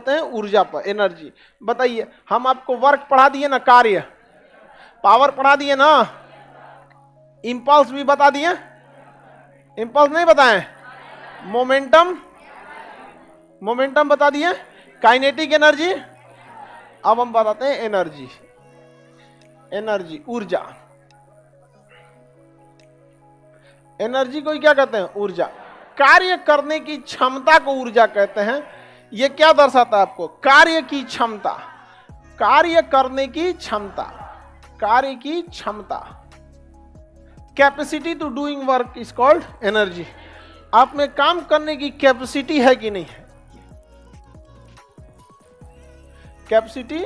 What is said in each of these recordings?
होते हैं ऊर्जा पर, एनर्जी। बताइए, हम आपको वर्क पढ़ा दिए ना, कार्य, पावर पढ़ा दिए ना, इंपल्स भी बता दिए, इंपल्स नहीं बताएं, मोमेंटम, मोमेंटम बता दिए, काइनेटिक एनर्जी। अब हम बताते हैं एनर्जी, एनर्जी ऊर्जा। एनर्जी को क्या कहते हैं? ऊर्जा। कार्य करने की क्षमता को ऊर्जा कहते हैं। यह क्या दर्शाता है आपको? कार्य की क्षमता, कार्य करने की क्षमता, कार्य की क्षमता। Capacity to doing work is called energy. आप में काम करने की कैपेसिटी है कि नहीं है? Capacity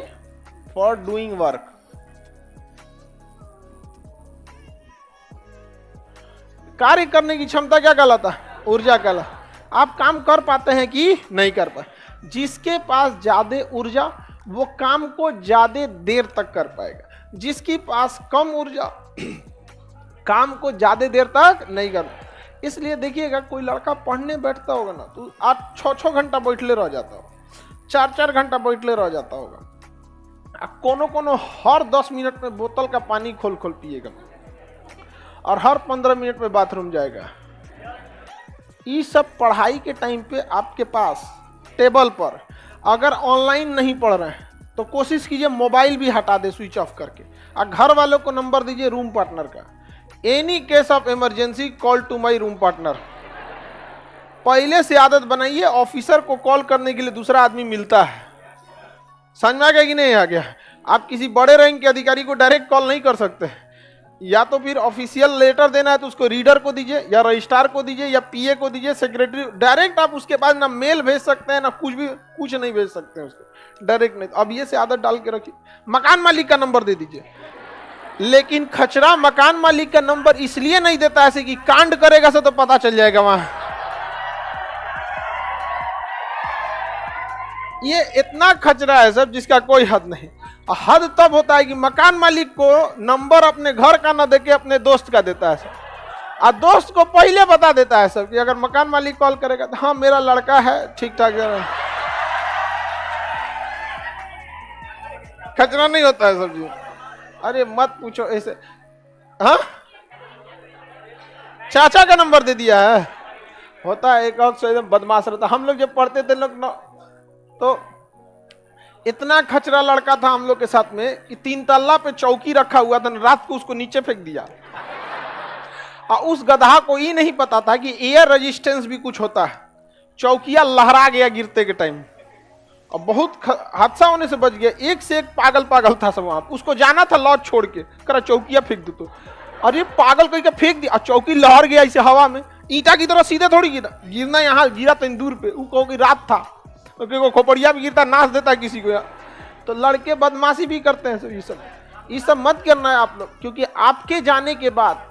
for doing work. कार्य करने की क्षमता क्या कहलाता है? ऊर्जा कहलाता। आप काम कर पाते हैं कि नहीं कर पाए। जिसके पास ज्यादा ऊर्जा वो काम को ज्यादा देर तक कर पाएगा, जिसके पास कम ऊर्जा काम को ज्यादा देर तक नहीं कर। इसलिए देखिएगा, कोई लड़का पढ़ने बैठता होगा ना तो 8-6 घंटा बैठले रह जाता होगा, 4-4 घंटा बैठले रह जाता होगा। कोनो हर 10 मिनट में बोतल का पानी खोल खोल पिएगा और हर 15 मिनट में बाथरूम जाएगा। ये सब पढ़ाई के टाइम पे आपके पास टेबल पर, अगर ऑनलाइन नहीं पढ़ रहे हैं तो कोशिश कीजिए मोबाइल भी हटा दे, स्विच ऑफ करके, और घर वालों को नंबर दीजिए रूम पार्टनर का। Any case of emergency call to my room partner. पहले से आदत बनाइए, ऑफिसर को कॉल करने के लिए दूसरा आदमी मिलता है। समझ में आ गया कि नहीं आ गया? आप किसी बड़े रैंक के अधिकारी को डायरेक्ट कॉल नहीं कर सकते, या तो फिर ऑफिशियल लेटर देना है तो उसको रीडर को दीजिए, या रजिस्ट्रार को दीजिए, या पीए को दीजिए, सेक्रेटरी। डायरेक्ट आप उसके पास ना मेल भेज सकते हैं ना कुछ नहीं भेज सकते हैं उसको, डायरेक्ट नहीं। अब ये से आदत डाल के रखिए। मकान मालिक का नंबर दे दीजिए, लेकिन खचरा मकान मालिक का नंबर इसलिए नहीं देता ऐसे कि कांड करेगा से तो पता चल जाएगा वहां। ये इतना खचरा है सब जिसका कोई हद नहीं। हद तब होता है कि मकान मालिक को नंबर अपने घर का ना देके अपने दोस्त का देता है सब, और दोस्त को पहले बता देता है सब कि अगर मकान मालिक कॉल करेगा तो हाँ मेरा लड़का है, ठीक ठाक जा रहा है। खचरा नहीं होता है सब जी। अरे मत पूछो ऐसे। हाँ, चाचा का नंबर दे दिया है। होता है एक वक्त एकदम बदमाश रहता। हम लोग जब पढ़ते थे लोग तो इतना खचरा लड़का था हम लोग के साथ में कि 3 तल्ला पे चौकी रखा हुआ था, रात को उसको नीचे फेंक दिया। और उस गधा को ये नहीं पता था कि एयर रेजिस्टेंस भी कुछ होता है। चौकिया लहरा गया गिरते के टाइम, और बहुत हादसा होने से बच गया। एक से एक पागल था सब वहां। उसको जाना था लॉज छोड़ के, करा चौकिया फेंक दो तो, अरे पागल कह के फेंक दिया, चौकी लहर गया इसे हवा में। ईटा की तरह सीधे थोड़ी गिरना, यहाँ गिरा तंदूर पे। वो कहो कि रात था, क्योंकि खोपड़िया भी गिरता, नाच देता है किसी को। तो लड़के बदमाशी भी करते हैं। ये सब मत करना है आप लोग, क्योंकि आपके जाने के बाद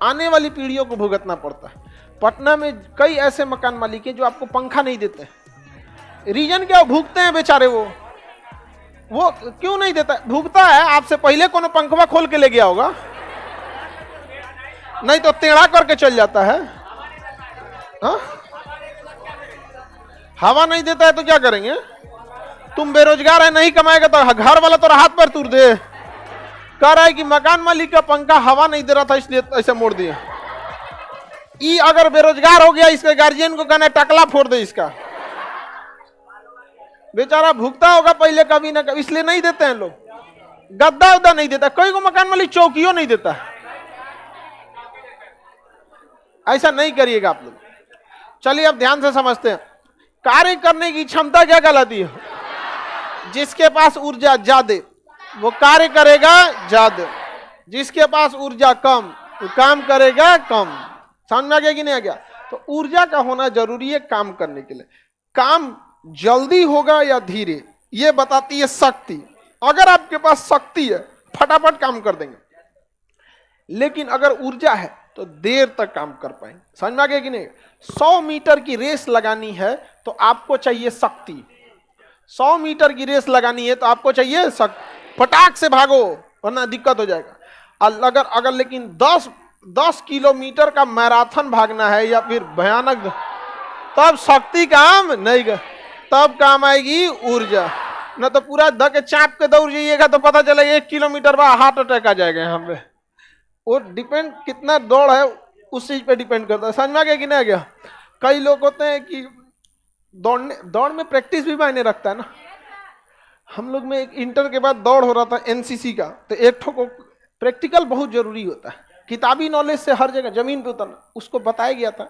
आने वाली पीढ़ियों को भुगतना पड़ता है। पटना में कई ऐसे मकान मालिक हैं जो आपको पंखा नहीं देते। रीजन क्या? भूखते हैं बेचारे। वो क्यों नहीं देता? भूखता है। आपसे पहले कोनो पंखवा खोल के ले गया होगा, नहीं तो टेढ़ा करके चल जाता है। हाँ, हवा नहीं देता है तो क्या करेंगे? तुम बेरोजगार है, नहीं कमाएगा तो घर वाला तो हाथ पर तुर दे। कह रहा है कि मकान मालिक का पंखा हवा नहीं दे रहा था इसलिए ऐसे मोड़ दिया। ये अगर बेरोजगार हो गया, इसके गार्जियन को कहना टकला फोड़ दे इसका। बेचारा भुगता होगा पहले कभी ना कभी, इसलिए नहीं देते हैं लोग। गद्दा उद्दा नहीं देता, कई को मकान मालिक चौकियों नहीं देता। ऐसा नहीं करिएगा आप लोग। चलिए अब ध्यान से समझते हैं। कार्य करने की क्षमता क्या कहलाती है? जिसके पास ऊर्जा ज्यादा वो कार्य करेगा ज्यादा, जिसके पास ऊर्जा कम वो काम करेगा कम। समझ में आ गया कि नहीं आ गया? तो ऊर्जा का होना जरूरी है काम करने के लिए। काम जल्दी होगा या धीरे, ये बताती है शक्ति। अगर आपके पास शक्ति है फटाफट काम कर देंगे, लेकिन अगर ऊर्जा है तो देर तक काम कर पाएंगे। समझ में आ गया कि नहीं? 100 मीटर की रेस लगानी है तो आपको चाहिए शक्ति। 100 मीटर की रेस लगानी है तो आपको चाहिए शक्ति। फटाक से भागो वरना दिक्कत हो जाएगा। अगर लेकिन 10 किलोमीटर का मैराथन भागना है या फिर भयानक, तब शक्ति काम नहीं कर। तब काम आएगी ऊर्जा, न तो पूरा ध के चाप के दौड़ जाइएगा तो पता चलेगा 1 किलोमीटर बाद हार्ट अटैक आ जाएगा यहाँ पे। वो डिपेंड कितना दौड़ है उस चीज पे डिपेंड करता है। समझ में आ गया कि नहीं आ गया? कई लोग होते हैं कि दौड़ में प्रैक्टिस भी मायने रखता है ना। हम लोग में एक इंटर के बाद दौड़ हो रहा था एनसीसी का, तो एक ठो को प्रैक्टिकल बहुत जरूरी होता है। किताबी नॉलेज से हर जगह जमीन पे उतरना, उसको बताया गया था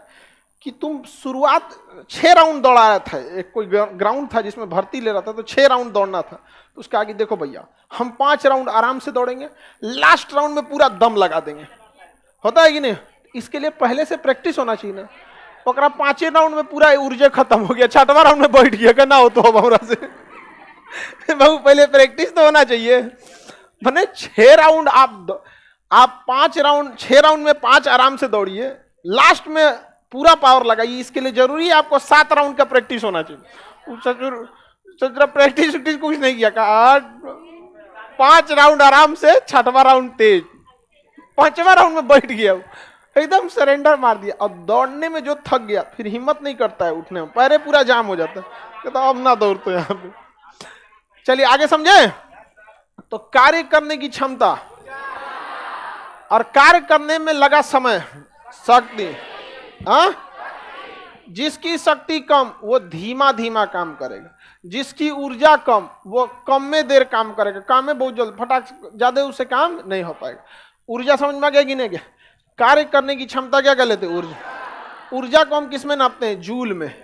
कि तुम शुरुआत 6 राउंड दौड़ाया था। एक कोई ग्राउंड था जिसमें भर्ती ले रहा था, तो 6 राउंड दौड़ना था। तो उसका आगे देखो भैया, हम 5 राउंड आराम से दौड़ेंगे, लास्ट राउंड में पूरा दम लगा देंगे। होता है कि नहीं? इसके लिए पहले से प्रैक्टिस होना चाहिए ना। पकड़ा 5 राउंड में पूरा ऊर्जा खत्म हो गया, 6वां राउंड में बैठ गया, ना हो तो हमरा से बहु पहले प्रैक्टिस तो होना चाहिए। मैंने 6 राउंड आप 5 राउंड 6 राउंड में 5 आराम से दौड़िए, लास्ट में पूरा पावर लगाइए। इसके लिए जरूरी है आपको 7 राउंड का प्रैक्टिस होना चाहिए। प्रैक्टिस कुछ नहीं किया, 5 राउंड आराम से, 6वां राउंड तेज, 5वां राउंड में बैठ गया, एकदम सरेंडर मार दिया। और दौड़ने में जो थक गया फिर हिम्मत नहीं करता है उठने में, पैरे पूरा जाम हो जाता है, कहता अब ना दौड़ तो यहाँ पे। चलिए आगे समझे। तो कार्य करने की क्षमता और कार्य करने में लगा समय, शक्ति। हाँ, जिसकी शक्ति कम वो धीमा धीमा काम करेगा, जिसकी ऊर्जा कम वो कम में देर काम करेगा, काम में बहुत जल्द फटाक ज्यादा उससे काम नहीं हो पाएगा। ऊर्जा समझ में आ गया कि नहीं गया? कार्य करने की क्षमता क्या कर लेते? ऊर्जा। ऊर्जा को हम किस में नापते हैं? जूल में।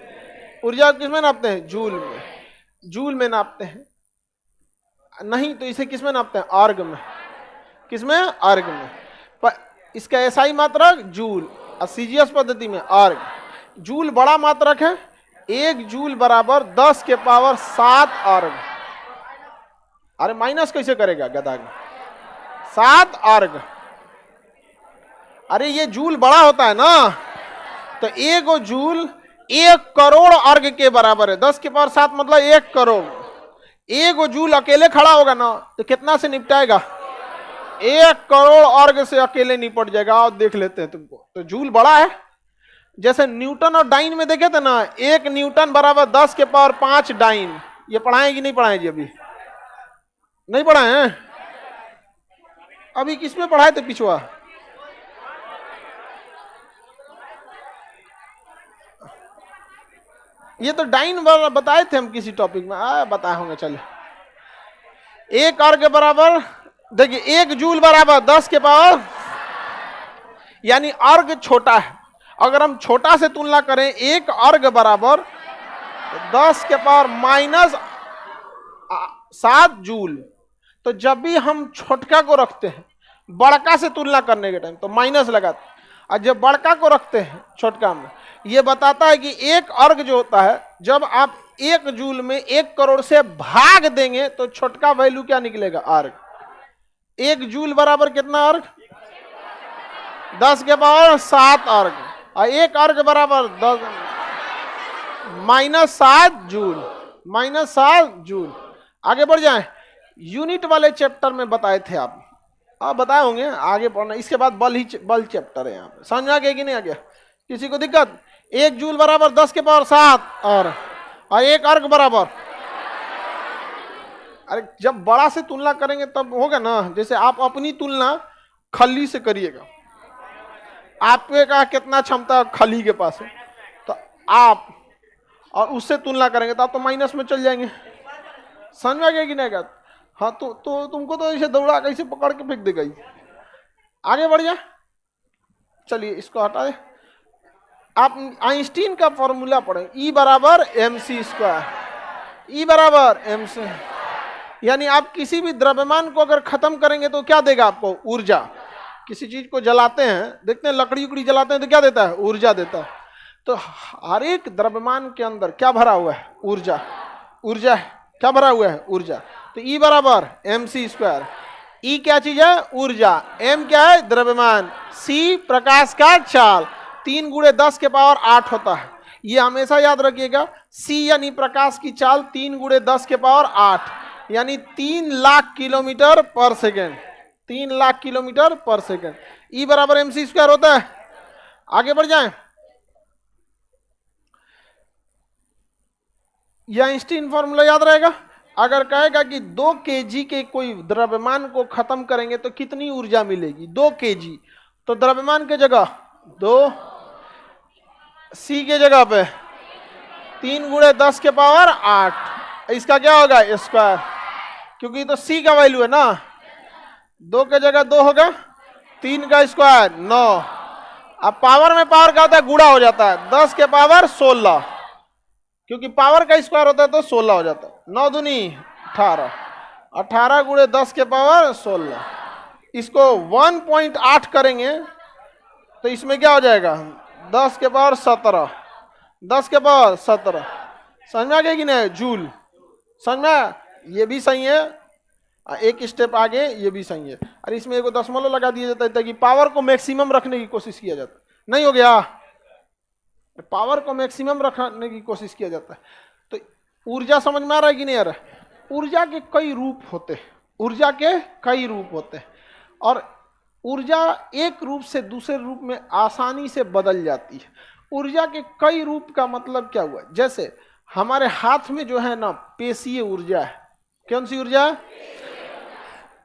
ऊर्जा को किस में नापते हैं? जूल में। जूल में नापते हैं, नहीं तो इसे किस में नापते हैं? अर्ग में। किस में? अर्ग में। पर इसका एसआई मात्रक जूल और सीजीएस पद्धति में अर्ग। जूल बड़ा मात्रक है, 1 जूल बराबर 10 के पावर 7 अर्ग। अरे माइनस कैसे करेगा गधा? 7 अर्ग। अरे ये जूल बड़ा होता है ना, तो 1 जूल 1 करोड़ अर्ग के बराबर है। 10 के पावर 7 मतलब 1 करोड़। 1 जूल अकेले खड़ा होगा ना तो कितना से निपटाएगा? 1 करोड़ अर्ग से अकेले निपट जाएगा। और देख लेते हैं तुमको, तो जूल बड़ा है। जैसे न्यूटन और डाइन में देखे थे ना, 1 न्यूटन बराबर 10 के पावर 5 डाइन। ये पढ़ाए कि नहीं पढ़ाए जी? अभी नहीं पढ़ाए हैं? अभी किसमें पढ़ाए थे पिछवा? ये तो डाइन बताए थे हम किसी टॉपिक में, बताए होंगे। चलिए 1 अर्ग बराबर, देखिए 1 जूल बराबर 10 के पावर, यानी अर्ग छोटा है। अगर हम छोटा से तुलना करें, 1 अर्ग बराबर 10 के पावर -7 जूल। तो जब भी हम छोटका को रखते हैं बड़का से तुलना करने के टाइम तो माइनस लगाते हैं, और जब बड़का को रखते हैं छोटका में, ये बताता है कि 1 अर्ग जो होता है, जब आप 1 जूल में 1 करोड़ से भाग देंगे तो छोटका वैल्यू क्या निकलेगा? अर्ग। 1 जूल बराबर कितना अर्ग? 10 के पावर 7 अर्ग। और 1 अर्ग बराबर 10 -7 जूल। -7 जूल। आगे बढ़ जाएं। यूनिट वाले चैप्टर में बताए थे आप बताए होंगे, आगे पढ़ना। इसके बाद बल चैप्टर है यहाँ पे। समझ आ गया कि नहीं आ गया? किसी को दिक्कत? 1 जूल बराबर 10 के पावर 7 और 1 अर्ग बराबर, अरे जब बड़ा से तुलना करेंगे तब होगा ना। जैसे आप अपनी तुलना खली से करिएगा, आपके का कितना क्षमता खली के पास है, तो आप और उससे तुलना करेंगे तो आप तो माइनस में चल जाएंगे। समझ में आ गया कि नहीं? हाँ, तो तुमको तो ऐसे दौड़ा कैसे पकड़ के फेंक देगा। आगे बढ़ जा। चलिए इसको हटा दे। आप आइंस्टीन का फॉर्मूला पढ़ें, E बराबर mc²। E बराबर mc, यानी आप किसी भी द्रव्यमान को अगर खत्म करेंगे तो क्या देगा आपको? ऊर्जा। किसी चीज को जलाते हैं, देखते हैं लकड़ी उकड़ी जलाते हैं तो क्या देता है? ऊर्जा देता है। तो हर एक द्रव्यमान के अंदर क्या भरा हुआ है? ऊर्जा। ऊर्जा क्या भरा हुआ है? ऊर्जा। तो E बराबर mc²। E क्या चीज है? ऊर्जा। M क्या है? द्रव्यमान। C प्रकाश का चाल। 3 × 10 के पावर 8 होता है। ये हमेशा याद रखिएगा। C यानी प्रकाश की चाल 3 × 10 के पावर 8, यानी 3 लाख किलोमीटर पर सेकेंड। 3 लाख किलोमीटर पर सेकेंड। E बराबर mc² होता है। आगे बढ़ जाएं। यह आइंस्टीन फॉर्मूला याद रहेगा। अगर कहेगा कि 2 kg के कोई द्रव्यमान को खत्म करेंगे तो कितनी ऊर्जा मिलेगी, 2 kg, तो द्रव्यमान के जगह 2, c के जगह पे 3 गुणे 10 के पावर 8, इसका क्या होगा स्क्वायर, क्योंकि तो c का वैल्यू है ना, 2 के जगह 2 होगा, 3 का स्क्वायर 9। अब पावर में पावर का होता है गुणा हो जाता है, 10 के पावर 16, क्योंकि पावर का स्क्वायर होता है तो 16 हो जाता है, 9 दूनी 18, 18 गुणे 10 के पावर 16, इसको 1.8 करेंगे तो इसमें क्या हो जाएगा 10 के पावर 17, 10 के पावर 17, समझ में आ गया कि नहीं, जूल, समझ में, ये भी सही है, एक स्टेप आगे ये भी सही है। अरे इसमें एक दशमलव लगा दिया जाता है ताकि पावर को मैक्सिमम रखने की कोशिश किया जाता है, नहीं हो गया, पावर को मैक्सिमम रखने की कोशिश किया जाता है। तो ऊर्जा समझ में आ रहा है कि नहीं आ रहा है, ऊर्जा के कई रूप होते हैं, ऊर्जा के कई रूप होते हैं, और ऊर्जा एक रूप से दूसरे रूप में आसानी से बदल जाती है। ऊर्जा के कई रूप का मतलब क्या हुआ, जैसे हमारे हाथ में जो है ना पेशीय ऊर्जा है, कौन सी ऊर्जा,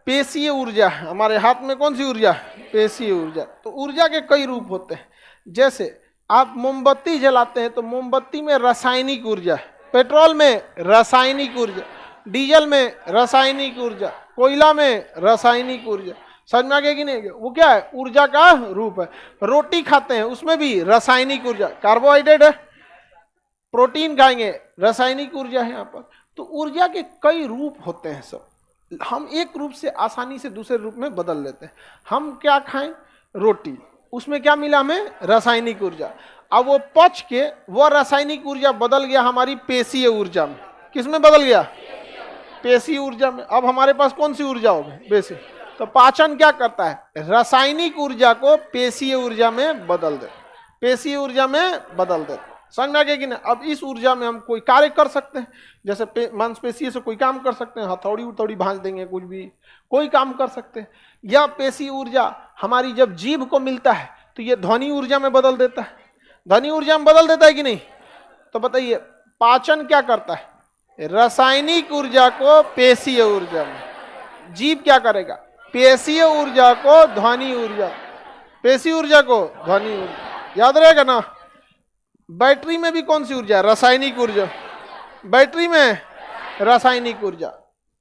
पेशीय ऊर्जा, हमारे हाथ में कौन सी ऊर्जा, पेशीय ऊर्जा। तो ऊर्जा के कई रूप होते हैं, जैसे आप मोमबत्ती जलाते हैं तो मोमबत्ती में रासायनिक ऊर्जा है, पेट्रोल में रासायनिक ऊर्जा, डीजल में रासायनिक ऊर्जा, कोयला में रासायनिक ऊर्जा, समझ में आ गया कि नहीं, वो क्या है ऊर्जा का रूप है। रोटी खाते हैं उसमें भी रासायनिक ऊर्जा, कार्बोहाइड्रेट है, प्रोटीन खाएंगे रासायनिक ऊर्जा है यहाँ पर। तो ऊर्जा के कई रूप होते हैं सब, हम एक रूप से आसानी से दूसरे रूप में बदल लेते हैं। हम क्या खाएं, रोटी, उसमें क्या मिला हमें, रासायनिक ऊर्जा, अब वो पच के वो रासायनिक ऊर्जा बदल गया हमारी पेशीय ऊर्जा में, किस में बदल गया, पेशीय ऊर्जा में। अब हमारे पास कौन सी ऊर्जा होगी, पेशीय। तो पाचन क्या करता है, रासायनिक ऊर्जा को पेशीय ऊर्जा में बदल दे, पेशीय ऊर्जा में बदल दे, समझ में आ गया कि नहीं। अब इस ऊर्जा में हम कोई कार्य कर सकते हैं, जैसे मांसपेशीय से कोई काम कर सकते हैं, हथौड़ी उथौड़ी भांज देंगे, कुछ भी कोई काम कर सकते हैं। या पेशीय ऊर्जा हमारी जब जीभ को मिलता है तो ये ध्वनि ऊर्जा में बदल देता है, ध्वनि ऊर्जा में बदल देता है कि नहीं। तो बताइए पाचन क्या करता है, रासायनिक ऊर्जा को पेशीय ऊर्जा में, जीभ क्या करेगा, पेशीय ऊर्जा को ध्वनि ऊर्जा, पेशीय ऊर्जा को ध्वनि ऊर्जा, याद रहेगा ना। बैटरी में भी कौन सी ऊर्जा, रासायनिक ऊर्जा, बैटरी में रासायनिक ऊर्जा,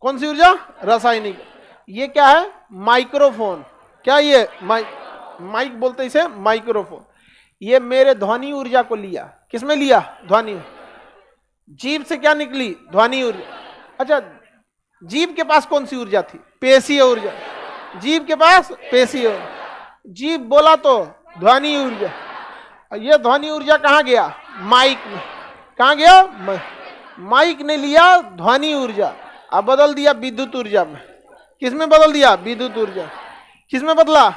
कौन सी ऊर्जा, रासायनिक। ये क्या है, माइक्रोफोन, क्या ये माइक बोलते इसे, माइक्रोफोन। ये मेरे ध्वनि ऊर्जा को लिया, किसमें लिया, ध्वनि, जीभ से क्या निकली, ध्वनि ऊर्जा। अच्छा जीभ के पास कौन सी ऊर्जा थी, पेशीय ऊर्जा, जीभ के पास पेशीय ऊर्जा, जीभ बोला तो ध्वनि ऊर्जा, ये ध्वनि ऊर्जा कहाँ गया, माइक में, कहाँ गया, माइक ने लिया ध्वनि ऊर्जा, अब बदल दिया विद्युत ऊर्जा में, किसमें बदल दिया, विद्युत ऊर्जा, किसमें बदला,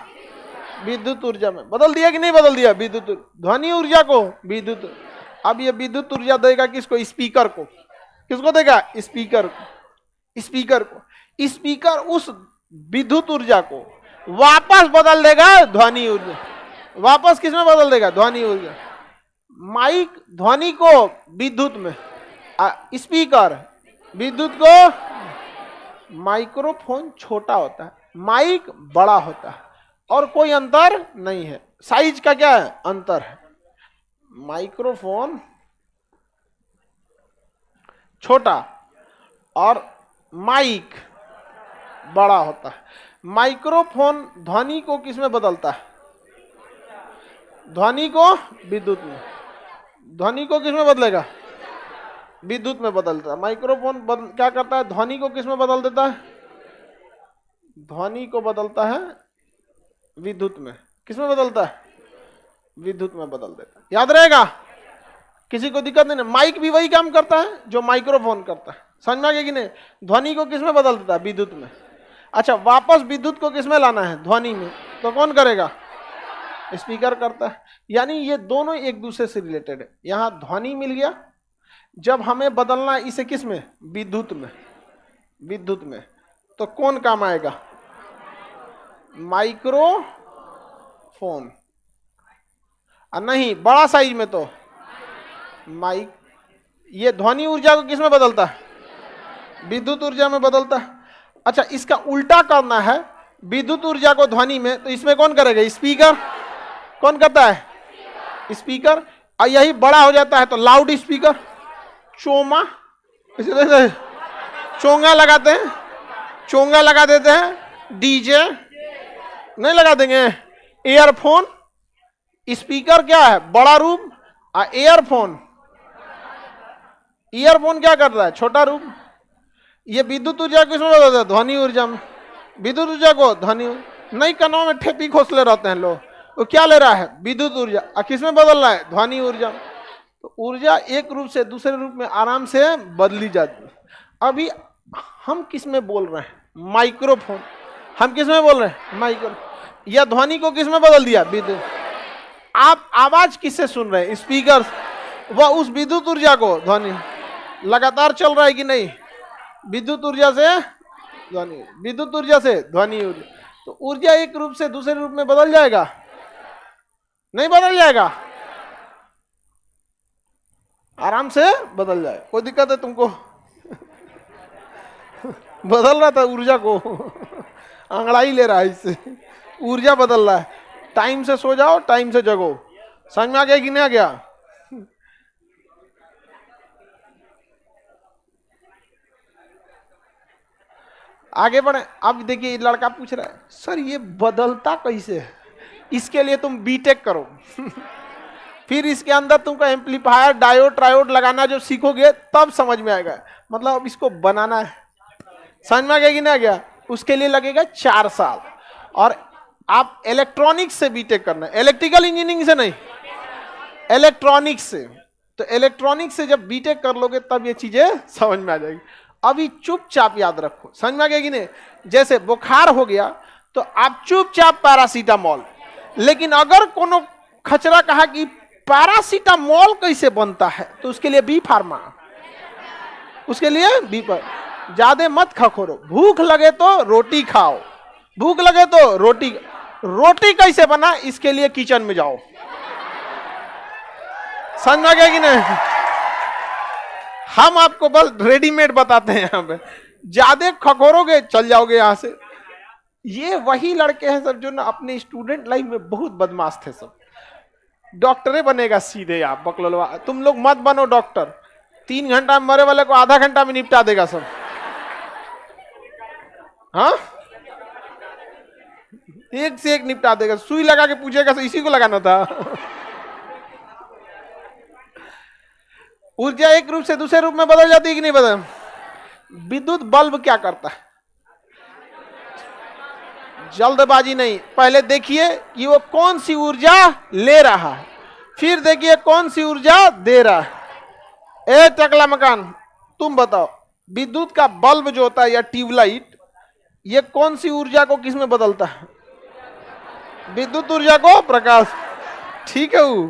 विद्युत ऊर्जा में बदल दिया कि नहीं बदल दिया, विद्युत ध्वनि ऊर्जा को विद्युत। अब ये विद्युत ऊर्जा देगा किसको, स्पीकर को, किसको देगा, स्पीकर को, स्पीकर को, स्पीकर उस विद्युत ऊर्जा को वापस बदल देगा ध्वनि ऊर्जा, वापस किसमें बदल देगा, ध्वनि ऊर्जा। माइक ध्वनि को विद्युत में, स्पीकर विद्युत को। माइक्रोफोन छोटा होता है, माइक बड़ा होता है, और कोई अंतर नहीं है, साइज का क्या है, अंतर है। माइक्रोफोन छोटा और माइक बड़ा होता है। माइक्रोफोन ध्वनि को किसमें बदलता है, ध्वनि को विद्युत में, ध्वनि को किसमें बदलेगा, विद्युत में बदलता है। माइक्रोफोन क्या करता है, ध्वनि को किसमें बदल देता है, ध्वनि को बदलता है विद्युत में, किसमें बदलता है, विद्युत में बदल देता है, याद रहेगा, किसी को दिक्कत नहीं। माइक भी वही काम करता है जो माइक्रोफोन करता है, समझ में आ गया कि नहीं। ध्वनि को किसमें बदल देता है, विद्युत में। अच्छा वापस विद्युत को किसमें लाना है, ध्वनि में, तो कौन करेगा, स्पीकर करता है। यानी ये दोनों एक दूसरे से रिलेटेड है। यहां ध्वनि मिल गया, जब हमें बदलना इसे किस में, विद्युत में, विद्युत में, तो कौन काम आएगा, माइक्रोफोन, और नहीं बड़ा साइज में तो माइक, ये ध्वनि ऊर्जा को किसमें बदलता है? विद्युत ऊर्जा में बदलता है। अच्छा, इसका उल्टा करना है, विद्युत ऊर्जा को ध्वनि में, तो इसमें कौन करेगा? स्पीकर। कौन करता है? स्पीकर। और यही बड़ा हो जाता है तो लाउड स्पीकर, चोमा, चोंगा लगाते हैं, चोंगा लगा देते हैं, डीजे नहीं लगा देंगे, एयरफोन। स्पीकर क्या है? बड़ा रूप, और एयरफोन, ईयरफोन क्या कर रहा है? छोटा रूप। ये विद्युत ऊर्जा किसमें बदलता है? ध्वनि ऊर्जा में। विद्युत ऊर्जा को ध्वनि, नहीं कानों में ठेपी खोसले रहते हैं लोग, वो क्या ले रहा है? विद्युत ऊर्जा। और किसमें बदल रहा है? ध्वनि ऊर्जा। तो ऊर्जा एक रूप से दूसरे रूप में आराम से बदली जाती है। अभी हम किसमें बोल रहे हैं? माइक्रोफोन। हम किसमें बोल रहे हैं? माइक्रो। या ध्वनि को किसमें बदल दिया? विद्युत। आप आवाज किससे सुन रहे हैं? स्पीकर। वह उस विद्युत ऊर्जा को ध्वनि लगातार चल रहा है कि नहीं? विद्युत ऊर्जा से ध्वनि, विद्युत ऊर्जा से ध्वनि ऊर्जा। तो ऊर्जा एक रूप से दूसरे रूप में बदल जाएगा? नहीं बदल जाएगा? आराम से बदल जाए, कोई दिक्कत है तुमको? बदल रहा था ऊर्जा को, अंगड़ाई ले रहा है इससे, ऊर्जा बदल रहा है। टाइम से सो जाओ, टाइम से जगो। समझ में आ गया कि नहीं आ गया? आगे बढ़े। अब देखिए लड़का पूछ रहा है, सर ये बदलता कैसे है? इसके लिए तुम बीटेक करो। फिर इसके अंदर तुमको एम्पलीफायर, डायोड, ट्रायोड लगाना जो सीखोगे तब समझ में आएगा। मतलब अब इसको बनाना है। समझ में आ गया कि नहीं आ गया? उसके लिए लगेगा 4 साल। और आप इलेक्ट्रॉनिक्स से बीटेक करना है, इलेक्ट्रिकल इंजीनियरिंग से नहीं, इलेक्ट्रॉनिक्स से। तो इलेक्ट्रॉनिक्स से जब बीटेक कर लोगे तब ये चीजें समझ में आ जाएगी। अभी चुपचाप याद रखो। समझ में आ गया कि नहीं? जैसे बुखार हो गया तो आप चुपचाप पैरासीटामोल। लेकिन अगर कोनो खचरा कहा कि पैरासीटामोल कैसे बनता है, तो उसके लिए बी फार्मा, उसके लिए बी पर ज्यादा मत खखोरो। भूख लगे तो रोटी खाओ, भूख लगे तो रोटी। रोटी कैसे बना, इसके लिए किचन में जाओ। समझ में आ गया कि नहीं? हम आपको बस रेडीमेड बताते हैं। यहाँ पे ज्यादा खखोरोगे चल जाओगे यहाँ से। ये वही लड़के हैं सब जो ना अपने स्टूडेंट लाइफ में बहुत बदमाश थे। सब डॉक्टरे बनेगा सीधे आप बकलोलवा। तुम लोग मत बनो डॉक्टर, 3 घंटा में मरे वाले को आधा घंटा में निपटा देगा सब। हाँ, एक से एक निपटा देगा। सुई लगा के पूछेगा इसी को लगाना था। ऊर्जा एक रूप से दूसरे रूप में बदल जाती है कि नहीं बदल? विद्युत बल्ब क्या करता है? जल्दबाजी नहीं, पहले देखिए कि वो कौन सी ऊर्जा ले रहा है, फिर देखिए कौन सी ऊर्जा दे रहा है। ए टकला मकान, तुम बताओ, विद्युत का बल्ब जो होता है या ट्यूबलाइट, ये कौन सी ऊर्जा को किस में बदलता है? विद्युत ऊर्जा को प्रकाश। ठीक है वो,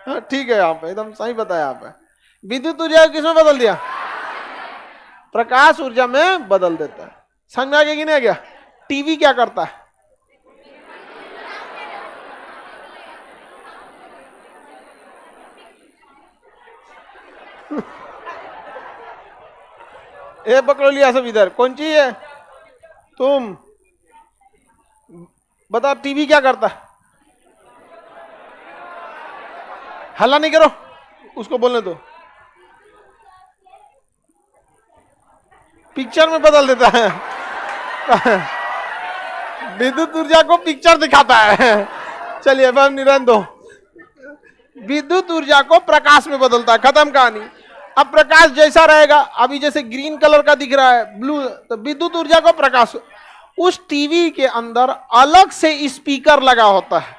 हाँ ठीक है, यहाँ पे एकदम सही बताया। यहाँ पे विद्युत ऊर्जा को किस में बदल दिया? प्रकाश ऊर्जा में बदल देता है। समझ में आ गया कि नहीं आ गया? टीवी क्या करता है? ए बकरोलिया सब इधर, कौन चीज है? तुम बताओ टीवी क्या करता है? हल्ला नहीं करो, उसको बोलने दो। पिक्चर में बदल देता है। विद्युत ऊर्जा को पिक्चर दिखाता है। चलिए अब निरंजन दो। विद्युत ऊर्जा को प्रकाश में बदलता है, खत्म कहानी। अब प्रकाश जैसा रहेगा, अभी जैसे ग्रीन कलर का दिख रहा है, ब्लू, तो विद्युत ऊर्जा को प्रकाश। उस टीवी के अंदर अलग से स्पीकर लगा होता है।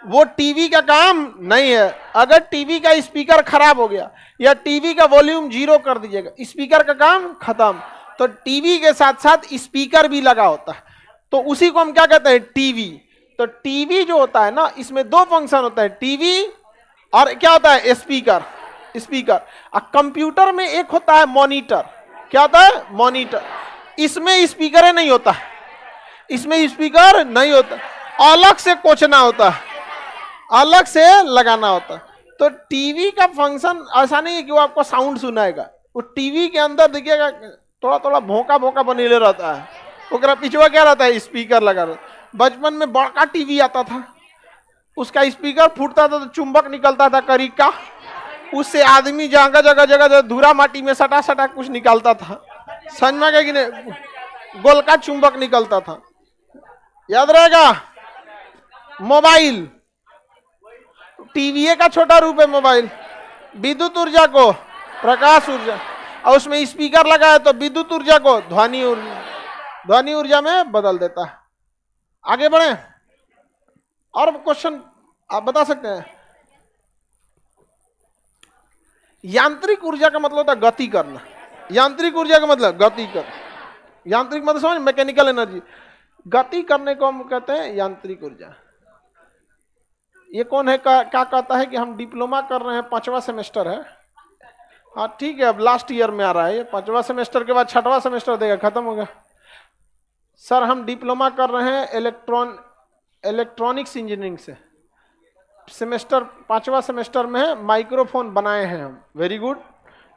वो टीवी का काम नहीं है। अगर टीवी का स्पीकर खराब हो गया या टीवी का वॉल्यूम 0 कर दीजिएगा, स्पीकर का काम खत्म। तो टीवी के साथ साथ स्पीकर भी लगा होता है, तो उसी को हम क्या कहते हैं? टीवी। तो टीवी जो होता है ना, इसमें 2 फंक्शन होता है, टीवी और क्या होता है? स्पीकर। स्पीकर। कंप्यूटर में एक होता है मॉनिटर। क्या होता है? मॉनिटर। इसमें स्पीकर नहीं होता है, इसमें स्पीकर नहीं होता, अलग से कोचना होता है, अलग से लगाना होता है। तो टीवी का फंक्शन ऐसा नहीं है कि वो आपको साउंड सुनाएगा, वो टीवी के अंदर देखिएगा थोड़ा थोड़ा भोंका भोंका बनीले रहता है, ओकरा पिछवा क्या रहता है, स्पीकर लगा रहता। बचपन में बड़का टीवी आता था, उसका स्पीकर फूटता था तो चुंबक निकलता था करीक का, उससे आदमी जगह जगह जगह धूरा माटी में सटा सटा कुछ निकालता था, समझ में गया कि नहीं, गोल का चुंबक निकलता था, याद रहेगा। मोबाइल टीवी का छोटा रूप है मोबाइल, विद्युत ऊर्जा को प्रकाश ऊर्जा, और उसमें स्पीकर लगा है तो विद्युत ऊर्जा को ध्वनि ऊर्जा में बदल देता है। आगे बढ़े, और क्वेश्चन आप बता सकते हैं। यांत्रिक ऊर्जा का मतलब होता है गति करना, यांत्रिक ऊर्जा का मतलब गति कर, यांत्रिक मतलब समझ, मैकेनिकल एनर्जी, गति करने को हम कहते हैं यांत्रिक ऊर्जा। ये कौन है क्या कहता है कि हम डिप्लोमा कर रहे हैं, 5वां सेमेस्टर है, हाँ ठीक है, अब लास्ट ईयर में आ रहा है ये, 5वां सेमेस्टर के बाद 6वां सेमेस्टर देगा, खत्म हो गया। सर हम डिप्लोमा कर रहे हैं इलेक्ट्रॉनिक्स इंजीनियरिंग से, सेमेस्टर 5वां सेमेस्टर में है, माइक्रोफोन बनाए हैं हम, वेरी गुड।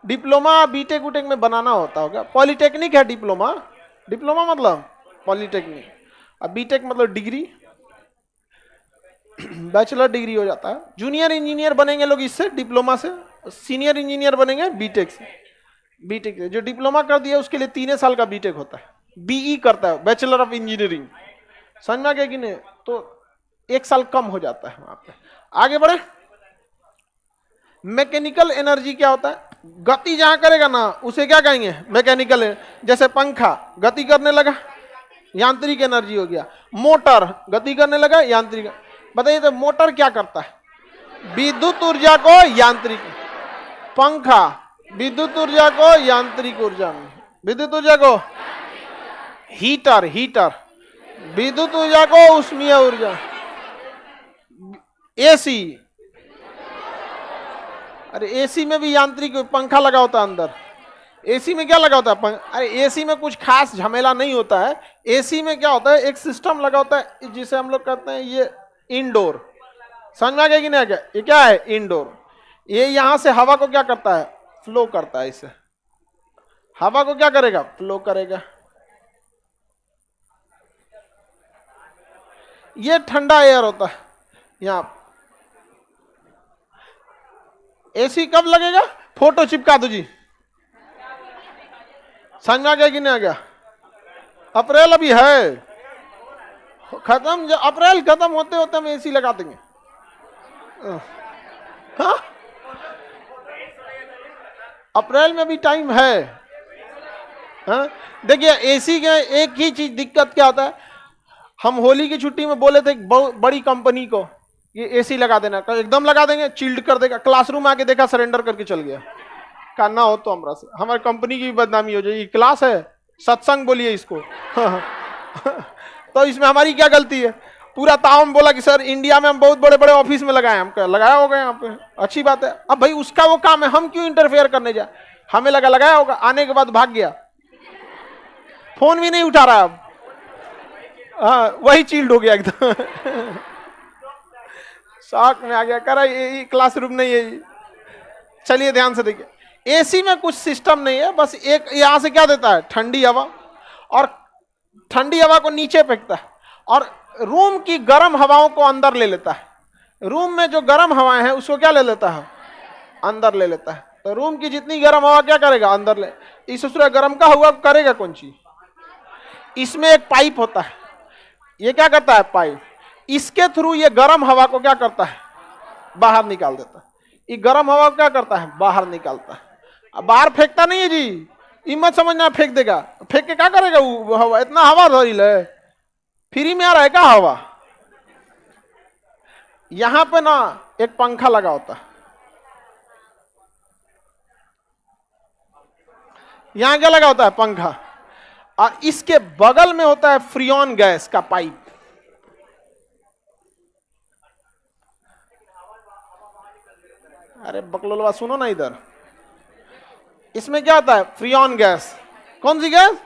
डिप्लोमा बीटेक उटेक में बनाना होता होगा, पॉलिटेक्निक है डिप्लोमा, डिप्लोमा मतलब पॉलिटेक्निक, अब बीटेक मतलब डिग्री, बैचलर डिग्री हो जाता है। जूनियर इंजीनियर बनेंगे लोग इससे, डिप्लोमा से, सीनियर इंजीनियर बनेंगे बीटेक से। बीटेक से जो डिप्लोमा कर दिया उसके लिए 3 साल का बीटेक होता है, बीई करता है, बैचलर ऑफ इंजीनियरिंग, समझ में आ गया कि नहीं, तो 1 साल कम हो जाता है वहां पे। आगे बढ़े, मैकेनिकल एनर्जी क्या होता है, गति जहां करेगा ना उसे क्या कहेंगे, मैकेनिकल। जैसे पंखा गति करने लगा, यांत्रिक एनर्जी हो गया। मोटर गति करने लगा, यांत्रिक। बताइए तो मोटर क्या करता है, विद्युत ऊर्जा को यांत्रिक, पंखा विद्युत ऊर्जा को यांत्रिक ऊर्जा में, विद्युत ऊर्जा को हीटर विद्युत ऊर्जा को उष्मीय ऊर्जा। एसी, अरे एसी में भी यांत्रिक पंखा लगा होता है अंदर, एसी में क्या लगा होता है, अरे एसी में कुछ खास झमेला नहीं होता है, एसी में क्या होता है, एक सिस्टम लगा होता है जिसे हम लोग कहते हैं ये इंडोर, समझ में आ गया कि नहीं आ गया, ये क्या है इंडोर, ये यहां से हवा को क्या करता है, फ्लो करता है, इसे हवा को क्या करेगा, फ्लो करेगा। ये ठंडा एयर होता है यहां। एसी कब लगेगा, फोटो चिपका दो जी, समझ में आ गया कि नहीं आ गया। अप्रैल अभी है खत्म, जब अप्रैल खत्म होते होते हम एसी लगा देंगे। हाँ अप्रैल में भी टाइम है। हाँ देखिए एसी के एक ही चीज दिक्कत क्या होता है, हम होली की छुट्टी में बोले थे बड़ी कंपनी को ये एसी लगा देना, एकदम लगा देंगे, चिल्ड कर देगा, क्लासरूम आके देखा सरेंडर करके चल गया, कहा ना हो तो हमरा से, हमारी कंपनी की भी बदनामी हो जाएगी, क्लास है सत्संग बोलिए इसको। तो इसमें हमारी क्या गलती है, पूरा ताम बोला कि सर इंडिया में हम बहुत बड़े बड़े ऑफिस में लगाए, हम लगाया होगा यहाँ पे, अच्छी बात है। अब भाई उसका वो काम है, हम क्यों इंटरफेयर करने जाए, हमें लगा लगाया होगा, आने के बाद भाग गया, फोन भी नहीं उठा रहा अब, हाँ वही चिल्ड हो गया एकदम। शॉक में आ गया, कह रहा ये क्लासरूम नहीं है। चलिए ध्यान से देखिए, एसी में कुछ सिस्टम नहीं है, बस एक यहां से क्या देता है, ठंडी हवा, और ठंडी हवा को नीचे फेंकता है और रूम की गर्म हवाओं को अंदर ले लेता है। रूम में जो गर्म हवाएं हैं उसको क्या ले लेता है, अंदर ले लेता है। तो रूम की जितनी गर्म हवा क्या करेगा, अंदर ले, इस दूसरा गर्म का हुआ करेगा कौन चीज, इसमें एक पाइप होता है, ये क्या करता है पाइप, इसके थ्रू ये गर्म हवा को क्या करता है, बाहर निकाल देता है। ये गर्म हवा को क्या करता है, बाहर निकालता है। अब बाहर फेंकता नहीं है जी, मत समझना फेंक देगा, फेंक के क्या करेगा वो हवा, इतना हवा धोइल है, फ्री में आ रहा है क्या हवा। यहां पे ना एक पंखा लगा होता है, यहां क्या लगा होता है, पंखा, और इसके बगल में होता है फ्रियोन गैस का पाइप। अरे बकलोलवा सुनो ना इधर, इसमें क्या होता है, फ्रियोन गैस। कौन सी गैस,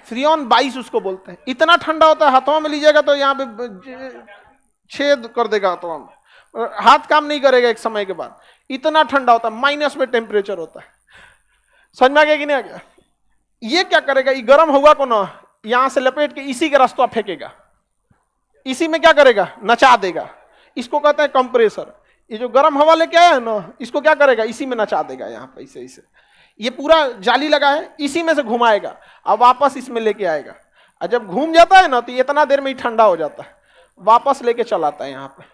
फ्रियोन 22 उसको बोलते हैं। इतना ठंडा होता है, हाथों में लीजिएगा तो यहाँ पे छेद कर देगा हाथों में, हाथ काम नहीं करेगा एक समय के बाद, इतना ठंडा होता है, माइनस में टेम्परेचर होता है। समझ में आ गया कि नहीं आ गया? ये क्या करेगा, ये गर्म हवा को ना यहां से लपेट के इसी के रास्ता फेंकेगा, इसी में क्या करेगा, नचा देगा। इसको कहते हैं कंप्रेसर। ये जो गर्म हवा लेके आया है ना, इसको क्या करेगा, इसी में नचा देगा, यहाँ पे इसे इसे। ये पूरा जाली लगा है, इसी में से घुमाएगा, अब वापस इसमें लेके आएगा, और जब घूम जाता है ना तो इतना देर में ही ठंडा हो जाता है, वापस लेके चलाता है यहाँ पे,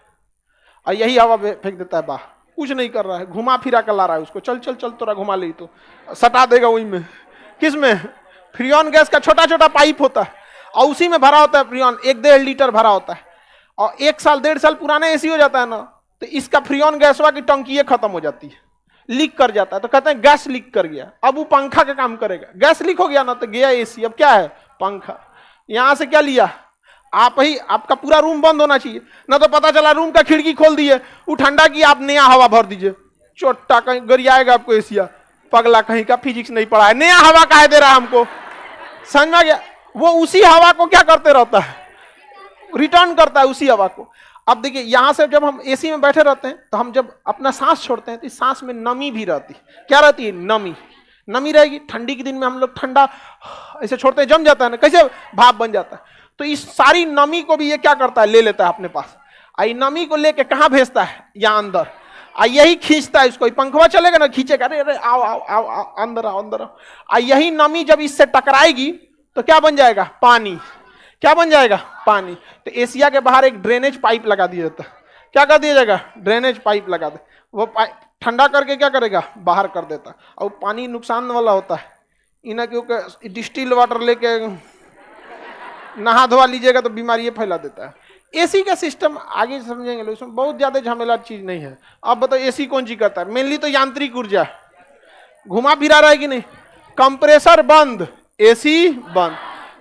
और यही हवा फेंक देता है बाहर। कुछ नहीं कर रहा है, घुमा फिरा कर ला रहा है उसको, चल चल चल तोरा घुमा ले, तो सटा देगा वही में। किस में? फ्रीऑन गैस का छोटा छोटा पाइप होता है, और उसी में भरा होता है फ्रीऑन, 1-1.5 लीटर भरा होता है। और 1 साल 1.5 साल पुराना एसी हो जाता है ना, तो इसका फ्रीऑन गैसवा की टंकी खत्म हो जाती है, लीक कर जाता है, तो कहते हैं गैस लीक कर गया। अब वो पंखा का काम करेगा, गैस लीक हो गया ना तो गया एसी, अब क्या है, पंखा। यहां से क्या लिया आप ही, आपका पूरा रूम बंद होना चाहिए ना, तो पता चला रूम का खिड़की खोल दिए, वो ठंडा की, आप नया हवा भर दीजिए, चोटा कहीं गरियाएगा आपको एसिया, पगला कहीं का, फिजिक्स नहीं पढ़ा है, नया हवा काहे दे रहा है हमको। समझ में आ गया? वो उसी हवा को क्या करते रहता है, रिटर्न करता है उसी हवा को। अब देखिए यहां से जब हम एसी में बैठे रहते हैं, तो हम जब अपना सांस छोड़ते हैं तो इस सांस में नमी भी रहती है। क्या रहती है? नमी। नमी रहेगी। ठंडी के दिन में हम लोग ठंडा ऐसे छोड़ते हैं, जम जाता है ना, कैसे भाप बन जाता है, तो इस सारी नमी को भी ये क्या करता है, ले लेता है अपने पास। आई नमी को लेके कहाँ भेजता है, यहाँ अंदर, यही खींचता है इसको। पंखवा चलेगा ना, खींचेगा, अरे अरे आओ आओ आओ आओ अंदर आओ अंदर आओ। यही नमी जब इससे टकराएगी तो क्या बन जाएगा, पानी। क्या बन जाएगा, पानी। तो एशिया के बाहर एक ड्रेनेज पाइप लगा दिया जाता है। क्या कर दिया जाएगा, ड्रेनेज पाइप लगा दे, वो ठंडा करके क्या करेगा, बाहर कर देता। और पानी नुकसान वाला होता है, इन्हें क्योंकि डिस्टिल वाटर लेके नहा धोवा लीजिएगा तो बीमारी फैला देता है। एसी का सिस्टम आगे समझेंगे लोग, इसमें बहुत ज्यादा झमेला चीज नहीं है। अब बताओ एसी कौन चीज करता है, मेनली तो यांत्रिक ऊर्जा, घुमा फिरा रहा है कि नहीं। कंप्रेसर बंद, एसी बंद।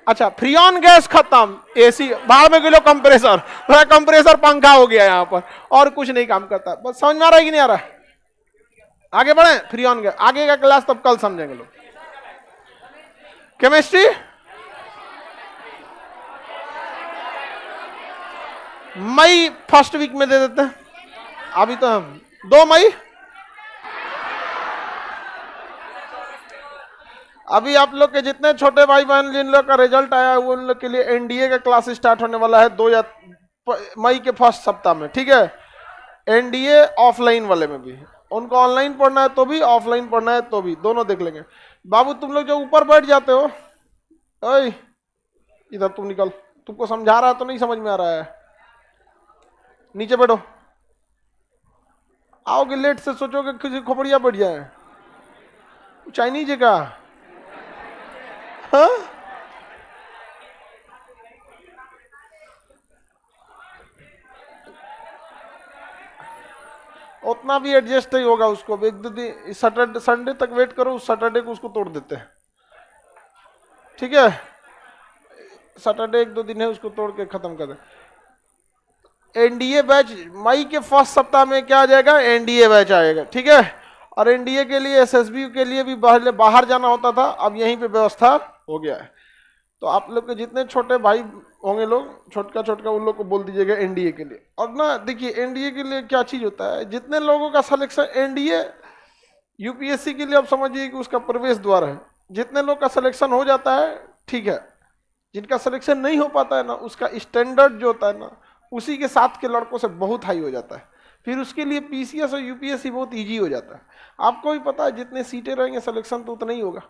अच्छा, फ्रीऑन गैस खत्म, एसी बाहर में किलो, कंप्रेसर, कंप्रेसर पंखा हो गया यहाँ पर, और कुछ नहीं काम करता। बस समझ में आ रहा है कि नहीं आ रहा है? आगे बढ़े, फ्रीऑन गैस आगे का क्लास तब कल समझेंगे लोग। केमिस्ट्री मई फर्स्ट वीक में दे देते हैं, अभी तो हम 2 मई। अभी आप लोग के जितने छोटे भाई बहन जिन लोग का रिजल्ट आया है, उन लोग के लिए एनडीए का क्लास स्टार्ट होने वाला है 2 मई के फर्स्ट सप्ताह में, ठीक है। एनडीए ऑफलाइन वाले में भी, उनको ऑनलाइन पढ़ना है तो भी, ऑफलाइन पढ़ना है तो भी, दोनों देख लेंगे। बाबू तुम लोग जो ऊपर बैठ जाते हो, ओए इधर तुम निकल, तुमको समझा रहा है तो नहीं समझ में आ रहा है, नीचे बैठो। आओगे लेट से, सोचोगे किसी खोपड़िया बैठ जाए, चाइनीज है का? हाँ? उतना भी एडजस्ट नहीं होगा उसको, 1-2 दिन सैटरडे संडे तक वेट करो, सैटरडे को उसको तोड़ देते हैं, ठीक है। सैटरडे 1-2 दिन है, उसको तोड़ के खत्म कर दे। एनडीए बैच मई के फर्स्ट सप्ताह में क्या आ जाएगा, एनडीए बैच आएगा, ठीक है। और एनडीए के लिए एसएसबी के लिए भी बाहर जाना होता था, अब यहीं पे व्यवस्था हो गया है। तो आप लोग के जितने छोटे भाई होंगे लोग, छोटका उन लोग को बोल दीजिएगा एनडीए के लिए। और ना देखिए एनडीए के लिए क्या चीज होता है, जितने लोगों का सिलेक्शन एनडीए यूपीएससी के लिए आप समझिए कि उसका प्रवेश द्वार है। जितने लोग का सिलेक्शन हो जाता है ठीक है, जिनका सिलेक्शन नहीं हो पाता है ना, उसका स्टैंडर्ड जो होता है ना, उसी के साथ के लड़कों से बहुत हाई हो जाता है। फिर उसके लिए पीसीएस और यूपीएससी बहुत इजी हो जाता है। आपको भी पता है जितने सीटें रहेंगे सिलेक्शन तो उतना ही होगा,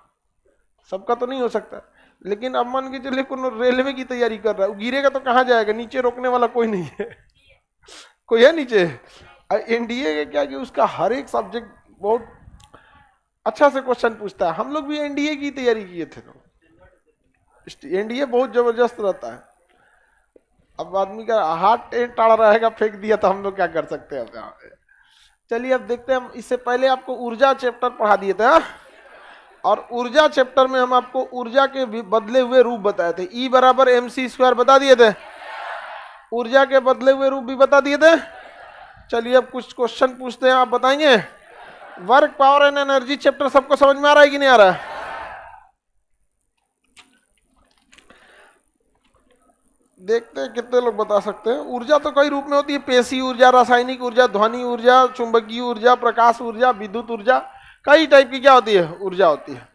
सबका तो नहीं हो सकता। लेकिन अब मान के चलिए कोनो रेलवे की तैयारी कर रहा है, वो गिरेगा तो कहाँ जाएगा, नीचे रोकने वाला कोई नहीं है, कोई है नीचे। एनडीए के क्या कि उसका हर एक सब्जेक्ट बहुत अच्छा से क्वेश्चन पूछता है। हम लोग भी एनडीए की तैयारी किए थे, तो एनडीए बहुत जबरदस्त रहता है। अब आदमी का हाथ टाड़ा रहेगा, फेंक दिया तो हम लोग क्या कर सकते हैं। चलिए अब देखते हैं, हम इससे पहले आपको ऊर्जा चैप्टर पढ़ा दिए थे, और ऊर्जा चैप्टर में हम आपको ऊर्जा के बदले हुए रूप बताए थे। E बराबर mc² बता दिए थे, ऊर्जा के बदले हुए रूप भी बता दिए थे। चलिए अब कुछ क्वेश्चन पूछते हैं, आप बताएंगे। Work, power and energy chapter सबको समझ में आ रहा है कि नहीं आ रहा है? देखते हैं कितने लोग बता सकते हैं। ऊर्जा तो कई रूप में होती है, पेशी ऊर्जा, रासायनिक ऊर्जा, ध्वनि ऊर्जा, चुंबकीय ऊर्जा, प्रकाश ऊर्जा, विद्युत ऊर्जा, कई टाइप की क्या होती है, ऊर्जा होती है।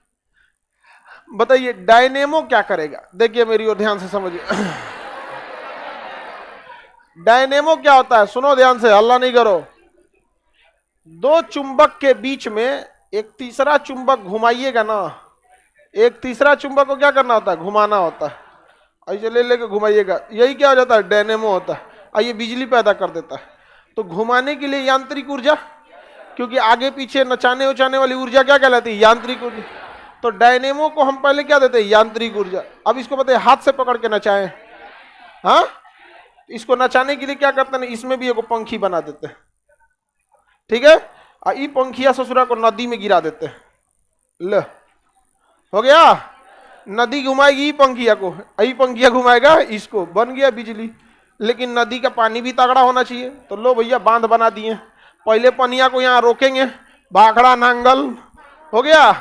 बताइए डायनेमो क्या करेगा, देखिए मेरी ओर ध्यान से समझिए। डायनेमो क्या होता है, सुनो ध्यान से, हल्ला नहीं करो। दो चुंबक के बीच में एक तीसरा चुंबक घुमाइएगा ना, एक तीसरा चुंबक को क्या करना होता है, घुमाना होता है। ऐसे ले लेके घुमाइएगा, यही क्या हो जाता है, डायनेमो होता है। और ये बिजली पैदा कर देता है। तो घुमाने के लिए यांत्रिक ऊर्जा, क्योंकि आगे पीछे नचाने उचाने वाली ऊर्जा क्या कहलाती है, यांत्रिक ऊर्जा। तो डायनेमो को हम पहले क्या देते हैं, यांत्रिक ऊर्जा। अब इसको बताइए हाथ से पकड़ के नचाएं, हाँ, इसको नचाने के लिए क्या करते हैं, इसमें भी एक पंखी बना देते हैं, ठीक है। और ये पंखिया ससुरा को नदी में गिरा देते हैं, ले हो गया, नदी घुमाएगी पंखिया को, यही पंखिया घुमाएगा इसको, बन गया बिजली। लेकिन नदी का पानी भी तगड़ा होना चाहिए, तो लो भैया बांध बना दिए। पहले पनिया को यहाँ रोकेंगे, भाखड़ा नांगल, हो गया,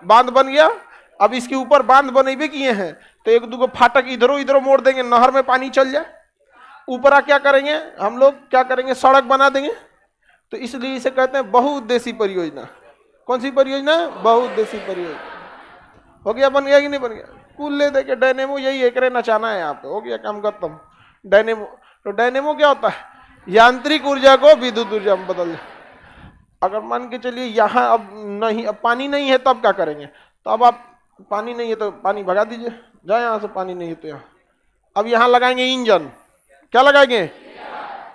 बांध बन गया। अब इसके ऊपर बांध बनेबे किए हैं, तो एक दो फाटक इधरों इधरों मोड़ देंगे, नहर में पानी चल जाए। ऊपर क्या करेंगे हम लोग, क्या करेंगे, सड़क बना देंगे। तो इसलिए इसे कहते हैं बहुउद्देशीय परियोजना। कौन सी परियोजना, बहुउद्देशीय परियोजना। हो गया, बन गया कि नहीं बन गया। कुल ले देके डायनेमो यही एक नचाना है यहाँ पे, हो गया काम खत्म। डायनेमो, तो डायनेमो क्या होता है, यांत्रिक ऊर्जा को विद्युत ऊर्जा में बदल दे। अगर मान के चलिए यहाँ अब नहीं, अब पानी नहीं है तब क्या करेंगे, तो अब आप पानी नहीं है तो पानी भगा दीजिए, जाए यहाँ से, पानी नहीं है तो यहाँ। अब यहाँ लगाएंगे इंजन, क्या लगाएंगे,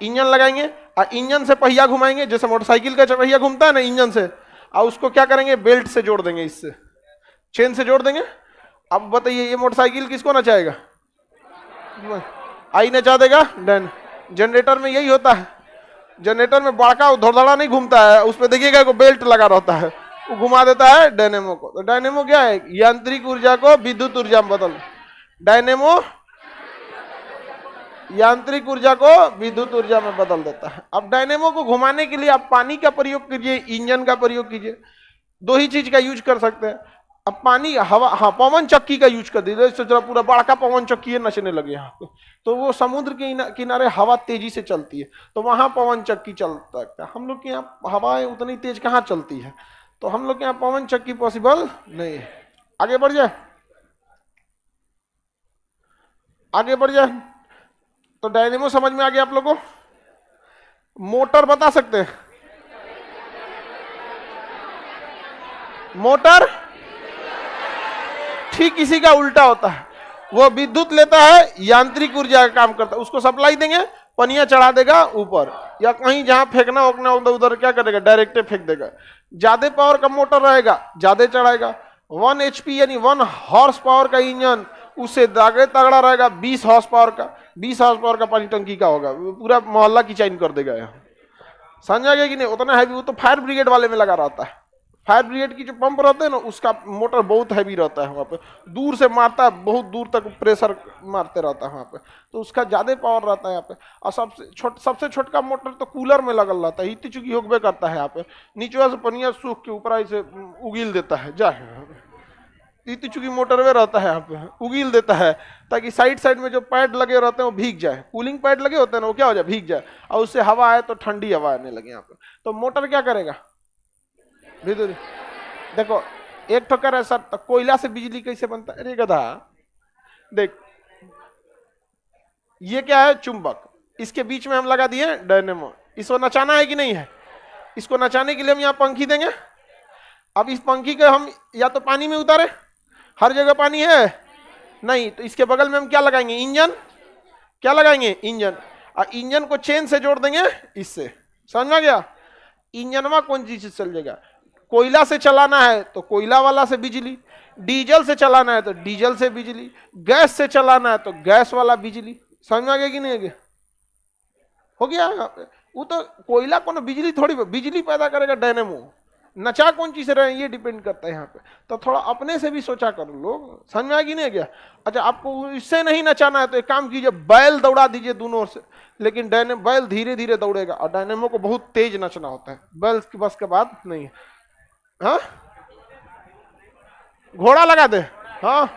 इंजन लगाएंगे। और इंजन से पहिया घुमाएंगे, जैसे मोटरसाइकिल का पहिया घूमता है ना इंजन से, और उसको क्या करेंगे, बेल्ट से जोड़ देंगे, इससे चेन से जोड़ देंगे। अब बताइए ये मोटरसाइकिल किसको नचाएगा, आई नचा देगा। जनरेटर में यही होता है, जनरेटर में बड़का धड़धड़ा नहीं घूमता है, उस पर देखिएगा को बेल्ट लगा रहता है, वो घुमा देता है डायनेमो को। तो डायनेमो क्या है, यांत्रिक ऊर्जा को विद्युत ऊर्जा में बदल, डायनेमो यांत्रिक ऊर्जा को विद्युत ऊर्जा में बदल देता है। अब डायनेमो को घुमाने के लिए आप पानी का प्रयोग कीजिए, इंजन का प्रयोग कीजिए, दो ही चीज का यूज कर सकते हैं। अब पानी, हवा, हाँ, पवन चक्की का यूज कर दीजिए। जरा पूरा बड़का पवन चक्की नचने लगे यहाँ पे, तो वो समुद्र के किनारे हवा तेजी से चलती है, तो वहां पवन चक्की चलता है। हम लोग के यहाँ हवाएं उतनी तेज कहाँ चलती है, तो हम लोग के यहाँ पवन चक्की पॉसिबल नहीं है। आगे बढ़ जाए, आगे बढ़ जाए। तो डायनेमो समझ में आ गया आप लोगों को। मोटर बता सकते हैं, मोटर ठीक इसी का उल्टा होता है, वो विद्युत लेता है, यांत्रिक ऊर्जा का काम करता है। उसको सप्लाई देंगे, पनिया चढ़ा देगा ऊपर, या कहीं जहां फेंकना होकना उधर क्या करेगा, डायरेक्ट फेंक देगा। ज्यादा पावर का मोटर रहेगा, ज्यादा चढ़ाएगा। 1 HP यानी 1 हॉर्स पावर का इंजन, उससे दागे तगड़ा रहेगा 20 हॉर्स पावर का। 20 हॉर्स पावर का पानी टंकी का होगा, पूरा मोहल्ला की चैन कर देगा यहाँ, समझा गया कि नहीं। उतना हैवी, वो तो फायर ब्रिगेड वाले में लगा रहता है। फायर ब्रिगेड की जो पंप रहते हैं ना, उसका मोटर बहुत हैवी रहता है, वहाँ पे दूर से मारता है, बहुत दूर तक प्रेशर मारते रहता है वहाँ पे, तो उसका ज्यादा पावर रहता है यहाँ पे। और सबसे छोटका मोटर तो कूलर में लगल रहता है, इतनी चुकी होगबे करता है यहाँ पे, नीचे से पनिया सूख के ऊपर से उगील देता है, जाए इतनी चुकी मोटर में रहता है यहाँ पे, उगील देता है, ताकि साइड साइड में जो पैड लगे रहते हैं वो भीग जाए। कूलिंग पैड लगे होते हैं ना, वो क्या हो जाए, भीग जाए, और उससे हवा आए तो ठंडी हवा आने लगे यहाँ पे। तो मोटर क्या करेगा, विद्युत। देखो एक ठोकर है सर, तो कोयला से बिजली कैसे बनता है, अरे गधा देख, ये क्या है, चुंबक, इसके बीच में हम लगा दिए डायनेमो। इसको नचाना है कि नहीं है, इसको नचाने के लिए हम यहाँ पंखी देंगे। अब इस पंखी को हम या तो पानी में उतारे, हर जगह पानी है नहीं, तो इसके बगल में हम क्या लगाएंगे, इंजन, क्या लगाएंगे, इंजन। और इंजन को चेन से जोड़ देंगे इससे, समझ में गया। इंजनवा कौन चीज से चल जाएगा, कोयला से चलाना है तो कोयला वाला से बिजली, डीजल से चलाना है तो डीजल से बिजली, गैस से चलाना है तो गैस वाला बिजली, समझ में आ गया कि नहीं आ गया, हो गया। वो तो कोयला को ना बिजली थोड़ी, बिजली पैदा करेगा डायनेमो, नचा कौन चीज से रहे ये डिपेंड करता है यहाँ पे। तो थोड़ा अपने से भी सोचा करो लोग, समझ में आ गई नहीं गया। अच्छा आपको इससे नहीं नचाना है तो एक काम कीजिए, बैल दौड़ा दीजिए दोनों से, लेकिन बैल धीरे धीरे दौड़ेगा, और डायनेमो को बहुत तेज नचना होता है, बैल की बस के बाद नहीं है। हाँ घोड़ा लगा दे, हाँ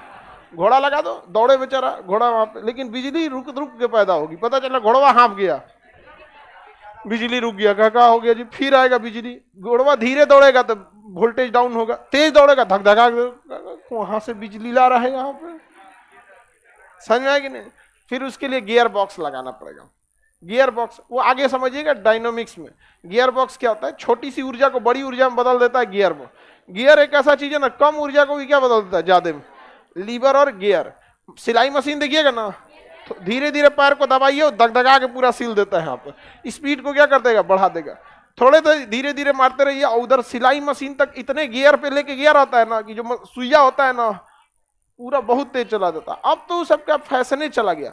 घोड़ा लगा दो, दौड़े बेचारा घोड़ा वहां पे, लेकिन बिजली रुक रुक के पैदा होगी। पता चला घोड़वा हाँफ गया, बिजली रुक गया, क्या हो गया जी, फिर आएगा बिजली। घोड़वा धीरे दौड़ेगा तो वोल्टेज डाउन होगा, तेज दौड़ेगा धक धका, वहां से बिजली ला रहा है यहाँ पे, समझ में आया कि नहीं। फिर उसके लिए गियर बॉक्स लगाना पड़ेगा। गियर बॉक्स वो आगे समझिएगा डायनामिक्स में। गियर बॉक्स क्या होता है, छोटी सी ऊर्जा को बड़ी ऊर्जा में बदल देता है गियर बॉक्स। गियर एक ऐसा चीज है ना, कम ऊर्जा को भी क्या बदल देता है ज्यादा में। लीवर और गियर, सिलाई मशीन देखिएगा ना, तो धीरे धीरे पैर को दबाइए, दगदगा के पूरा सील देता है। यहाँ पर स्पीड को क्या कर देगा, बढ़ा देगा। थोड़े तो धीरे धीरे मारते रहिए, और उधर सिलाई मशीन तक इतने गियर पे लेके गियर आता है ना, कि जो सुइया होता है ना पूरा बहुत तेज चला देता। अब तो सबका फैशन ही चला गया।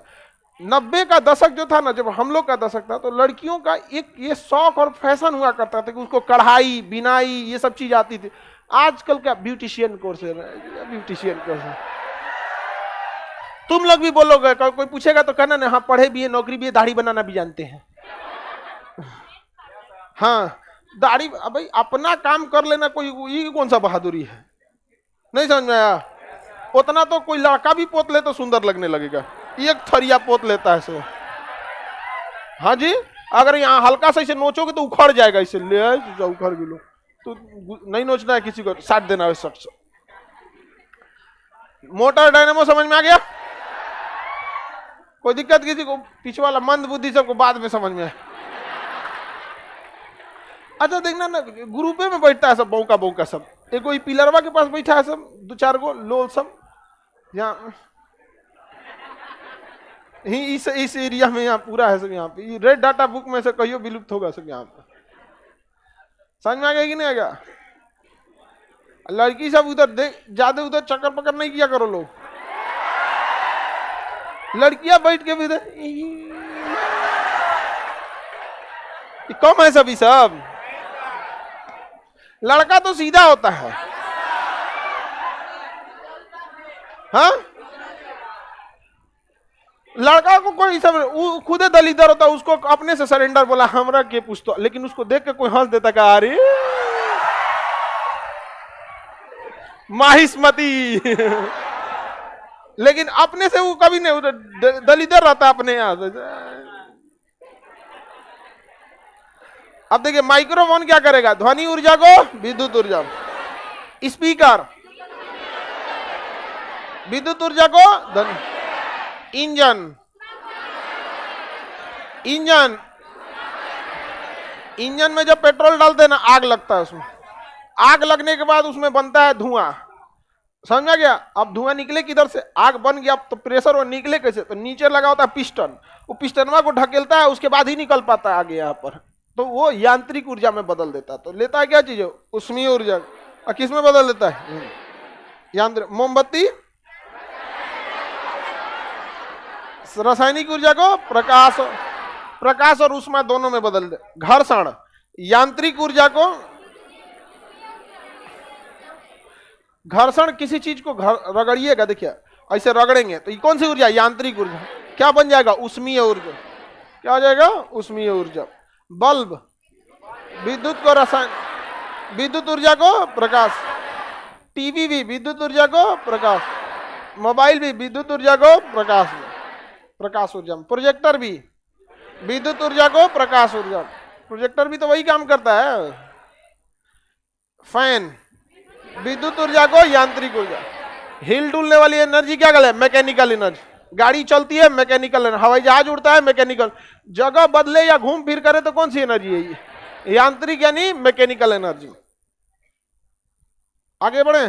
90 का दशक जो था ना, जब हम लोग का दशक था, तो लड़कियों का एक ये शौक और फैशन हुआ करता था कि उसको कढ़ाई बिनाई ये सब चीज आती थी। आजकल का ब्यूटिशियन कोर्स है, ब्यूटिशियन कोर्स है। तुम लोग भी बोलोगे, कोई पूछेगा तो कहना ना, हाँ पढ़े भी है, नौकरी भी है, दाढ़ी बनाना भी जानते हैं। हाँ दाढ़ी, भाई अपना काम कर लेना, कोई ये कौन सा बहादुरी है, नहीं समझ में आया। उतना तो कोई लड़का भी पोत ले तो सुंदर लगने लगेगा, एक थरिया पोत लेता है से। हाँ जी, अगर यहाँ हल्का सा इसे नोचोगे तो उखड़ जाएगा, इसे ले उखड़ भी लो, तो नहीं नोचना है किसी को, साट देना है शर्ट से। मोटर डायनेमो समझ में आ गया, कोई दिक्कत किसी को, पीछे वाला मंद बुद्धि सबको बाद में समझ में आए। अच्छा देखना ना, ग्रुपे में बैठता है सब, बौका बौका सब, एक कोई पिलरवा के पास बैठा है सब, 2-4 गो लोल सब यहाँ इस एरिया में, यहाँ पूरा है सब। यहाँ पे रेड डाटा बुक में से कहियो विलुप्त होगा सब यहाँ पे, समझ में आ गया कि नहीं आ गया। लड़की सब उधर देख, ज्यादा उधर चक्कर पकड़ नहीं किया करो लोग, लड़कियां बैठ के भी कम है सभी सब। लड़का तो सीधा होता है, हाँ लड़का को कोई सब खुद दलीदर होता है, उसको अपने से सरेंडर बोला हमरा के पूछतो, लेकिन उसको देख के कोई हंस देता, क्या अरे माहिस्मती लेकिन अपने से वो कभी नहीं, दलीदर रहता अपने यहां से। अब देखिए माइक्रोफोन क्या करेगा, ध्वनि ऊर्जा को विद्युत ऊर्जा, स्पीकर विद्युत ऊर्जा को इंजन इंजन में जब पेट्रोल डालते हैं ना, आग लगता है उसमें, आग लगने के बाद उसमें बनता है धुआं, समझा गया। अब धुआं निकले किधर से, आग बन गया तो प्रेशर वो निकले कैसे, तो नीचे लगा होता है पिस्टन, वो पिस्टनवा को ढकेलता है, उसके बाद ही निकल पाता है आगे यहाँ पर, तो वो यांत्रिक ऊर्जा में बदल देता है। तो लेता है क्या चीज, उष्मीय ऊर्जा, और किस में बदल देता है, यांत्रिक। मोमबत्ती रासायनिक ऊर्जा को प्रकाश और ऊष्मा दोनों में बदल दे। घर्षण यांत्रिक ऊर्जा को, घर्षण किसी चीज को रगड़िएगा, देखिए ऐसे रगड़ेंगे तो ये कौन सी ऊर्जा, यांत्रिक ऊर्जा, क्या बन जाएगा, उष्मीय ऊर्जा। क्या हो जाएगा, उष्मीय ऊर्जा। बल्ब विद्युत को रसायन, विद्युत ऊर्जा को प्रकाश। टीवी भी विद्युत ऊर्जा को प्रकाश, मोबाइल भी विद्युत ऊर्जा को प्रकाश, प्रकाश ऊर्जा। प्रोजेक्टर भी विद्युत ऊर्जा को प्रकाश ऊर्जा, प्रोजेक्टर भी तो वही काम करता है। फैन विद्युत ऊर्जा को यांत्रिक ऊर्जा। हिल डुलने वाली एनर्जी क्या कहलाए, मैकेनिकल एनर्जी। गाड़ी चलती है मैकेनिकल एनर्जी, हवाई जहाज उड़ता है मैकेनिकल, जगह बदले या घूम फिर करे तो कौन सी एनर्जी है ये, यांत्रिक यानी मैकेनिकल एनर्जी। आगे बढ़े,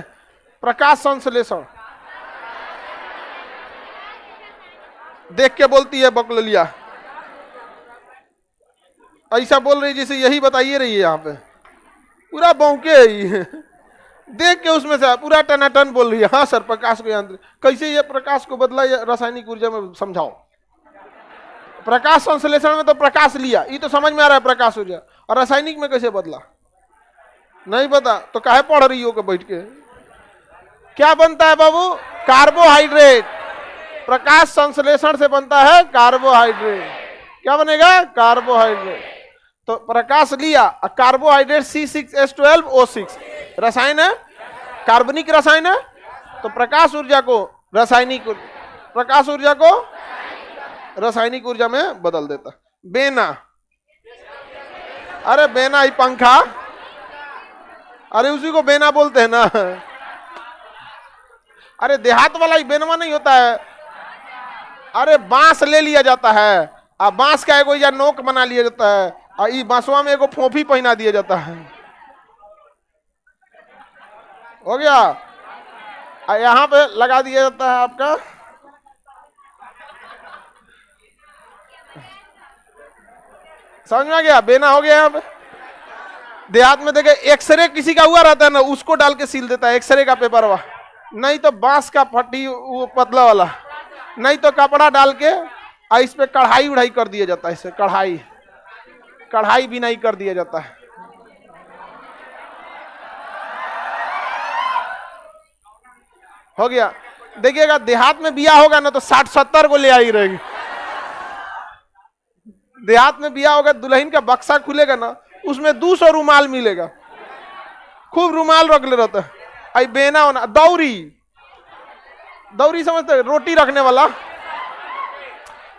प्रकाश संश्लेषण, देख के बोलती है बकलोलिया, ऐसा बोल रही जैसे यही बताइए रही है, यहाँ पे पूरा बौके है, देख के उसमें से पूरा टनाटन बोल रही है। हाँ सर, प्रकाश को यांत्रिक, कैसे ये प्रकाश को बदला या रासायनिक ऊर्जा में समझाओ। प्रकाश संश्लेषण में तो प्रकाश लिया, ये तो समझ में आ रहा है प्रकाश ऊर्जा, और रासायनिक में कैसे बदला नहीं पता, तो काहे पढ़ रही हो के बैठ के। क्या बनता है बाबू, कार्बोहाइड्रेट। प्रकाश संश्लेषण से बनता है कार्बोहाइड्रेट। क्या बनेगा, कार्बोहाइड्रेट। तो प्रकाश लिया, कार्बोहाइड्रेट C6H12O6 रसायन है, कार्बनिक रसायन है। तो प्रकाश ऊर्जा को रासायनिक प्रकाश ऊर्जा को रासायनिक ऊर्जा में बदल देता। बेना, अरे बेना ही पंखा, अरे उसी को बेना बोलते हैं ना। अरे देहात वाला ही बेनवा नहीं होता है। अरे बांस ले लिया जाता है, अब बांस का एगो या नोक बना लिया जाता है, और ई बांसवा में एगो फोफी पहना दिया जाता है। हो गया, यहाँ पे लगा दिया जाता है आपका समझ में आ गया, बेना हो गया। यहाँ पे देहात में देखे एक्सरे किसी का हुआ रहता है ना, उसको डाल के सील देता है एक्सरे का पेपर हुआ, नहीं तो बांस का फटी वो पतला वाला, नहीं तो कपड़ा डाल के इस पे कढ़ाई उढ़ाई कर दिया जाता है। इसे कढ़ाई भी नहीं कर दिया जाता है। हो गया। देखिएगा देहात में बिया होगा ना तो 60-70 को ले आई रहेगी। देहात में बिया होगा, दुल्हन का बक्सा खुलेगा ना, उसमें 200 रुमाल मिलेगा, खूब रुमाल रख ले रहता है। आई बेना होना, दौरी समझते हैं, रोटी रखने वाला,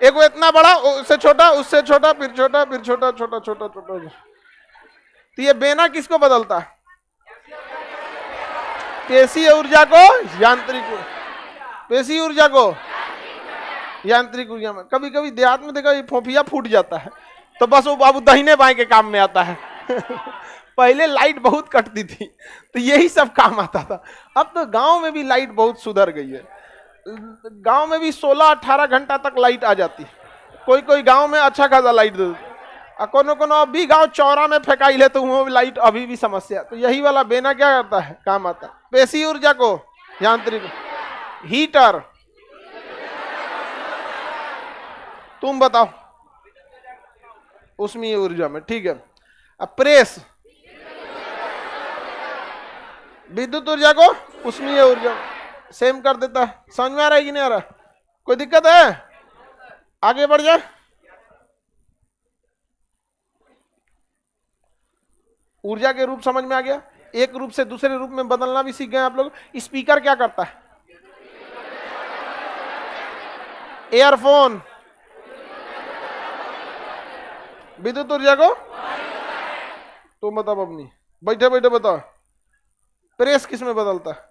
एक वो इतना बड़ा, उससे छोटा, उससे छोटा, फिर छोटा, फिर छोटा, छोटा छोटा छोटा। तो ये बेना किसको बदलता है? पेशीय ऊर्जा को यांत्रिक, पेशीय ऊर्जा को यांत्रिक ऊर्जा में। कभी कभी देहात में देखा ये फोफिया फूट जाता है तो बस वो बाबू दाहिने बाएं के काम में आता है। पहले लाइट बहुत कटती थी तो यही सब काम आता था। अब तो गांव में भी लाइट बहुत सुधर गई है। गांव में भी 16-18 घंटा तक लाइट आ जाती है। कोई कोई गांव में अच्छा खासा लाइट दे, कोनो कोनो अभी गांव चौरा में फेंकाई ले तो वो लाइट अभी भी समस्या। तो यही वाला बेना क्या करता है, काम आता है। पेशीय ऊर्जा को यांत्रिक, हीटर, तुम बताओ, ऊष्मीय ऊर्जा में, ठीक है। अब प्रेस, विद्युत ऊर्जा को ऊष्मीय ऊर्जा सेम कर देता है। समझ में आ रहा है कि नहीं आ रहा? कोई दिक्कत है? आगे बढ़ जाए। ऊर्जा के रूप समझ में आ गया। एक रूप से दूसरे रूप में बदलना भी सीख गए आप लोग। स्पीकर क्या करता है? एयरफोन, विद्युत ऊर्जा को, तो बताओ अपनी, बैठे बैठे बताओ। प्रेस किस में बदलता है?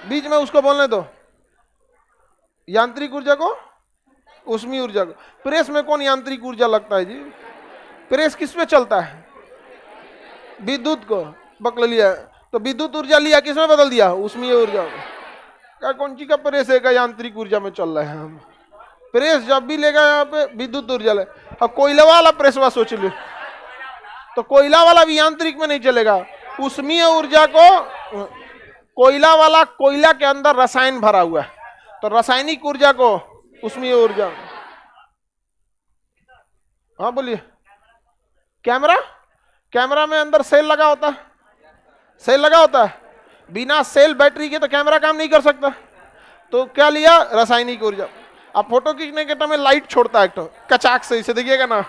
बीच में उसको बोलने दो। यांत्रिक ऊर्जा को ऊष्मीय ऊर्जा को। प्रेस में कौन यांत्रिक ऊर्जा लगता है जी? प्रेस किस में चलता है? विद्युत को पकड़ लिया तो विद्युत ऊर्जा लिया, किस में बदल दिया? ऊष्मीय ऊर्जा को। क्या कौन सी का प्रेस है का यांत्रिक ऊर्जा में चल रहा है? हम प्रेस जब भी लेगा यहाँ पे विद्युत ऊर्जा ले। अब कोयला वाला प्रेसवा सोच ले तो कोयला वाला भी यांत्रिक में नहीं चलेगा। ऊष्मीय ऊर्जा को, कोयला वाला, कोयला के अंदर रसायन भरा हुआ है तो रासायनिक ऊर्जा को ऊष्मीय ऊर्जा। हाँ बोलिए। कैमरा, कैमरा में अंदर सेल लगा होता है, सेल लगा होता है। बिना सेल बैटरी के तो कैमरा काम नहीं कर सकता। तो क्या लिया? रासायनिक ऊर्जा। अब फोटो खींचने के टाइम में लाइट छोड़ता है तो कचाक से इसे देखिएगा ना,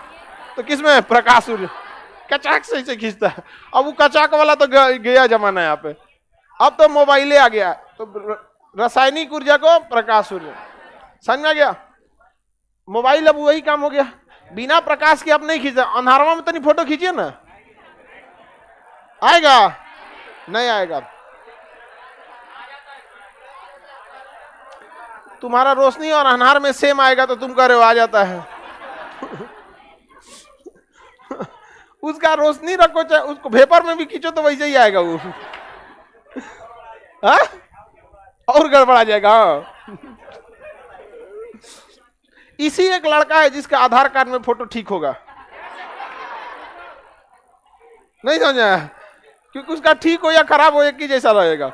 तो किसमें? प्रकाश ऊर्जा, कचाक से इसे खींचता है। अब वो कचाक वाला तो गया जमाना यहाँ पे, अब तो मोबाइले आ गया। तो रासायनिक ऊर्जा को प्रकाश ऊर्जा। समझ में आ गया? मोबाइल अब वही काम हो गया, बिना प्रकाश के आप नहीं खींचा। अंधारवा में तो नहीं फोटो खींचिए ना, आएगा? नहीं आएगा। तुम्हारा रोशनी और अंधार में सेम आएगा तो तुम कह रहे हो आ जाता है। उसका रोशनी रखो, चाहे उसको वेपर में भी खींचो तो वैसे ही आएगा वो। हा? और गड़बड़ा जाएगा। इसी एक लड़का है जिसका आधार कार्ड में फोटो ठीक होगा। नहीं समझा? क्योंकि उसका ठीक हो या खराब हो एक ही जैसा रहेगा।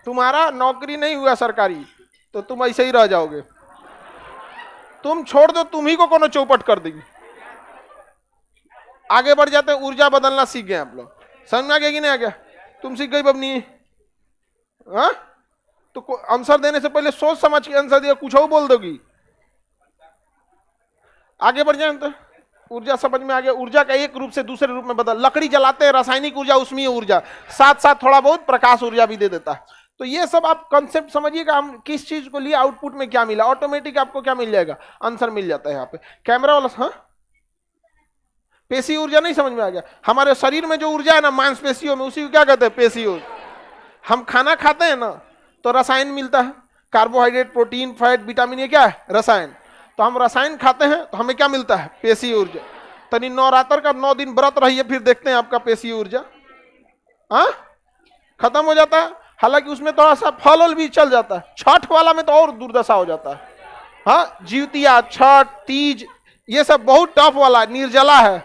तुम्हारा नौकरी नहीं हुआ सरकारी तो तुम ऐसे ही रह जाओगे। तुम छोड़ दो, तुम ही को कोनो चौपट कर देगी। आगे बढ़ जाते हैं। ऊर्जा बदलना सीख गए आप लोग। समझ में आ गया कि नहीं आ गया? तुम सीख गई बबनी। हाँ, तो आंसर देने से पहले सोच समझ के आंसर दिया, कुछ और बोल दोगी। आगे बढ़ जाए तो ऊर्जा समझ में आ गया। ऊर्जा का एक रूप से दूसरे रूप में बदल। लकड़ी जलाते हैं, रासायनिक ऊर्जा, ऊष्मीय ऊर्जा, साथ साथ थोड़ा बहुत प्रकाश ऊर्जा भी दे देता है। तो ये सब आप कंसेप्ट समझिएगा, हम किस चीज को लिए, आउटपुट में क्या मिला, ऑटोमेटिक आपको क्या मिल जाएगा, आंसर मिल जाता है यहाँ पे। कैमरा वाला, हाँ पेशी ऊर्जा नहीं समझ में आ गया? हमारे शरीर में जो ऊर्जा है ना मांसपेशियों में, उसी को क्या कहते हैं, पेशी ऊर्जा। हम खाना खाते हैं ना तो रसायन मिलता है, कार्बोहाइड्रेट, प्रोटीन, फैट, विटामिन, ये क्या है, रसायन। तो हम रसायन खाते हैं तो हमें क्या मिलता है, पेशी ऊर्जा। तनी नवरात्र का 9 दिन व्रत रहिए, फिर देखते हैं आपका पेशी ऊर्जा हाँ खत्म हो जाता है। हालांकि उसमें थोड़ा सा फल भी चल जाता है, छठ वाला में तो और दुर्दशा हो जाता है। हाँ जीवतिया, छठ, तीज, ये सब बहुत टफ वाला, निर्जला है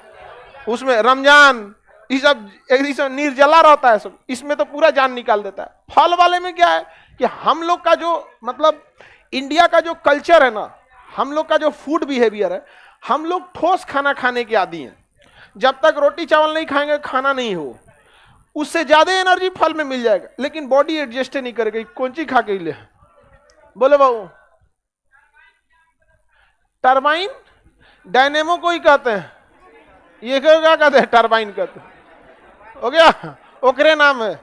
उसमें, रमजान, ये सब निर्जला रहता है सब, इसमें तो पूरा जान निकाल देता है। फल वाले में क्या है कि हम लोग का जो मतलब इंडिया का जो कल्चर है ना, हम लोग का जो फूड बिहेवियर है, हम लोग ठोस खाना खाने के आदी हैं। जब तक रोटी चावल नहीं खाएंगे खाना नहीं हो, उससे ज्यादा एनर्जी फल में मिल जाएगा, लेकिन बॉडी एडजस्ट नहीं करेगी। कौन सी खा के ले बोले बाबू, टरबाइन, डायनेमो को ही कहते हैं, ये क्या कहते हैं, टरबाइन कहते हैं, हो गया, ओकरे नाम है।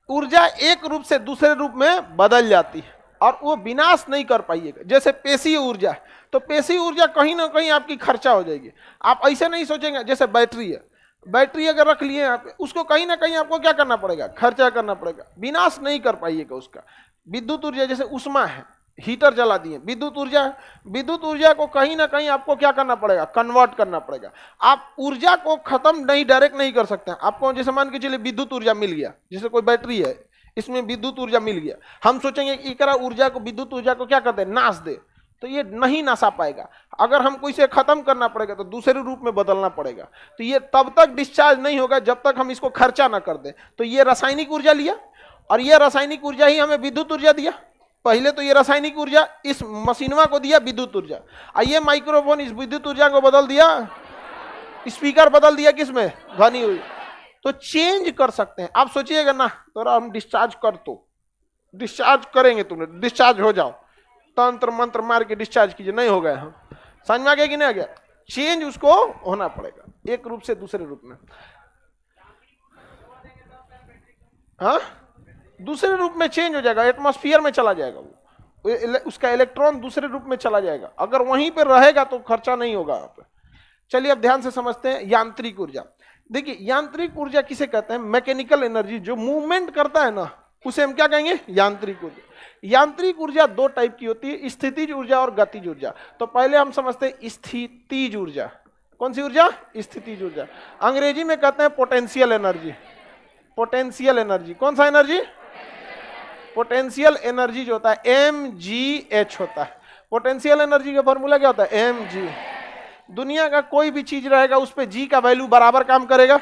ऊर्जा एक रूप से दूसरे रूप में बदल जाती है और वो विनाश नहीं कर पाइएगा। जैसे पेशी ऊर्जा, तो पेशी ऊर्जा कहीं ना कहीं आपकी खर्चा हो जाएगी। आप ऐसे नहीं सोचेंगे, जैसे बैटरी है, बैटरी अगर रख लिए आप, उसको कहीं ना कहीं आपको क्या करना पड़ेगा, खर्चा करना पड़ेगा, विनाश नहीं कर पाइएगा उसका। विद्युत ऊर्जा जैसे उष्मा है, हीटर जला दिए, विद्युत ऊर्जा, विद्युत ऊर्जा को कहीं ना कहीं आपको क्या करना पड़ेगा, कन्वर्ट करना पड़ेगा। आप ऊर्जा को खत्म नहीं, डायरेक्ट नहीं कर सकते। आपको जैसे मान के चलिए विद्युत ऊर्जा मिल गया, जैसे कोई बैटरी है, इसमें विद्युत ऊर्जा मिल गया, हम सोचेंगे कि एकरा ऊर्जा को, विद्युत ऊर्जा को क्या करते हैं, नाश दे, तो ये नहीं नाशा पाएगा। अगर हमको इसे खत्म करना पड़ेगा तो दूसरे रूप में बदलना पड़ेगा। तो ये तब तक डिस्चार्ज नहीं होगा जब तक हम इसको खर्चा ना कर दें। तो ये रासायनिक ऊर्जा लिया और ये रासायनिक ऊर्जा ही हमें विद्युत ऊर्जा दिया। पहले तो ये रासायनिक ऊर्जा इस मशीनवा को दिया विद्युत ऊर्जा, और ये माइक्रोफोन इस विद्युत ऊर्जा को बदल दिया, स्पीकर बदल दिया किसमें, ध्वनि ऊर्जा। तो चेंज कर सकते हैं। आप सोचिएगा ना, तो हम डिस्चार्ज कर, तो डिस्चार्ज करेंगे, तुमने डिस्चार्ज हो जाओ, तंत्र मंत्र मार के डिस्चार्ज कीजिए, नहीं हो गया, हम समझ में आ गया कि नहीं आ गया। चेंज उसको होना पड़ेगा एक रूप से दूसरे रूप में। हाँ दूसरे रूप में चेंज हो जाएगा, एटमॉस्फेयर में चला जाएगा वो, उसका इलेक्ट्रॉन दूसरे रूप में चला जाएगा। अगर वहीं पर रहेगा तो खर्चा नहीं होगा आप। चलिए अब ध्यान से समझते हैं यांत्रिक ऊर्जा। देखिए यांत्रिक ऊर्जा किसे कहते हैं, मैकेनिकल एनर्जी, जो मूवमेंट करता है ना, उसे हम क्या कहेंगे, यांत्रिक ऊर्जा। यांत्रिक ऊर्जा दो टाइप की होती है, स्थितिज ऊर्जा और गतिज ऊर्जा। तो पहले हम समझते हैं स्थितिज ऊर्जा। कौन सी ऊर्जा, स्थितिज ऊर्जा। अंग्रेजी में कहते हैं पोटेंशियल एनर्जी। पोटेंशियल एनर्जी, कौन सा एनर्जी, पोटेंशियल एनर्जी जो होता है mgh होता है। पोटेंशियल एनर्जी का फॉर्मूला क्या होता है, mg। दुनिया का कोई भी चीज रहेगा उस पे g का वैल्यू बराबर काम करेगा,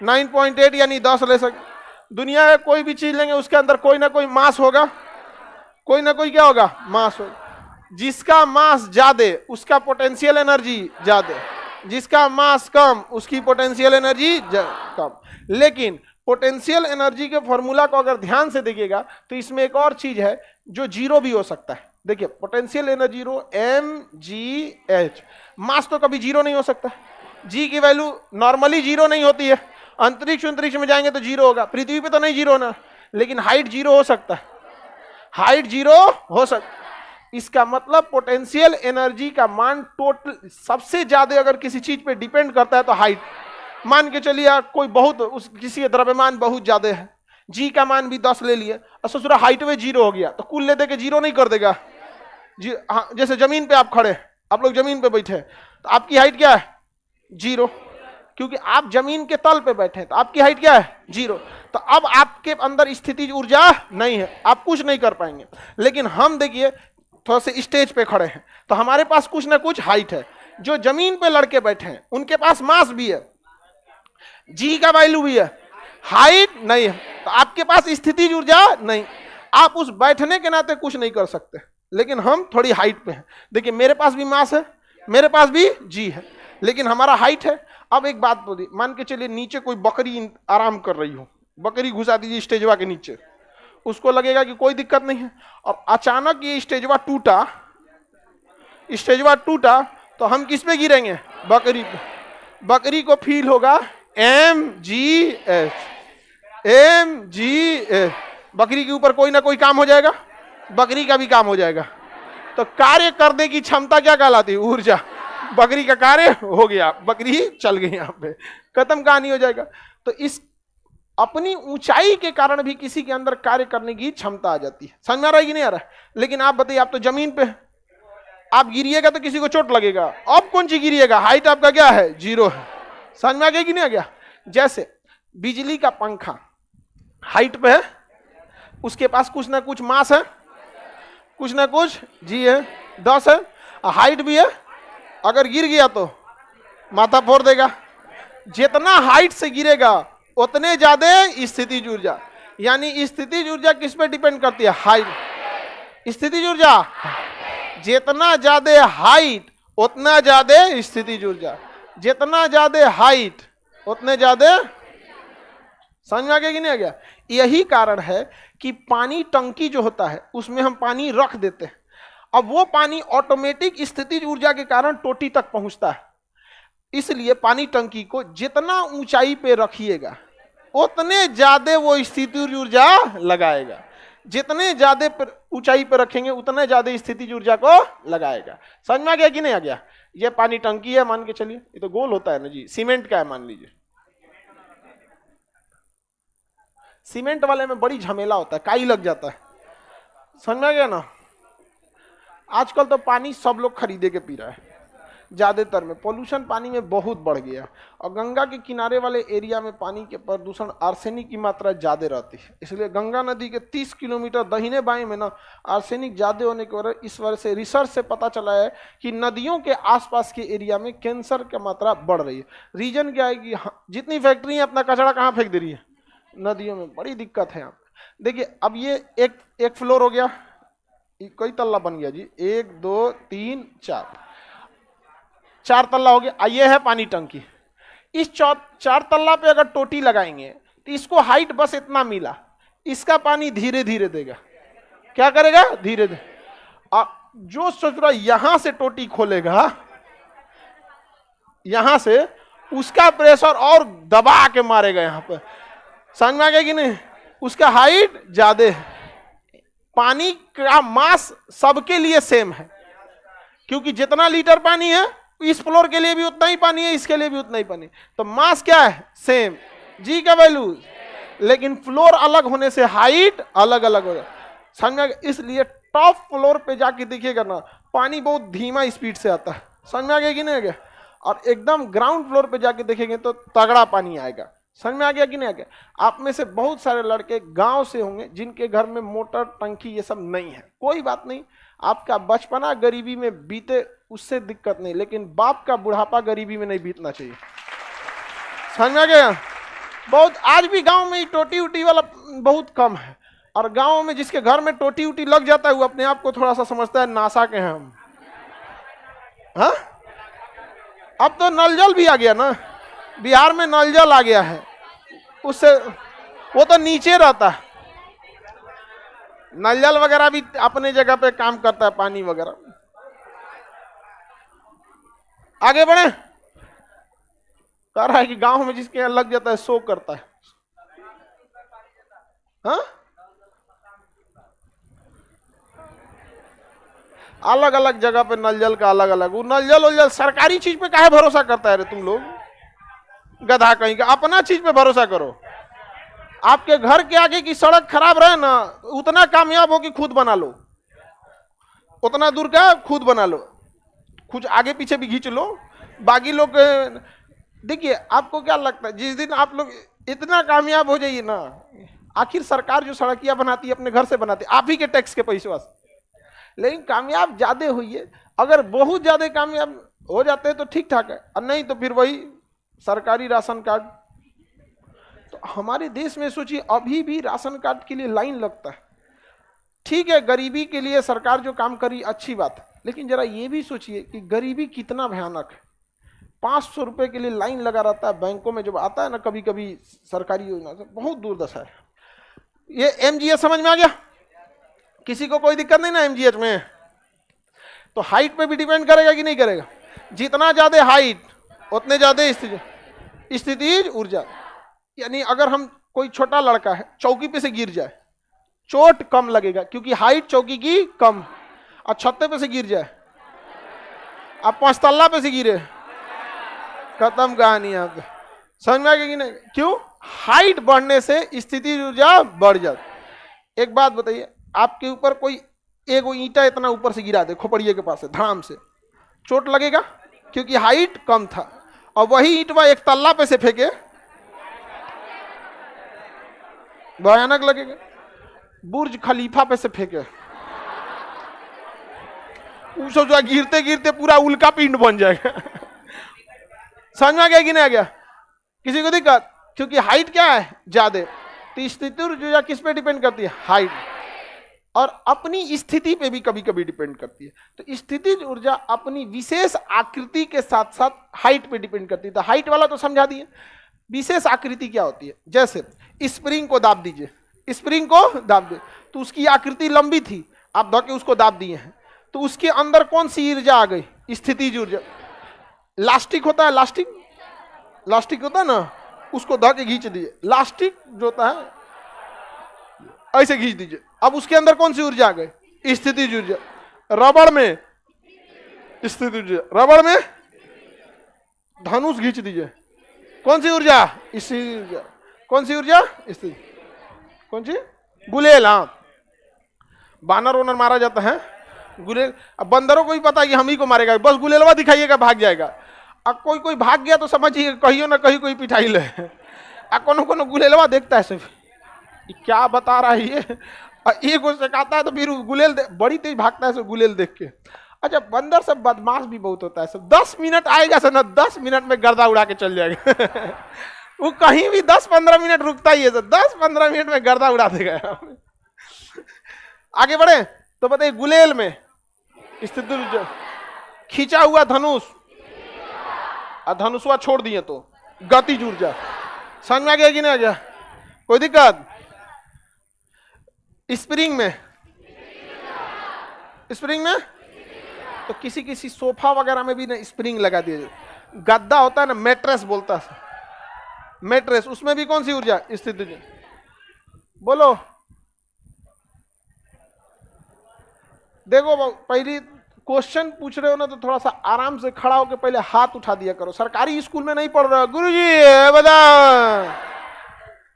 9.8 यानी 10 ले सकते। दुनिया का कोई भी चीज लेंगे उसके अंदर कोई ना कोई मास होगा, कोई ना कोई क्या होगा, मास होगा। जिसका मास ज्यादा उसका पोटेंशियल एनर्जी ज्यादा, जिसका मास कम उसकी पोटेंशियल एनर्जी कम। लेकिन पोटेंशियल एनर्जी के फॉर्मूला को अगर ध्यान से देखिएगा तो इसमें एक और चीज है जो जीरो भी हो सकता है। देखिए पोटेंशियल एनर्जी रो mgh, मास तो कभी जीरो नहीं हो सकता, जी की वैल्यू नॉर्मली जीरो नहीं होती है। अंतरिक्ष में जाएंगे तो जीरो होगा, पृथ्वी पे तो नहीं जीरो ना, लेकिन हाइट जीरो हो सकता है, हाइट जीरो हो सकता। इसका मतलब पोटेंशियल एनर्जी का मान टोटल सबसे ज्यादा अगर किसी चीज पे डिपेंड करता है तो हाइट। मान के चलिए कोई बहुत किसी द्रव्यमान बहुत ज्यादा है, जी का मान भी 10 ले लिए और सोच हाइट में जीरो हो गया, तो कुल ले दे के जीरो नहीं कर देगा जी। हाँ जैसे जमीन पे आप खड़े, आप लोग जमीन पे बैठे तो आपकी हाइट क्या है, जीरो, क्योंकि आप जमीन के तल पे बैठे तो आपकी हाइट क्या है, जीरो। तो अब आपके अंदर स्थितिज ऊर्जा नहीं है, आप कुछ नहीं कर पाएंगे। लेकिन हम देखिए थोड़ा से स्टेज पे खड़े हैं तो हमारे पास कुछ ना कुछ हाइट है। जो जमीन पे लड़के बैठे हैं उनके पास मास भी है, जी का वैल्यू भी है, हाइट नहीं है, तो आपके पास स्थितिज ऊर्जा नहीं। आप उस बैठने के नाते कुछ नहीं कर सकते, लेकिन हम थोड़ी हाइट पे हैं। देखिए मेरे पास भी मास है, मेरे पास भी जी है, लेकिन हमारा हाइट है। अब एक बात बोलिए, मान के चलिए नीचे कोई बकरी आराम कर रही हो, बकरी घुसा दीजिए स्टेजवा के नीचे, उसको लगेगा कि कोई दिक्कत नहीं है। और अचानक ये स्टेजवा टूटा तो हम किस पे गिरेंगे, बकरी पे। बकरी को फील होगा mgh, mg। बकरी के ऊपर कोई ना कोई काम हो जाएगा, बकरी का भी काम हो जाएगा। तो कार्य करने की क्षमता क्या कहलाती है? ऊर्जा। बकरी का कार्य हो गया, बकरी चल गई, यहाँ पे खत्म कहानी हो जाएगा। तो इस अपनी ऊंचाई के कारण भी किसी के अंदर कार्य करने की क्षमता आ जाती है। समझ में आ रहा है कि नहीं आ रहा है? लेकिन आप बताइए, आप तो जमीन पे, आप गिरिएगा तो किसी को चोट लगेगा। अब कौन सी गिरिएगा? हाइट आपका क्या है? 0 है। समझ में आ गया कि नहीं आ गया? जैसे बिजली का पंखा हाइट पे है, उसके पास कुछ ना कुछ मास है, कुछ ना कुछ जी है, 10 है, हाइट भी है। अगर गिर गया तो माथा फोड़ देगा। जितना हाइट से गिरेगा उतने ज्यादा स्थितिज ऊर्जा, यानी स्थितिज ऊर्जा किस पे डिपेंड करती है? हाइट। स्थितिज ऊर्जा जितना ज्यादा हाइट उतना ज्यादा स्थितिज ऊर्जा, जितना ज्यादा हाइट उतने ज्यादा। समझ में आ गया कि नहीं आ गया? यही कारण है कि पानी टंकी जो होता है उसमें हम पानी रख देते हैं, अब वो पानी ऑटोमेटिक स्थितिज ऊर्जा के कारण टोटी तक पहुंचता है। इसलिए पानी टंकी को जितना ऊंचाई पे रखिएगा उतने ज्यादा वो स्थितिज ऊर्जा लगाएगा, जितने ज्यादा ऊंचाई पे रखेंगे उतने ज्यादा स्थितिज ऊर्जा को लगाएगा। समझ में आ गया कि नहीं आ गया? ये पानी टंकी है मान के चलिए, ये तो गोल होता है ना जी, सीमेंट का है मान लीजिए। सीमेंट वाले में बड़ी झमेला होता है, काई लग जाता है। समझ में आ गया ना? आजकल तो पानी सब लोग खरीदे के पी रहा है, ज्यादातर में पोल्यूशन पानी में बहुत बढ़ गया। और गंगा के किनारे वाले एरिया में पानी के प्रदूषण, आर्सेनिक की मात्रा ज्यादा रहती है, इसलिए गंगा नदी के 30 किलोमीटर दाहिने बाएं में ना आर्सेनिक ज्यादा होने की वजह, इस वजह से रिसर्च से पता चला है कि नदियों के आसपास के एरिया में कैंसर की मात्रा बढ़ रही है। रीजन क्या है कि जितनी फैक्ट्री है अपना कचरा कहाँ फेंक दे रही है? नदियों में। बड़ी दिक्कत है यहाँ पे। देखिए अब ये एक फ्लोर हो गया, कई तल्ला बन गया जी? 1 2 3 4 तल्ला हो गया। ये है पानी टंकी। इस 4 तल्ला पे अगर टोटी लगाएंगे तो इसको हाइट बस इतना मिला, इसका पानी धीरे धीरे देगा। क्या करेगा? धीरे धीरे। जो सोच रहा यहां से टोटी खोलेगा, यहां से उसका प्रेशर और दबा के मारेगा यहां पर। समझ में आ गया कि नहीं? उसका हाइट ज्यादा है। पानी का मास सबके लिए सेम है, क्योंकि जितना लीटर पानी है इस फ्लोर के लिए भी उतना ही पानी है, इसके लिए भी उतना ही पानी, तो मास क्या है? सेम। जी का वैल्यू, लेकिन फ्लोर अलग होने से हाइट अलग अलग हो जाए। समझ में? इसलिए टॉप फ्लोर पे जाके देखिएगा ना, पानी बहुत धीमा स्पीड से आता है। समझ में आ गया कि नहीं आ गया? और एकदम ग्राउंड फ्लोर पे जाके देखेंगे तो तगड़ा पानी आएगा। समझ में आ गया कि नहीं आ गया? आप में से बहुत सारे लड़के गांव से होंगे जिनके घर में मोटर, टंकी ये सब नहीं है। कोई बात नहीं, आपका बचपना गरीबी में बीते उससे दिक्कत नहीं, लेकिन बाप का बुढ़ापा गरीबी में नहीं बीतना चाहिए। समझ में आ गया? बहुत आज भी गांव में टोटी उटी वाला बहुत कम है, और गांव में जिसके घर में टोटी उटी लग जाता है वो अपने आप को थोड़ा सा समझता है नासा के हैं हम। हाँ, अब तो नल जल भी आ गया ना, बिहार में नल जल आ गया है, उससे वो तो नीचे रहता है। नल जल वगैरह भी अपने जगह पे काम करता है, पानी वगैरह। आगे बढ़े। कह रहा है कि गांव में जिसके यहाँ लग जाता है सो करता है। हाँ, अलग अलग जगह पे नल जल का अलग अलग। वो नल जल सरकारी चीज पे काहे भरोसा करता है रे तुम लोग? गधा कहीं का। अपना चीज पे भरोसा करो। आपके घर के आगे की सड़क खराब रहे ना, उतना कामयाब हो कि खुद बना लो, उतना दूर का खुद बना लो, कुछ आगे पीछे भी खींच लो। बाकी लोग देखिए, आपको क्या लगता है जिस दिन आप लोग इतना कामयाब हो जाइए ना, आखिर सरकार जो सड़कियां बनाती है अपने घर से बनाती है, आप ही के टैक्स के पैसे वास्ते। लेकिन कामयाब ज्यादा हुई, अगर बहुत ज्यादा कामयाब हो जाते हैं तो ठीक ठाक है, और नहीं तो फिर वही सरकारी राशन कार्ड। तो हमारे देश में सोचिए अभी भी राशन कार्ड के लिए लाइन लगता है। ठीक है, गरीबी के लिए सरकार जो काम करी अच्छी बात है, लेकिन जरा ये भी सोचिए कि गरीबी कितना भयानक है। 500 रुपए के लिए लाइन लगा रहता है बैंकों में, जब आता है ना कभी कभी सरकारी योजना से, बहुत दुर्दशा है। ये एमजीएच समझ में आ गया? किसी को कोई दिक्कत नहीं ना एमजीएच में? तो हाइट पे भी डिपेंड करेगा कि नहीं करेगा? जितना ज्यादा हाइट उतने ज्यादा स्थितिज ऊर्जा। यानी अगर हम कोई छोटा लड़का है, चौकी पे से गिर जाए, चोट कम लगेगा क्योंकि हाइट चौकी की कम। और छत्ते पे से गिर जाए, आप 5 तल्ला पे से गिरे, खत्म कहानी। आप समझ में आ गया कि नहीं? क्यों? हाइट बढ़ने से स्थिति ऊर्जा बढ़ जाती। एक बात बताइए, आपके ऊपर कोई एक ईंटा इतना ऊपर से गिरा दे खोपड़िए के पास से धड़ाम से, चोट लगेगा क्योंकि हाइट कम था। और वही ईंटवा 1 तल्ला पे से फेंके, भयानक लगेगा। बुर्ज खलीफा पे से फेंके, जो गिरते गिरते पूरा उल्का पिंड बन जाएगा। समझ में आ गया कि नहीं आ गया? किसी को दिक्कत? क्योंकि हाइट क्या है? ज्यादा। तो स्थिति ऊर्जा किस पे डिपेंड करती है? हाइट। और अपनी स्थिति पे भी कभी कभी डिपेंड करती है। तो स्थिति ऊर्जा अपनी विशेष आकृति के साथ साथ हाइट पे डिपेंड करती है। तो हाइट वाला तो समझा दिए। विशेष आकृति क्या होती है? जैसे स्प्रिंग को दाब दीजिए, स्प्रिंग को दाब दे तो उसकी आकृति लंबी थी, आप धोके उसको दाब दिए हैं, तो उसके अंदर कौन सी ऊर्जा आ गई? स्थितिज ऊर्जा। लास्टिक होता है, लास्टिक होता है ना, उसको धोके खींच दिए, लास्टिक जो होता है ऐसे खींच दीजिए, अब उसके अंदर कौन सी ऊर्जा आ गई? स्थितिज ऊर्जा। रबड़ में स्थितिज ऊर्जा, रबड़ में धनुष खींच दीजिए, कौन सी ऊर्जा? स्थितिज ऊर्जा। कौन सी ऊर्जा? स्थिति। कौन सी? गुलेल। हाँ, बानर ओनर मारा जाता है गुलेल। अब बंदरों को भी पता है कि हम ही को मारेगा, बस गुलेलवा दिखाइएगा भाग जाएगा। अब कोई भाग गया तो समझिए कहीं ना कहीं कोई पिटाई ले। कोनो कोनो गुलेलवा देखता है सिर्फ क्या बता रहा है ये, एक को सिखाता है तो फिर गुलेल बड़ी तेज भागता है सब गुलेल देख के। अच्छा, बंदर सब बदमाश भी बहुत होता है सब। 10 मिनट आएगा सर ना, 10 मिनट में गर्दा उड़ा के चल जाएगा। वो कहीं भी 10-15 मिनट रुकता ही है सर, 10-15 मिनट में गर्दा उड़ा देगा। आगे बढ़े तो बताइए, गुलेल में स्थिति खींचा हुआ धनुष, और धनुषवा छोड़ दिए तो गतिज ऊर्जा। समझ में आ गया कि नहीं आ गया? कोई दिक्कत? स्प्रिंग में, स्प्रिंग में तो किसी किसी सोफा वगैरह में भी ना स्प्रिंग लगा दिया। गद्दा होता है ना, मैट्रेस बोलता है, मैट्रेस, उसमें भी कौन सी ऊर्जा? स्थिति। बोलो, देखो पहली क्वेश्चन पूछ रहे हो ना तो थोड़ा सा आराम से खड़ा होकर पहले हाथ उठा दिया करो। सरकारी स्कूल में नहीं पढ़ रहे हो, गुरुजी बता,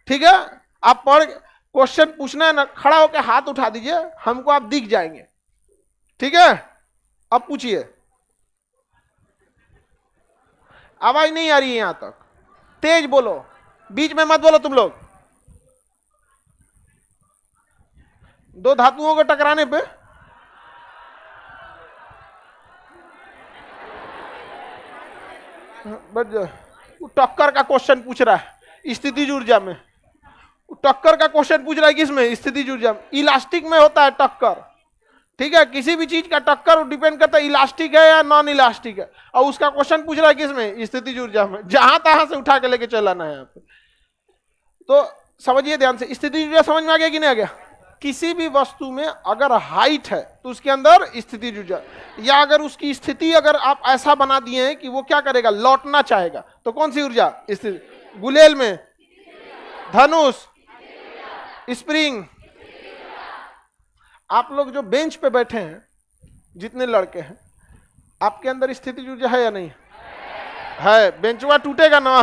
ठीक है? आप पढ़, क्वेश्चन पूछना है ना, खड़ा होकर हाथ उठा दीजिए, हमको आप दिख जाएंगे, ठीक है? अब पूछिए। आवाज नहीं आ रही है यहां तक, तेज बोलो, बीच में मत बोलो तुम लोग। 2 धातुओं को टकराने पे टक्कर का क्वेश्चन पूछ रहा है स्थितिज ऊर्जा में। टक्कर का क्वेश्चन पूछ रहा है किसमें? स्थितिज ऊर्जा में। इलास्टिक में होता है टक्कर, ठीक है? किसी भी चीज का टक्कर डिपेंड करता है इलास्टिक है या नॉन इलास्टिक है, और उसका क्वेश्चन पूछ रहा है किसमें? स्थितिज ऊर्जा में। जहां तहां से उठा के लेके चलाना है यहाँ पे। तो समझिए ध्यान से, स्थितिज ऊर्जा समझ में आ गया कि नहीं आ गया? किसी भी वस्तु में अगर हाइट है तो उसके अंदर स्थितिज ऊर्जा, या अगर उसकी स्थिति अगर आप ऐसा बना दिए हैं कि वो क्या करेगा? लौटना चाहेगा, तो कौन सी ऊर्जा? स्थिति। गुलेल में धनुष, स्प्रिंग। आप लोग जो बेंच पे बैठे हैं, जितने लड़के हैं, आपके अंदर स्थितिज ऊर्जा है या नहीं है? बेंचवा टूटेगा ना,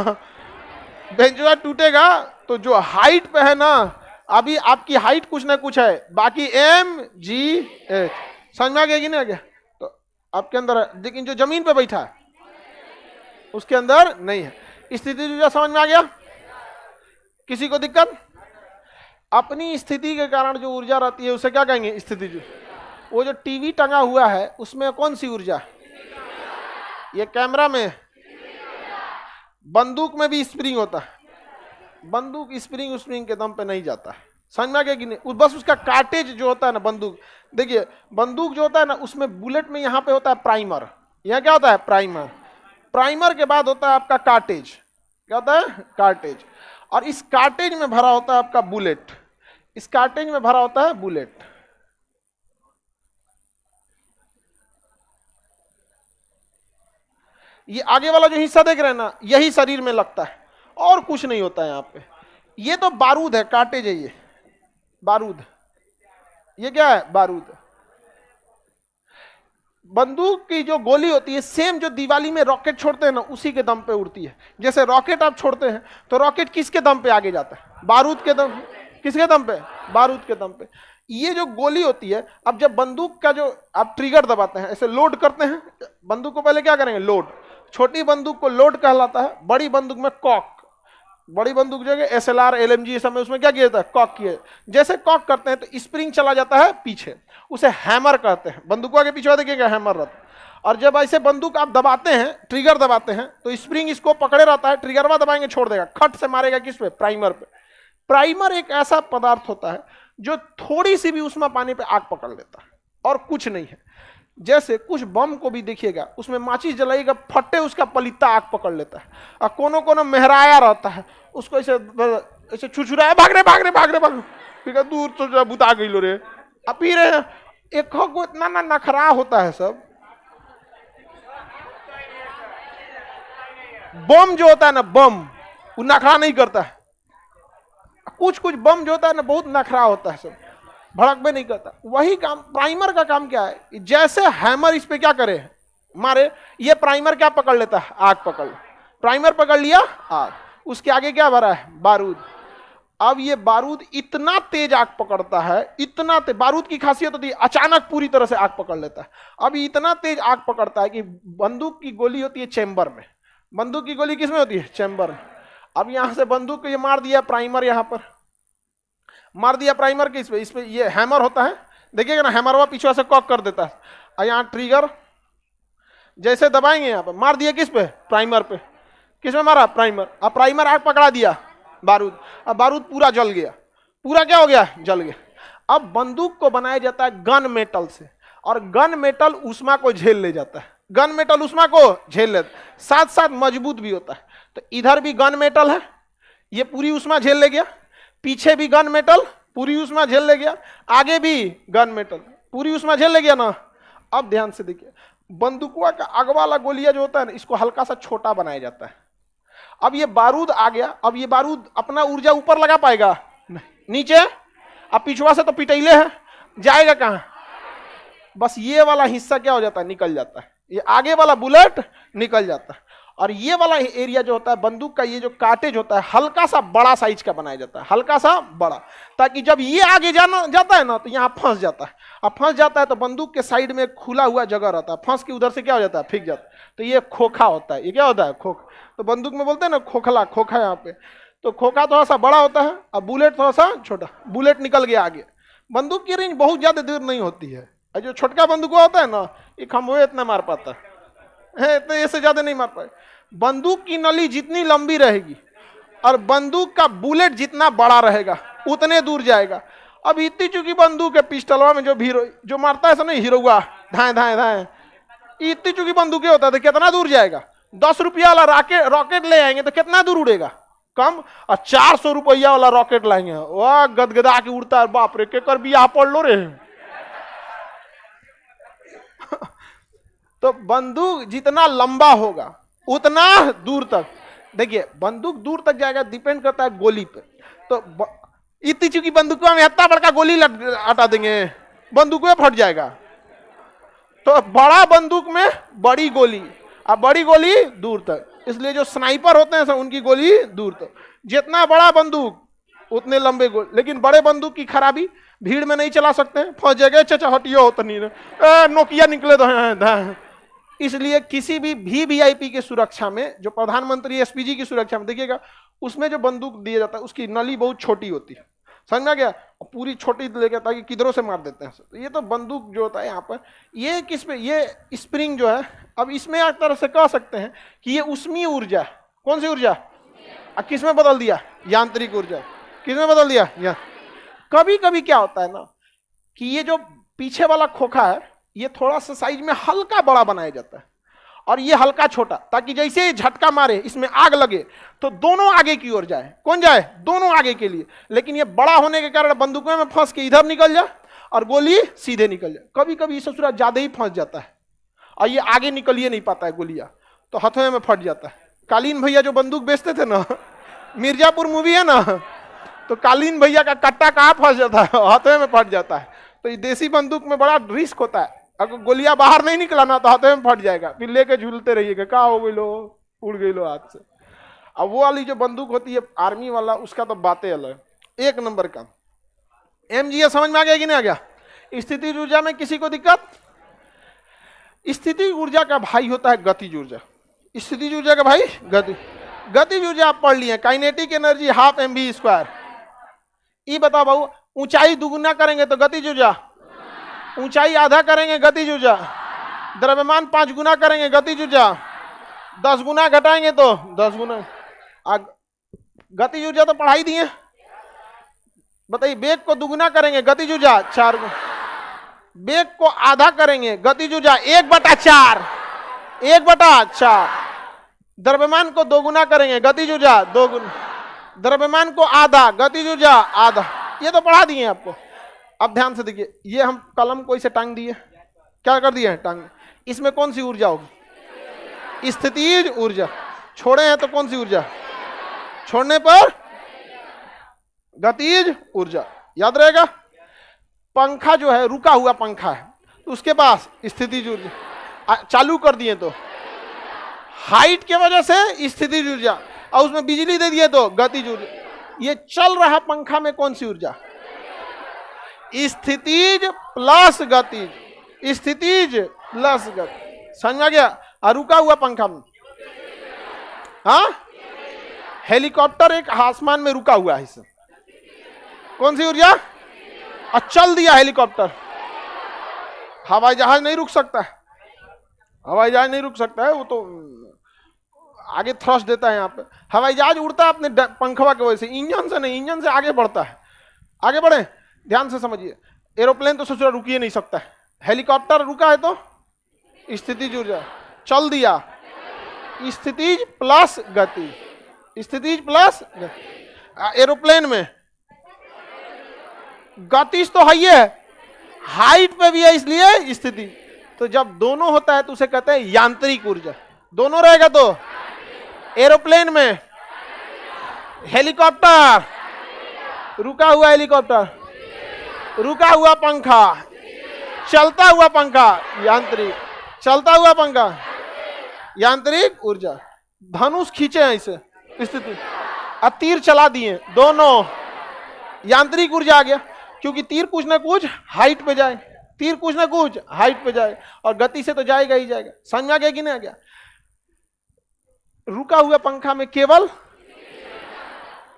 बेंचवा टूटेगा तो जो हाइट पे है ना, अभी आपकी हाइट कुछ ना कुछ है, बाकी MGH। समझ में आ गया कि नहीं आ गया? तो आपके अंदर है, लेकिन जो जमीन पे बैठा है उसके अंदर नहीं है। स्थितिज ऊर्जा समझ में आ गया? किसी को दिक्कत? अपनी स्थिति के कारण जो ऊर्जा रहती है उसे क्या कहेंगे? स्थितिज ऊर्जा। वो जो टीवी टंगा हुआ है उसमें कौन सी ऊर्जा? ये कैमरा में। बंदूक में भी स्प्रिंग होता है, बंदूक स्प्रिंग के दम पे नहीं जाता है। समझ में आ गया कि नहीं? बस उसका कार्टेज जो होता है ना, बंदूक, देखिए बंदूक जो होता है ना, उसमें बुलेट में यहाँ पे होता है प्राइमर। यहाँ क्या होता है? प्राइमर। प्राइमर के बाद होता है आपका कार्टेज। क्या होता है? कार्टेज। और इस कार्टेज में भरा होता है आपका बुलेट, इस कार्टेज में भरा होता है बुलेट। ये आगे वाला जो हिस्सा देख रहे हैं ना, यही शरीर में लगता है और कुछ नहीं होता है यहाँ पे। ये तो बारूद है, काटे जाइए, बारूद। ये क्या है? बारूद। बंदूक की जो गोली होती है सेम जो दिवाली में रॉकेट छोड़ते हैं ना, उसी के दम पे उड़ती है। जैसे रॉकेट आप छोड़ते हैं तो रॉकेट किसके दम पे आगे जाता है? बारूद के दम। किसके दम पे? बारूद के दम पे। ये जो गोली होती है, अब जब बंदूक का जो आप ट्रिगर दबाते हैं, ऐसे लोड करते हैं बंदूक को, पहले क्या करेंगे? लोड। छोटी बंदूक को लोड कहलाता है, बड़ी बंदूक में कॉक। बड़ी बंदूक जो है SLR LMG सब में, उसमें क्या किया जाता है? कॉक किए। जैसे कॉक करते हैं तो स्प्रिंग चला जाता है पीछे, उसे हैमर कहते हैं। बंदूक आगे पीछे देखिएगा, हैमर रहता है। और जब ऐसे बंदूक आप दबाते हैं, ट्रिगर दबाते हैं, तो स्प्रिंग इसको पकड़े रहता है, ट्रिगरवा दबाएंगे छोड़ देगा, खट से मारेगा किस पे? प्राइमर पे। प्राइमर एक ऐसा पदार्थ होता है जो थोड़ी सी भी उष्मा पानी पे आग पकड़ लेता है, और कुछ नहीं है। जैसे कुछ बम को भी देखिएगा, उसमें माचिस जलाइएगा, फटे उसका पलिता आग पकड़ लेता है, और कोनो कोनो मेहराया रहता है, उसको ऐसे ऐसे छुछुराया, भाग रहे भाग रहे भाग रहे भाग रहे, दूर तो बुता गई लो रे, अब पी रहे हैं। एक को इतना ना नखरा होता है सब। बम जो होता है ना, बम वो नखरा नहीं करता है। कुछ कुछ बम जो होता है ना, बहुत नखरा होता है, सब भड़क में नहीं करता। वही काम प्राइमर का काम क्या है? जैसे हैमर इस पे क्या करे? मारे, ये प्राइमर क्या पकड़ लेता है? आग पकड़। प्राइमर पकड़ लिया, आग। उसके आगे क्या भरा है? बारूद। अब ये बारूद इतना तेज आग पकड़ता है, इतना तेज। बारूद की खासियत होती है अचानक पूरी तरह से आग पकड़ लेता है। अब इतना तेज आग पकड़ता है कि बंदूक की गोली होती है चैम्बर में। बंदूक की गोली किसमें होती है? चैम्बर में। अब यहां से बंदूक को ये मार दिया प्राइमर, यहां पर मार दिया प्राइमर के इस पे ये हैमर होता है, देखिएगा ना, हैमर हुआ पीछे से कॉक कर देता है, और यहाँ ट्रिगर जैसे दबाएंगे, यहाँ पे मार दिया किस पे? प्राइमर पे। किस में मारा? प्राइमर। अब प्राइमर आग पकड़ा दिया, बारूद। अब बारूद पूरा जल गया, पूरा क्या हो गया? जल गया। अब बंदूक को बनाया जाता है गन मेटल से, और गन मेटल उष्मा को झेल ले जाता है। गन मेटल उष्मा को झेल लेता, साथ साथ मजबूत भी होता है। तो इधर भी गन मेटल है, ये पूरी उष्मा झेल ले गया, पीछे भी गन मेटल पूरी उष्मा झेल ले गया, आगे भी गन मेटल पूरी उष्मा झेल ले गया ना। अब ध्यान से देखिए, बंदूकवा का आग वाला गोलिया जो होता है ना, इसको हल्का सा छोटा बनाया जाता है। अब ये बारूद आ गया, अब ये बारूद अपना ऊर्जा ऊपर लगा पाएगा? नहीं, नीचे। अब पिछवा से तो पिटैले है, जाएगा कहां? बस ये वाला हिस्सा क्या हो जाता है? निकल जाता है। ये आगे वाला बुलेट निकल जाता है, और ये वाला एरिया जो होता है बंदूक का, ये जो कार्टेज होता है हल्का सा बड़ा साइज का बनाया जाता है, हल्का सा बड़ा, ताकि जब ये आगे जाना जाता है ना तो यहाँ फंस जाता है। अब फंस जाता है तो बंदूक के साइड में खुला हुआ जगह रहता है, फंस के उधर से क्या हो जाता है? फेंक जाता है। तो ये खोखा होता है। ये क्या होता है? खोखा। तो बंदूक में बोलते हैं ना खोखला, खोखा यहाँ पे। तो खोखा थोड़ा सा बड़ा होता है, और बुलेट थोड़ा सा छोटा। बुलेट निकल गया आगे। बंदूक की रेंज बहुत ज्यादा दूर नहीं होती है, और जो छोटका बंदूक होता है ना, ये खम्भे इतना मार पाता है, इतने इससे ज्यादा नहीं मार पाए। बंदूक की नली जितनी लंबी रहेगी और बंदूक का बुलेट जितना बड़ा रहेगा, उतने दूर जाएगा। अब इतनी चूंकि बंदूक है, पिस्टलवा में जो मारता है नहीं, हीरोआ धाए धाए धाए, इतनी चूंकि बंदूकें होता है तो कितना दूर जाएगा? 10 रुपया वाला रॉकेट ले आएंगे तो कितना दूर उड़ेगा? कम। और 400 रुपया वाला रॉकेट लाएंगे, वाह गदगदा के उड़ता है, बाप रे, के कर भी यहाँ पढ़ लो रे। तो बंदूक जितना लंबा होगा उतना दूर तक, देखिए बंदूक दूर तक जाएगा, डिपेंड करता है गोली पे। तो इतनी चूंकि बंदूकों में इतना बड़का गोली हटा देंगे, बंदूक में फट जाएगा। तो बड़ा बंदूक में बड़ी गोली, अब बड़ी गोली दूर तक, इसलिए जो स्नाइपर होते हैं उनकी गोली दूर तक। जितना बड़ा बंदूक उतने लंबे गोली। लेकिन बड़े बंदूक की खराबी, भीड़ में नहीं चला सकते हैं, फंस जाएगा, चाचा हटियो तो नहीं, नोकिया निकले तो। इसलिए किसी भी वीवीआईपी की सुरक्षा में, जो प्रधानमंत्री एसपीजी की सुरक्षा में देखिएगा, उसमें जो बंदूक दिया जाता है उसकी नली बहुत छोटी होती है, समझ में आ गया? पूरी छोटी लेके ताकि किधरों से मार देते हैं। तो ये तो बंदूक जो होता है यहाँ पर, ये किस पे? ये स्प्रिंग जो है, अब इसमें एक तरह से कह सकते हैं कि ये ऊष्मीय ऊर्जा, कौन सी ऊर्जा? किस में बदल दिया? यांत्रिक ऊर्जा। किस में बदल दिया? कभी कभी क्या होता है ना कि ये जो पीछे वाला खोखा है, ये थोड़ा सा साइज में हल्का बड़ा बनाया जाता है, और ये हल्का छोटा, ताकि जैसे झटका मारे, इसमें आग लगे तो दोनों आगे की ओर जाए। कौन जाए? दोनों आगे के लिए। लेकिन ये बड़ा होने के कारण बंदूकों में फंस के इधर निकल जाए और गोली सीधे निकल जाए। कभी कभी ससुरा ज्यादा ही फंस जाता है और ये आगे निकल ही नहीं पाता है गोलियां, तो हथौड़े में फट जाता है। कालीन भैया जो बंदूक बेचते थे ना, मिर्जापुर मूवी है ना, तो कालीन भैया का कट्टा कहाँ फंस जाता है, हाथों में फट जाता है। तो ये देसी बंदूक में बड़ा रिस्क होता है, अगर गोलियां बाहर नहीं निकलाना तो हाथों में फट जाएगा, फिर लेके झूलते रहिएगा, कहाँ हो गई लो, उड़ गई लो हाथ से। अब वो वाली जो बंदूक होती है आर्मी वाला, उसका तो बातें अलग, एक नंबर का। एमजीएस समझ में आ गया कि नहीं आ गया? स्थितिज ऊर्जा में किसी को दिक्कत? स्थितिज ऊर्जा का भाई होता है गतिज ऊर्जा। स्थितिज ऊर्जा का भाई गतिज ऊर्जा आप पढ़ लिए, काइनेटिक एनर्जी हाफ mv²। ये बताओ भाऊ, ऊंचाई दुगुना करेंगे तो गतिज ऊर्जा, ऊंचाई आधा करेंगे गतिज ऊर्जा, द्रव्यमान 5 गुना करेंगे गतिज ऊर्जा, 10 गुना घटाएंगे तो 10 गुना। गतिज ऊर्जा तो पढ़ाई दिए, बताइए वेग को दुगुना करेंगे गतिज ऊर्जा 4 गुना, वेग को आधा करेंगे गतिज ऊर्जा 1/4, 1/4। द्रव्यमान को 2 गुना करेंगे गतिज ऊर्जा 2 गुना, द्रव्यमान को आधा गतिज ऊर्जा आधा। ये तो पढ़ा दिए आपको। अब ध्यान से देखिए, ये हम कलम को इसे टांग दिए, क्या कर दिए टांग, इसमें कौन सी ऊर्जा होगी? स्थितिज ऊर्जा। छोड़े हैं तो कौन सी ऊर्जा? छोड़ने पर गतिज ऊर्जा। याद रहेगा। पंखा जो है रुका हुआ पंखा है, तो उसके पास स्थितिज ऊर्जा, चालू कर दिए तो हाइट के वजह से स्थितिज ऊर्जा, और उसमें बिजली दे दिए तो गतिज ऊर्जा। ये चल रहा पंखा में कौन सी ऊर्जा? स्थितिज प्लस गतिज, स्थितिज प्लस गति। समझ में आ गया? और रुका हुआ पंखा में, हाँ, हेलीकॉप्टर एक आसमान में रुका हुआ है, इससे कौन सी ऊर्जा? और चल दिया हेलीकॉप्टर। हवाई जहाज नहीं रुक सकता है, हवाई जहाज नहीं रुक सकता है, वो तो आगे थ्रस्ट देता है। यहाँ पे हवाई जहाज उड़ता है अपने पंखवा की वजह से, इंजन से नहीं, इंजन से आगे बढ़ता है। आगे बढ़े, ध्यान से समझिए। एरोप्लेन तो सोच रुक ही नहीं सकता है, हेलीकॉप्टर रुका है तो स्थितिज ऊर्जा, चल दिया, स्थितिज प्लस गति, स्थितिज प्लस गति। एरोप्लेन में गतिज तो है, ये हाइट पे भी है इसलिए स्थिति। तो जब दोनों होता है तो उसे कहते हैं यांत्रिक ऊर्जा। दोनों रहेगा तो एरोप्लेन में, हेलीकॉप्टर, रुका हुआ हेलीकॉप्टर, रुका हुआ पंखा, चलता हुआ पंखा यांत्रिक, चलता हुआ पंखा यांत्रिक ऊर्जा। धनुष खींचे हैं इसे स्थिति, और तीर चला दिए, दोनों यांत्रिक ऊर्जा आ गया, क्योंकि तीर कुछ ना कुछ हाइट पे जाए, तीर कुछ ना कुछ हाइट पे जाए, और गति से तो जाएगा ही जाएगा। समझ में आ गया कि नहीं आ गया? रुका हुआ पंखा में केवल,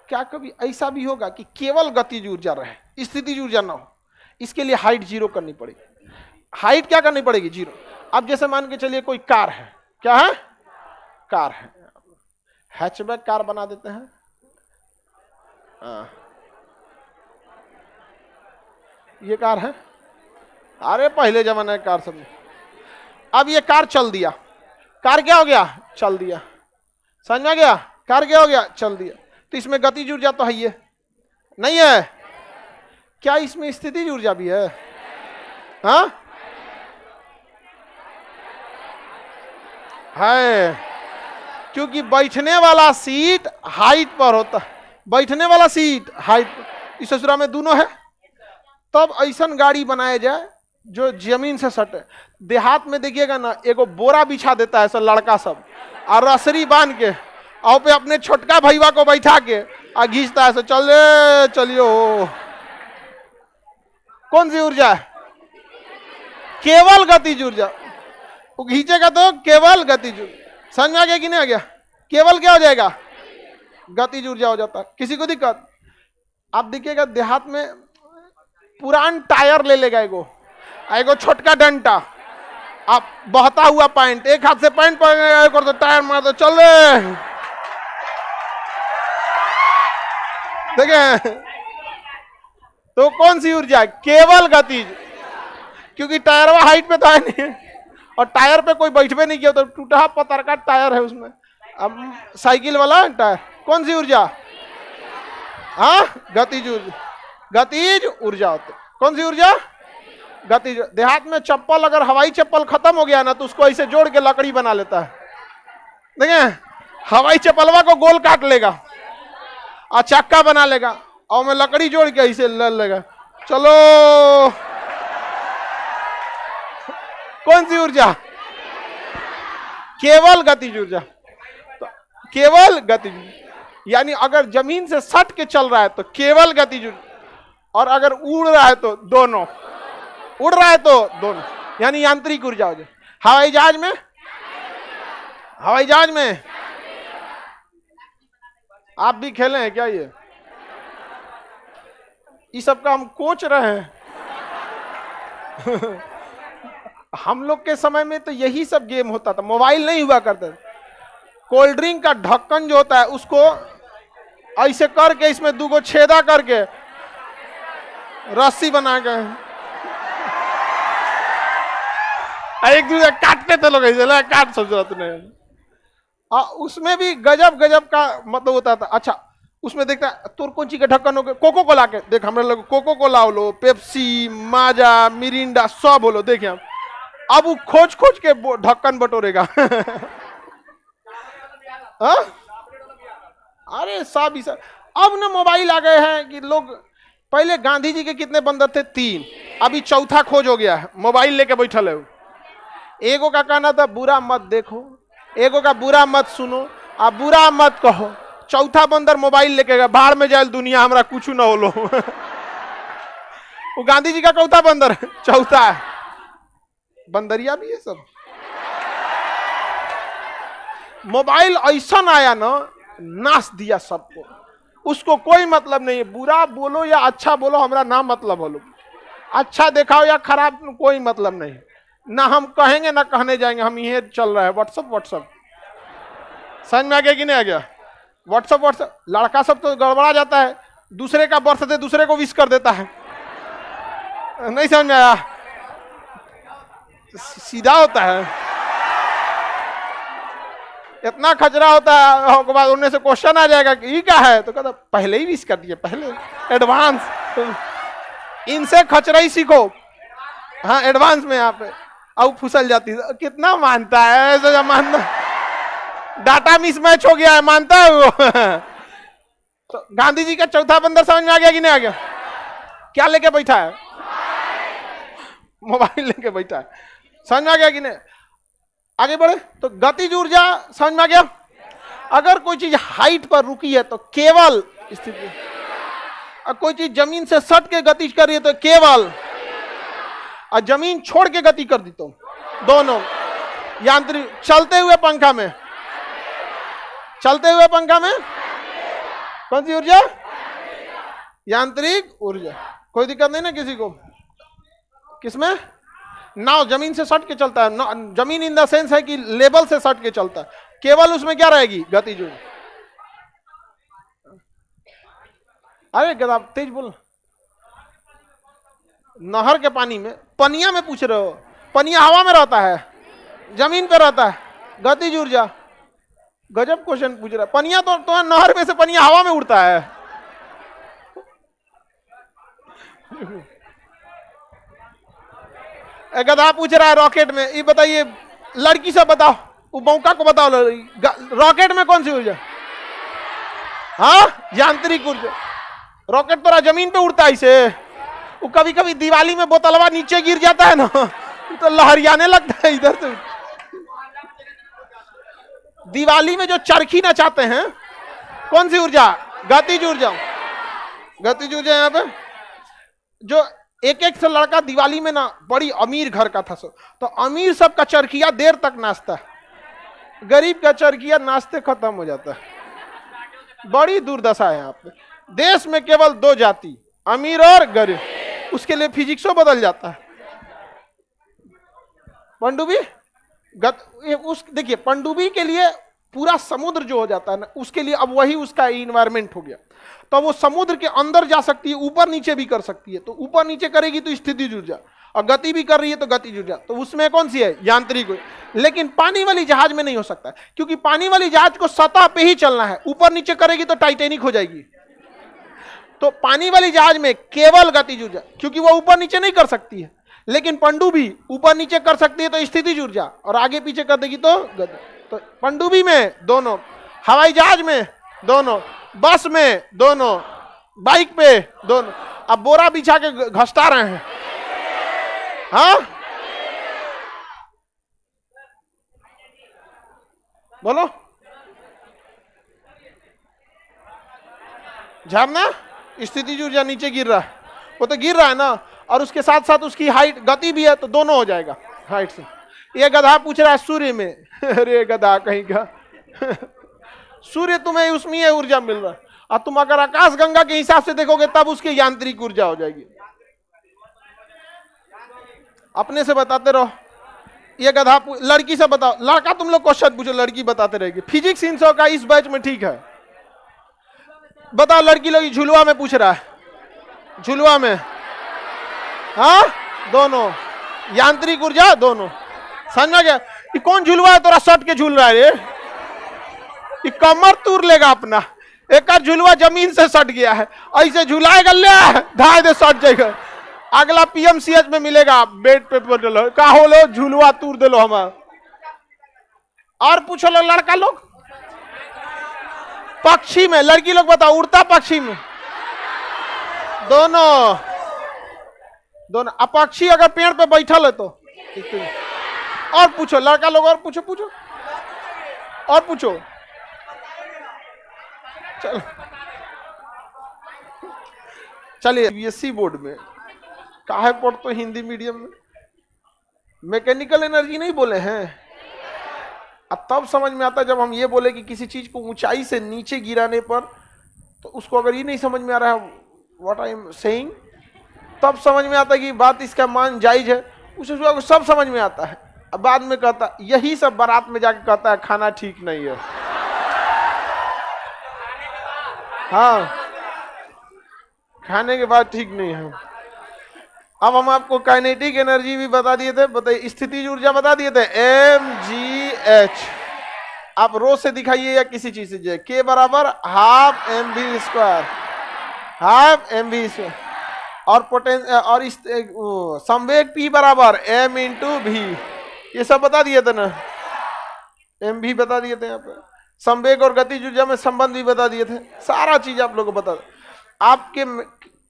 क्या कभी ऐसा भी होगा कि केवल गतिज ऊर्जा रहे, स्थितिज ऊर्जा ना हो? इसके लिए हाइट 0 करनी पड़ेगी। हाइट क्या करनी पड़ेगी? 0। अब जैसे मान के चलिए कोई कार है, क्या है? कार है, हैचबैक कार बना देते हैं। ये कार है, अरे पहले जमाने की कार सब। अब ये कार चल दिया, कार क्या हो गया? चल दिया। समझ में आ गया? कार क्या हो गया? चल दिया। तो इसमें गतिज ऊर्जा तो है, ये नहीं है? क्या इसमें स्थितिज ऊर्जा भी है? हाँ है, क्योंकि बैठने वाला सीट हाइट पर होता है, बैठने वाला सीट हाइट पर। इस ससुरा में दोनों है, तब ऐसा गाड़ी बनाया जाए जो जमीन से सटे। देहात में देखिएगा ना, एगो बोरा बिछा देता है सब लड़का सब, और रसरी बांध के, और पे अपने छोटका भैया को बैठा के और घींचता है, चले चलियो। कौन सी ऊर्जा है? केवल गतिज ऊर्जा। वो खींचेगा तो केवल गतिज ऊर्जा। समझ में आ गया कि नहीं आ गया? केवल क्या हो जाएगा? गतिज ऊर्जा हो जाता है। किसी को दिक्कत? आप देखिएगा देहात में पुरान टायर ले लेगा एगो छोटका डंटा, आप बहता हुआ पैंट, एक हाथ से पैंट पकड़ तो टायर मार दो, चल रहे। देखे तो कौन सी ऊर्जा है? केवल गतिज, क्योंकि टायरवा हाइट पे तो है नहीं, और टायर पे कोई बैठवे नहीं किया, तो टूटा पत्थर का टायर है उसमें। अब साइकिल वाला टायर, कौन सी ऊर्जा? हाँ, गतिज ऊर्जा। गतिज ऊर्जा होती। कौन सी ऊर्जा? गतिज। देहात में चप्पल, अगर हवाई चप्पल खत्म हो गया ना, तो उसको ऐसे जोड़ के लकड़ी बना लेता है। देखें, हवाई चप्पलवा को गोल काट लेगा और चक्का बना लेगा, और मैं लकड़ी जोड़ के ऐसे लगा, चलो। कौन सी ऊर्जा? केवल गतिज ऊर्जा। तो केवल गतिज, यानी अगर जमीन से सट के चल रहा है तो केवल गतिज ऊर्जा, और अगर उड़ रहा है तो दोनों, उड़ रहा है तो दोनों, यानी यांत्रिक ऊर्जा हो जाए। हवाई जहाज में, हवाई जहाज में आप भी खेले हैं क्या? ये सब का हम कोच रहे हैं। हम लोग के समय में तो यही सब गेम होता था, मोबाइल नहीं हुआ करता। कोल्ड ड्रिंक का ढक्कन जो होता है उसको ऐसे करके इसमें 2 छेदा करके रस्सी बना के एक दूसरे काटते थे लोग, ऐसे काट सोच रहा तूने। उसमें भी गजब गजब का मतलब होता था। अच्छा, उसमें देखता तोर कौन चीज के ढक्कन हो गए, कोको कोला के देख, हमारे लोग कोको कोला हो लो, पेप्सी, माजा, मिरिंडा सब बोलो, देखिए अब वो खोज खोज के ढक्कन बटोरेगा। अरे सब ही सब। अब ना मोबाइल आ गए हैं कि लोग, पहले गांधी जी के कितने बंदर थे? 3, अभी चौथा खोज हो गया है, मोबाइल लेके बैठल है। एगो का कहना था बुरा मत देखो, एगो का बुरा मत सुनो, आप बुरा मत कहो। चौथा बंदर मोबाइल लेके गया, बाहर में जाए दुनिया, हमरा कुछ ना हो लो। वो गांधी जी का चौथा बंदर, चौथा है। बंदरिया भी है सब। मोबाइल ऐसा आया ना, नाश दिया सबको। उसको कोई मतलब नहीं है, बुरा बोलो या अच्छा बोलो, हमरा ना मतलब बोलो। अच्छा दिखाओ या खराब, कोई मतलब नहीं। ना हम कहेंगे ना कहने जाएंगे, हम ये चल रहा है। व्हाट्सअप व्हाट्सअप समझ में आ गया कि नहीं आ गया? व्हाट्सअप व्हाट्सअप, लड़का सब तो गड़बड़ा जाता है, दूसरे का बर्थडे दूसरे को विश कर देता है। नहीं समझ में आया? सीधा होता है, इतना खचरा होता है। उसके बाद उनमें से क्वेश्चन आ जाएगा कि ये क्या है, तो कहता पहले ही विश कर दिए, पहले एडवांस। इनसे खचरा ही सीखो। हाँ, एडवांस में यहाँ पे अब फुसल जाती है। कितना मानता है ऐसा? मानता, डाटा मिसमैच हो गया है, मानता है वो। तो गांधी जी का चौथा बंदर समझ में आ गया कि नहीं आ गया? क्या लेके बैठा है? मोबाइल लेके बैठा है। समझ में आ गया कि नहीं? आगे बढ़े तो गतिज ऊर्जा समझ में आ गया। अगर कोई चीज हाइट पर रुकी है तो केवल स्थिति, और कोई चीज जमीन से सट के गति कर रही है तो केवल, और जमीन छोड़ के गति कर दी तो दोनों। यांत्रिक, चलते हुए पंखा में, चलते हुए पंखा में कौन सी ऊर्जा? यांत्रिक ऊर्जा। कोई दिक्कत नहीं ना किसी को? किसमें? नाव जमीन से सट के चलता है, जमीन इन द सेंस है कि लेवल से सट के चलता है, केवल उसमें क्या रहेगी? गतिज ऊर्जा। अरे गधा तेज बोल। नहर के पानी में, पनिया में पूछ रहे हो? पनिया हवा में रहता है, जमीन पे रहता है, गतिज ऊर्जा। गजब क्वेश्चन पूछ रहा है। पनिया तो नहर में से पनिया हवा में उड़ता है। गधा पूछ रहा है रॉकेट में। ये बताइए, लड़की से बताओ, वो मौका को बताओ, रॉकेट में कौन सी ऊर्जा? हाँ, यांत्रिक ऊर्जा। रॉकेट तो जमीन पे उड़ता है इसे, वो कभी कभी दिवाली में बोतलवा नीचे गिर जाता है ना, तो लहरियाने लगता है इधर से। दिवाली में जो चरखी नचाते हैं, कौन सी ऊर्जा? गतिज ऊर्जा। गतिज ऊर्जा। यहाँ पे जो एक से लड़का दिवाली में ना, बड़ी अमीर घर का था, तो अमीर सब का चरखिया देर तक नाचता है, गरीब का चरखिया नाचते खत्म हो जाता है। बड़ी दुर्दशा है यहाँ पे। देश में केवल 2 जाति, अमीर और गरीब। उसके लिए फिजिक्सो बदल जाता है। पनडुब्बी उस देखिए, पनडुब्बी के लिए पूरा समुद्र जो हो जाता है ना, उसके लिए अब वही उसका इन्वायरमेंट हो गया। तो वो समुद्र के अंदर जा सकती है, ऊपर नीचे भी कर सकती है। तो ऊपर नीचे करेगी तो स्थितिज ऊर्जा, और गति भी कर रही है तो गतिज ऊर्जा। तो उसमें कौन सी है? यांत्रिक ऊर्जा। लेकिन पानी वाली जहाज में नहीं हो सकता, क्योंकि पानी वाली जहाज को सतह पे ही चलना है, ऊपर नीचे करेगी तो टाइटेनिक हो जाएगी। तो पानी वाली जहाज में केवल गतिज ऊर्जा, क्योंकि वो ऊपर नीचे नहीं कर सकती है। लेकिन पनडुब्बी ऊपर नीचे कर सकती है तो स्थितिज ऊर्जा, और आगे पीछे कर देगी तो गति। तो पनडुब्बी में दोनों, हवाई जहाज में दोनों, बस में दोनों, बाइक पे दोनों। अब बोरा बिछा के घसटा रहे हैं। हाँ बोलो, झरना स्थितिज ऊर्जा नीचे गिर रहा है, वो तो गिर रहा है ना, और उसके साथ साथ उसकी हाइट गति भी है, तो दोनों हो जाएगा हाइट से। ये गधा पूछ रहा है सूर्य में, अरे गधा कहीं का, सूर्य तुम्हें उसमें है ऊर्जा मिल रहा है, और तुम अगर आकाश गंगा के हिसाब से देखोगे तब उसकी यांत्रिक ऊर्जा हो जाएगी। अपने से बताते रहो। ये गधा लड़की से बताओ, लड़का तुम लोग क्वेश्चन पूछो, लड़की बताते रहेगी। फिजिक्स 300 का इस बैच में ठीक है, बताओ लड़की लोग झुलवा में पूछ रहा है, झुलवा में, हाँ दोनों यांत्रिक ऊर्जा दोनों। समझ में गया? ये कौन झुलवा है तोरा सट के झूल रहा है रे, ये कमर तूर लेगा अपना, एक झुलवा जमीन से सट गया है, ऐसे झुलाएगा ले ढाई दे सट जाएगा, अगला पीएमसीएच में मिलेगा, बेड पे बदलो का हो लो झुलवा तूर दे लो हमारा। और पूछो लो लड़का लोग, पक्षी में, लड़की लोग बताओ उड़ता पक्षी में, दोनों दोनों। अब पक्षी अगर पेड़ पे बैठल है तो, और पूछो लड़का लोग, और पूछो पूछो और पूछो। चलो चलिए, सीबीएसई बोर्ड में काहे पढ़ तो हिंदी मीडियम में मैकेनिकल एनर्जी नहीं बोले हैं। अब तब समझ में आता है जब हम ये बोले कि किसी चीज को ऊंचाई से नीचे गिराने पर, तो उसको अगर ये नहीं समझ में आ रहा है व्हाट आई एम सेइंग, तब समझ में आता है कि बात इसका मान जायज है, उसको सब समझ में आता है। अब बाद में कहता, यही सब बारात में जाके कहता है खाना ठीक नहीं है। हाँ खाने के बाद ठीक नहीं है। अब हम आपको काइनेटिक एनर्जी भी बता दिए थे, बताइए स्थितिज ऊर्जा बता दिए थे mgh। आप रो से दिखाइए या किसी चीज से, k बराबर half mv square, half mv square, और और संवेग p बराबर m इंटू v, ये सब बता दिए थे ना, mv बता दिए थे यहाँ पे, संवेग और गतिज ऊर्जा में संबंध भी बता दिए थे, सारा चीज आप लोगों को बता।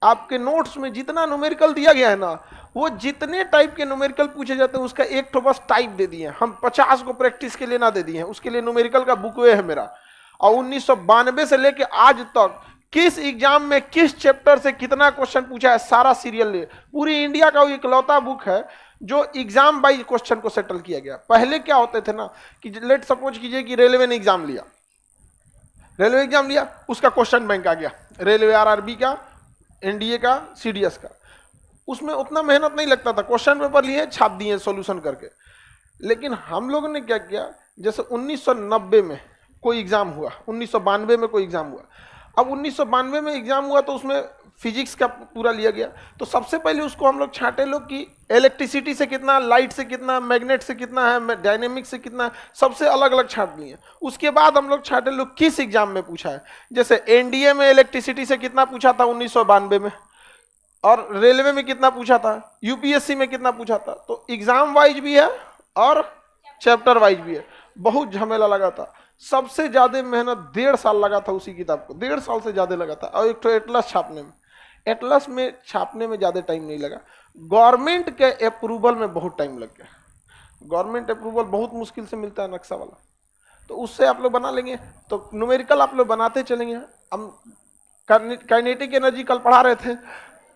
आपके नोट्स में जितना न्यूमेरिकल दिया गया है ना, वो जितने टाइप के न्यूमेरिकल पूछे जाते हैं उसका एक तो बस टाइप दे दिए, हम 50 को प्रैक्टिस के लिए ना दे दिए हैं, उसके लिए न्यूमेरिकल का बुक वे है मेरा। और 1992 से लेके आज तक किस एग्जाम में किस चैप्टर से कितना क्वेश्चन पूछा है, सारा सीरियल ले, पूरी इंडिया का वो इकलौता बुक है जो एग्जाम बाई क्वेश्चन को सेटल किया गया। पहले क्या होते थे ना कि लेट सपोज कीजिए कि रेलवे ने एग्जाम लिया, रेलवे एग्जाम लिया, उसका क्वेश्चन बैंक आ गया, रेलवे आरआरबी का, एनडीए का, सीडीएस का, उसमें उतना मेहनत नहीं लगता था, क्वेश्चन पेपर लिए छाप दिए सॉल्यूशन करके। लेकिन हम लोगों ने क्या किया, जैसे 1990 में कोई एग्जाम हुआ, 1992 में कोई एग्जाम हुआ, अब 1992 में एग्जाम हुआ तो उसमें फिजिक्स का पूरा लिया गया, तो सबसे पहले उसको हम लोग छांटे लोग कि इलेक्ट्रिसिटी से कितना, लाइट से कितना, मैग्नेट से कितना है, डायनेमिक से कितना, सबसे अलग अलग छांट लिए। उसके बाद हम लोग छांटे लोग किस एग्जाम में पूछा है, जैसे एनडीए में इलेक्ट्रिसिटी से कितना पूछा था 1992 में, और रेलवे में कितना पूछा था, यूपीएससी में कितना पूछा था। तो एग्जाम वाइज भी है और चैप्टर वाइज भी है, बहुत झमेला लगा था। सबसे ज्यादा मेहनत 1.5 साल लगा था उसी किताब को, 1.5 साल से ज्यादा लगा था। और एक तो एटलस छापने में, एटलस में छापने में ज्यादा टाइम नहीं लगा, गवर्नमेंट के अप्रूवल में बहुत टाइम लग गया। गवर्नमेंट अप्रूवल बहुत मुश्किल से मिलता है नक्शा वाला, तो उससे आप लोग बना लेंगे, तो न्यूमेरिकल आप लोग बनाते चलेंगे। हम काइनेटिक एनर्जी कल पढ़ा रहे थे,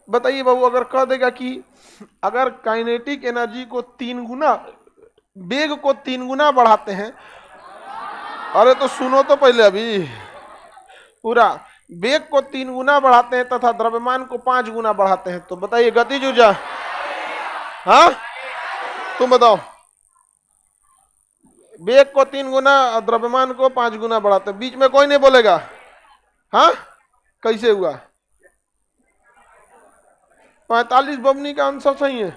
बताइए बाबू, अगर कह देगा कि अगर काइनेटिक एनर्जी को 3 गुना, वेग को 3 गुना बढ़ाते हैं, अरे तो सुनो तो पहले, अभी पूरा वेग को 3 गुना बढ़ाते हैं तथा द्रव्यमान को 5 गुना बढ़ाते हैं, तो बताइए गतिज ऊर्जा, हाँ तुम बताओ, वेग को 3 गुना, द्रव्यमान को 5 गुना बढ़ाते हैं, बीच में कोई नहीं बोलेगा, हाँ कैसे हुआ? 45 बमनी का आंसर सही है,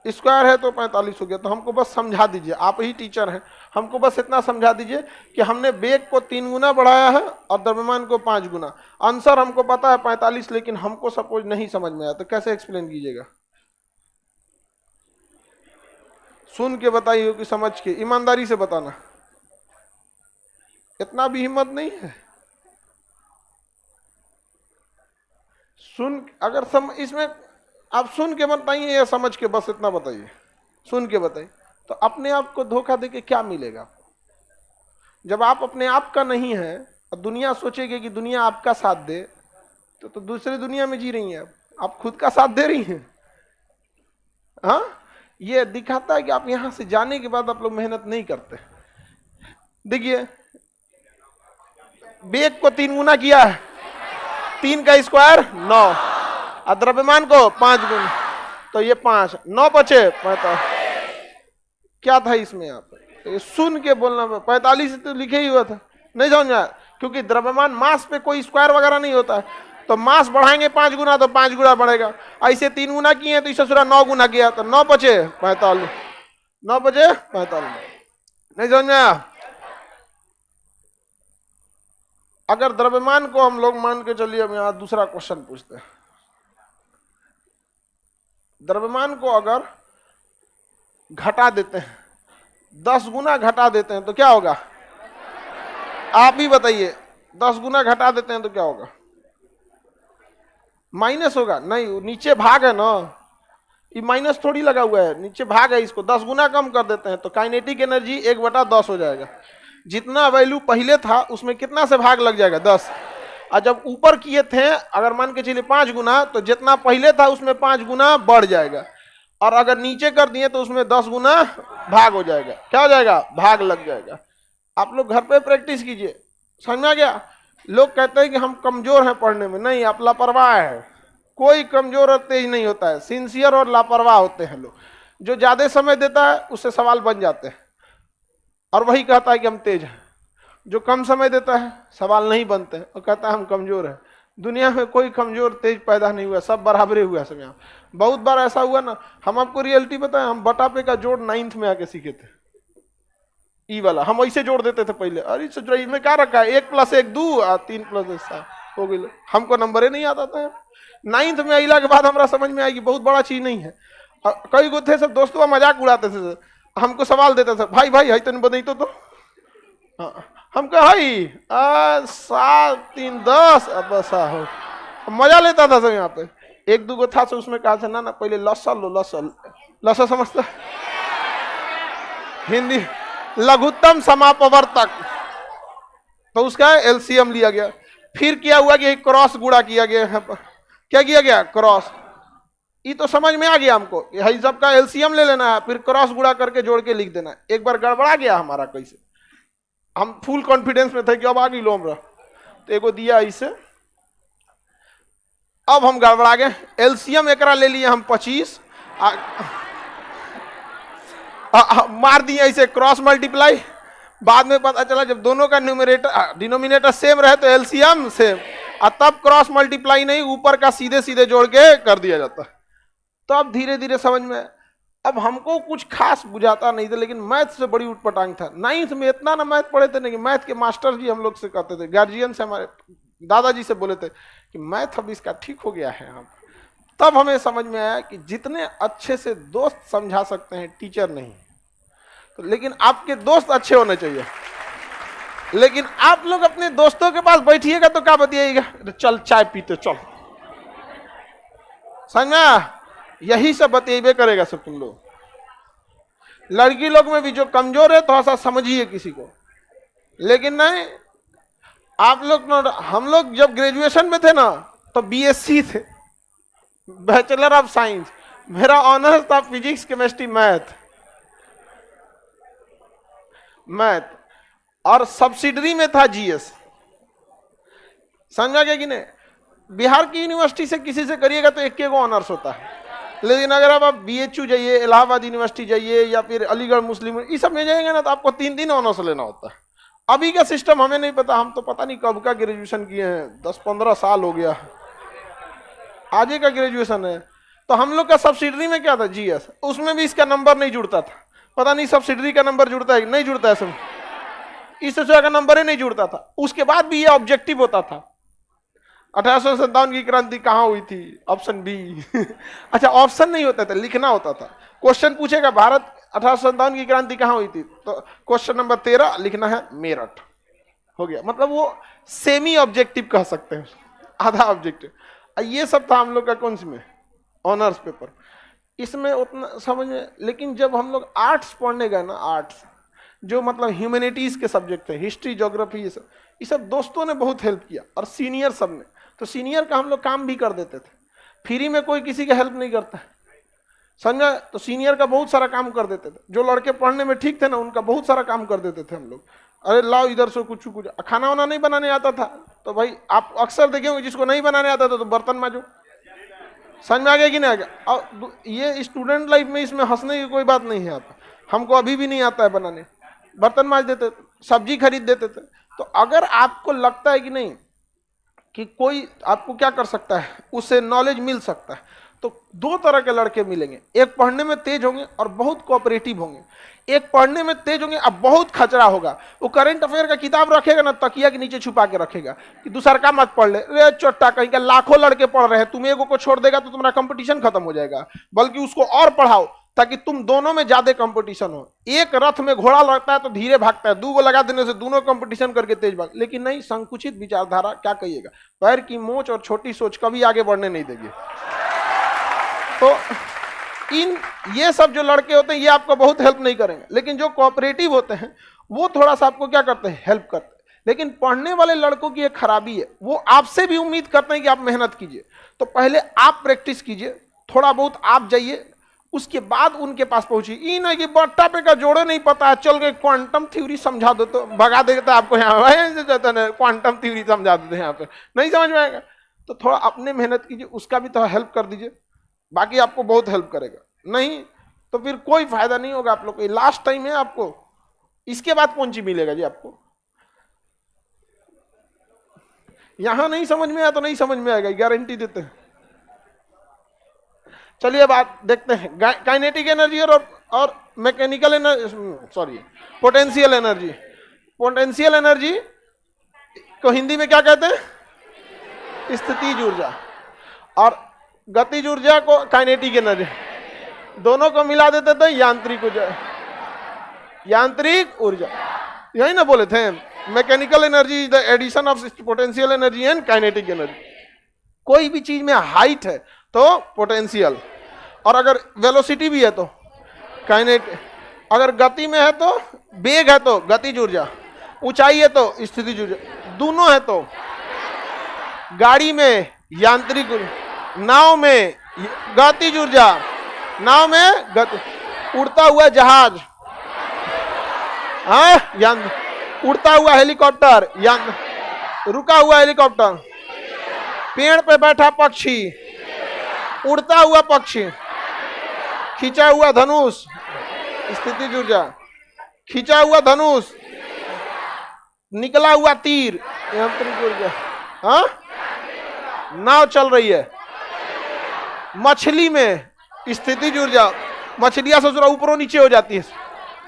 स्क्वायर है तो 45 हो गया। तो हमको बस समझा दीजिए, आप ही टीचर हैं, हमको बस इतना समझा दीजिए कि हमने वेग को 3 गुना बढ़ाया है और द्रव्यमान को 5 गुना। आंसर हमको पता है 45, लेकिन हमको सपोज नहीं समझ में आया, तो कैसे एक्सप्लेन कीजिएगा? सुन के बताइए कि समझ के, ईमानदारी से बताना, इतना भी हिम्मत नहीं है। सुन, अगर इसमें आप सुन के बताइए या समझ के, बस इतना बताइए। सुन के बताइए तो अपने आप को धोखा देके क्या मिलेगा? जब आप अपने आप का नहीं है और दुनिया सोचेगी कि दुनिया आपका साथ दे, तो दूसरी दुनिया में जी रही हैं आप खुद का साथ दे रही हैं। हाँ, ये दिखाता है कि आप यहां से जाने के बाद आप लोग मेहनत नहीं करते। देखिए, वेग को 3 गुना किया है, 3 का स्क्वायर 9, और द्रव्यमान को 5 गुना, तो ये 5, 9 बचे 45। क्या था इसमें? आप तो ये सुन के बोलना, 45 तो लिखे ही हुआ था, नहीं समझ आया? क्योंकि द्रव्यमान मास पे कोई स्क्वायर वगैरह नहीं होता है, तो मास बढ़ाएंगे 5 गुना तो 5 गुना बढ़ेगा। ऐसे 3 गुना किए तो इसे सूरा 9 गुना किया तो 9 बचे 45, 9 बचे 45। नहीं समझ में आया? अगर द्रव्यमान को हम लोग मान के चलिए, अब यहां दूसरा क्वेश्चन पूछते हैं। द्रव्यमान को अगर घटा देते हैं, 10 गुना घटा देते हैं तो क्या होगा? आप ही बताइए, 10 गुना घटा देते हैं तो क्या होगा? माइनस होगा? नहीं, नीचे भाग है ना, ये माइनस थोड़ी लगा हुआ है, नीचे भाग है। इसको 10 गुना कम कर देते हैं तो काइनेटिक एनर्जी 1/10 हो जाएगा। जितना वैल्यू पहले था उसमें कितना से भाग लग जाएगा? 10। और जब ऊपर किए थे, अगर मान के चलिए 5 गुना, तो जितना पहले था उसमें 5 गुना बढ़ जाएगा, और अगर नीचे कर दिए तो उसमें 10 गुना भाग हो जाएगा। क्या हो जाएगा? भाग लग जाएगा। आप लोग घर पे प्रैक्टिस कीजिए, समझ में आ गया? लोग कहते हैं कि हम कमजोर हैं पढ़ने में, नहीं, आप लापरवाह है। कोई कमजोर और तेज नहीं होता है, सिंसियर और लापरवाह होते हैं लोग। जो ज्यादा समय देता है उससे सवाल बन जाते हैं, और वही कहता है कि हम तेज हैं। जो कम समय देता है सवाल नहीं बनते हैं और कहता है हम कमजोर हैं। दुनिया में कोई कमजोर तेज पैदा नहीं हुआ, सब बराबरे हुआ सब। यहाँ बहुत बार ऐसा हुआ ना, हम आपको रियलिटी बताएं, हम बटापे का जोड़ 9th में आके सीखे थे। ई वाला हम ऐसे जोड़ देते थे पहले, अरे सोच रही इसमें क्या रखा है, 1 + 1 2 और 3 + 1 7 हो गई। हमको नंबर ही नहीं आता था। 9th में अला के बाद हमारा समझ में आएगी बहुत बड़ा चीज नहीं है। कई गो थे सब दोस्तों मजाक उड़ाते थे, हमको सवाल देते थे, भाई भाई है तेन बदई तो हम कहे 7 3 10 अब ऐसा हो, मजा लेता था सब। यहाँ पे 1 2 गो था तो उसमें कहा था ना पहले लसा लो, लसा समझता हिंदी, लघुत्तम समापवर्तक, तो उसका एलसीएम लिया गया। फिर क्या हुआ कि क्रॉस गुणा किया गया। क्या किया गया? क्रॉस। ये तो समझ में आ गया हमको, यही सब का एलसीएम ले लेना है, फिर क्रॉस गुणा करके जोड़ के लिख देना है। एक बार गड़बड़ा गया हमारा, कैसे हम फुल कॉन्फिडेंस में थे कि अब आ गई लोमरा, तो एगो दिया इसे, अब हम गड़बड़ा गए। एलसीएम एकरा ले लिए हम 25, मार दिए ऐसे क्रॉस मल्टीप्लाई। बाद में पता चला जब दोनों का न्यूमरेटर डिनोमिनेटर सेम रहे तो एलसीएम सेम, और तब क्रॉस मल्टीप्लाई नहीं, ऊपर का सीधे सीधे जोड़ के कर दिया जाता। तो अब धीरे धीरे समझ में, अब हमको कुछ खास बुझाता नहीं था, लेकिन मैथ से बड़ी उठपटांग था। 9th में इतना ना मैथ पढ़े थे, नहीं मैथ के मास्टर जी हम लोग से कहते थे, गार्जियन से, हमारे दादाजी से बोले थे कि मैथ अब इसका ठीक हो गया है। हम तब हमें समझ में आया कि जितने अच्छे से दोस्त समझा सकते हैं टीचर नहीं, तो लेकिन आपके दोस्त अच्छे होने चाहिए। लेकिन आप लोग अपने दोस्तों के पास बैठिएगा तो क्या बताइएगा, चल चाय पीते चल, समझ में? यही सब बतेबे करेगा सब तुम लोग। लड़की लोग में भी जो कमजोर है थोड़ा सा समझिए किसी को, लेकिन नहीं आप लोग। हम लोग जब ग्रेजुएशन में थे ना तो बीएससी थे, बैचलर ऑफ साइंस, मेरा ऑनर्स था फिजिक्स केमिस्ट्री मैथ, और सब्सिडरी में था जीएस। समझा गया कि नहीं? बिहार की यूनिवर्सिटी से किसी से करिएगा तो 1 ऑनर्स होता है, लेकिन अगर आप बीएचयू जाइए, इलाहाबाद यूनिवर्सिटी जाइए, या फिर अलीगढ़ मुस्लिम, इस सब में जाएंगे ना तो आपको 3 ऑनर्स लेना होता है। अभी का सिस्टम हमें नहीं पता, हम तो पता नहीं कब का ग्रेजुएशन किए हैं, 10-15 साल हो गया, आगे का ग्रेजुएशन है। तो हम लोग का सब्सिडरी में क्या था? जीएस, उसमें भी इसका नंबर नहीं जुड़ता था। पता नहीं सब्सिडरी का नंबर जुड़ता है नहीं जुड़ता है, सब इस का नंबर ही नहीं जुड़ता था। उसके बाद भी ये ऑब्जेक्टिव होता था, 1857 की क्रांति कहाँ हुई थी? Option B. अच्छा, ऑप्शन नहीं होता था, लिखना होता था। क्वेश्चन पूछेगा भारत 1857 की क्रांति कहाँ हुई थी, तो क्वेश्चन नंबर 13 लिखना है मेरठ, हो गया। मतलब वो सेमी ऑब्जेक्टिव कह सकते हैं, आधा ऑब्जेक्टिव। ये सब था हम लोग का कौन सी में, ऑनर्स पेपर। इसमें उतना समझ में, लेकिन जब हम लोग आर्ट्स पढ़ने गए ना, आर्ट्स जो मतलब ह्यूमैनिटीज के सब्जेक्ट थे, हिस्ट्री, ज्योग्राफी, ये सब दोस्तों ने बहुत हेल्प किया, और सीनियर सब ने। तो सीनियर का हम लोग काम भी कर देते थे, फ्री में कोई किसी का हेल्प नहीं करता, समझा। तो सीनियर का बहुत सारा काम कर देते थे। जो लड़के पढ़ने में ठीक थे ना, उनका बहुत सारा काम कर देते थे हम लोग। अरे लाओ इधर से कुछ कुछ, खाना वाना नहीं बनाने आता था तो भाई आप अक्सर देखेंगे जिसको नहीं बनाने आता था तो बर्तन मांजो। समझ में आ गया कि नहीं आ गया। और ये स्टूडेंट लाइफ में इसमें हंसने की कोई बात नहीं है। आप हमको अभी भी नहीं आता है बनाने, बर्तन मांज देते थे, सब्जी खरीद देते थे। तो अगर आपको लगता है कि नहीं कि कोई आपको क्या कर सकता है, उससे नॉलेज मिल सकता है, तो दो तरह के लड़के मिलेंगे। एक पढ़ने में तेज होंगे और बहुत कोऑपरेटिव होंगे, एक पढ़ने में तेज होंगे अब बहुत खचरा होगा। वो करंट अफेयर का किताब रखेगा ना, तकिया के नीचे छुपा के रखेगा कि दूसरा का मत पढ़ ले, रे चोट्टा कहीं का, लाखों लड़के पढ़ रहे हैं, तुम एगो को छोड़ देगा तो तुम्हारा कंपटीशन खत्म हो जाएगा। बल्कि उसको और पढ़ाओ ताकि तुम दोनों में ज्यादा कंपटीशन हो। एक रथ में घोड़ा लगता है तो धीरे भागता है, दो गो लगा देने से दोनों कंपटीशन करके तेज भाग। लेकिन नहीं, संकुचित विचारधारा क्या कहिएगा, पैर की मोच और छोटी सोच कभी आगे बढ़ने नहीं देगी। तो ये सब जो लड़के होते हैं ये आपको बहुत हेल्प नहीं करेंगे, लेकिन जो कोऑपरेटिव होते हैं वो थोड़ा सा आपको क्या करते हैं, हेल्प करते हैं। लेकिन पढ़ने वाले लड़कों की एक खराबी है, वो आपसे भी उम्मीद करते हैं कि आप मेहनत कीजिए। तो पहले आप प्रैक्टिस कीजिए, थोड़ा बहुत आप जाइए, उसके बाद उनके पास पहुंचिए। ये नहीं कि बट्टा पे का जोड़े नहीं पता है, चल गए क्वांटम थ्योरी समझा दो तो भगा देता आपको, यहाँ क्वांटम थ्योरी समझा देते हैं, यहाँ पे नहीं समझ में आएगा। तो थोड़ा अपने मेहनत कीजिए, उसका भी थोड़ा हेल्प कर दीजिए, बाकी आपको बहुत हेल्प करेगा। नहीं तो फिर कोई फायदा नहीं होगा आप लोग को। लास्ट टाइम है आपको, इसके बाद कौन सी मिलेगा जी आपको। यहां नहीं समझ में आया तो नहीं समझ में आएगा, गारंटी देते हैं। चलिए बात देखते हैं, काइनेटिक एनर्जी और mechanical energy, sorry potential energy. Potential energy को हिंदी में क्या कहते हैं, स्थितिज ऊर्जा, और गतिज ऊर्जा को काइनेटिक एनर्जी। दोनों को मिला देते थे यांत्रिक ऊर्जा, यांत्रिक ऊर्जा, यही ना बोले थे। Mechanical energy is the addition of potential energy and kinetic energy. कोई भी चीज में हाइट है तो पोटेंशियल, और अगर वेलोसिटी भी है तो काइनेटिक, अगर गति में है तो वेग है तो गतिज ऊर्जा, ऊंचाई है तो स्थितिज ऊर्जा, दोनों है तो गाड़ी में यांत्रिक ऊर्जा, नाव में गतिज ऊर्जा, नाव में गति, उड़ता हुआ जहाज, उड़ता हुआ हेलीकॉप्टर, रुका हुआ हेलीकॉप्टर, पेड़ पे बैठा पक्षी, उड़ता हुआ पक्षी, खींचा हुआ धनुष, स्थितिज ऊर्जा, खींचा हुआ धनुष, निकला हुआ तीर, यांत्रिक ऊर्जा। हाँ, नाव चल रही है, मछली में स्थितिज ऊर्जा, मछलियां ससुरा ऊपरों नीचे हो जाती है,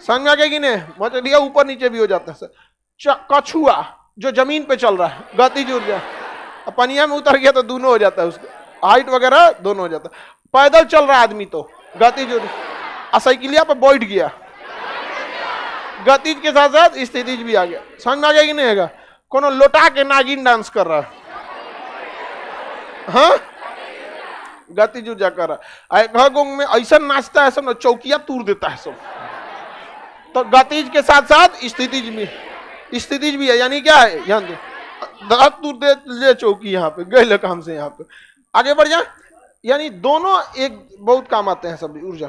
समझ में आ गया कि नहीं, मछलियां ऊपर नीचे भी हो जाता है। कछुआ जो जमीन पे चल रहा है, गतिज ऊर्जा, पनिया में उतर गया तो दोनों हो जाता है, उसका हाइट वगैरह दोनों हो जाता है। पैदल चल रहा है आदमी तो गतिज ऊर्जा, साइकिलिया पे बैठ गया, गतिज के साथ साथ स्थितिज भी आ गया। समझ में आ गया कि नहीं है, कोनो लोटा के नागिन डांस कर रहा है, हाँ गतिज ऊर्जा कर रहा है। में ऐसा नाचता है सब ना, चौकिया तूर देता है सब। तो गतिज के साथ साथ स्थितिज भी है, यानी क्या है, यहाँ दांत तूर दे ले चौकी, यहाँ पे गए काम से, यहाँ पे आगे बढ़ जा। यानी दोनों एक बहुत काम आते हैं सब ऊर्जा।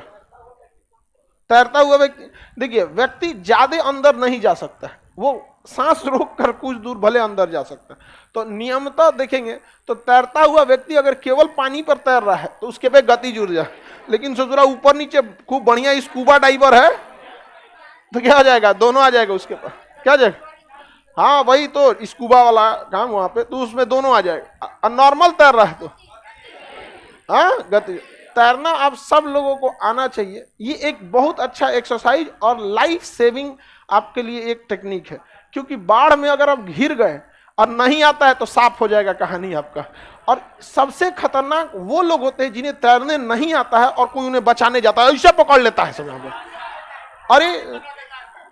तैरता हुआ व्यक्ति, देखिए व्यक्ति ज्यादा अंदर नहीं जा सकता, वो सांस रोक कर कुछ दूर भले अंदर जा सकता है। तो नियमतः देखेंगे तो तैरता हुआ व्यक्ति अगर केवल पानी पर तैर रहा है तो उसके पे गतिज ऊर्जा, लेकिन सोचरा ऊपर नीचे खूब बढ़िया स्कूबा डाइवर है तो क्या आ जाएगा, दोनों आ जाएगा उसके पास, क्या जाएगा, हाँ वही तो स्कूबा वाला काम वहां पे, तो उसमें दोनों आ जाएगा। और नॉर्मल तैर रहा है तो हाँ गति। तैरना आप सब लोगों को आना चाहिए, ये एक बहुत अच्छा एक्सरसाइज और लाइफ सेविंग आपके लिए एक टेक्निक है। क्योंकि बाढ़ में अगर आप घिर गए और नहीं आता है तो साफ हो जाएगा कहानी आपका। और सबसे खतरनाक वो लोग होते हैं जिन्हें तैरने नहीं आता है और कोई उन्हें बचाने जाता है, ऐसे पकड़ लेता है सब यहाँ पे। अरे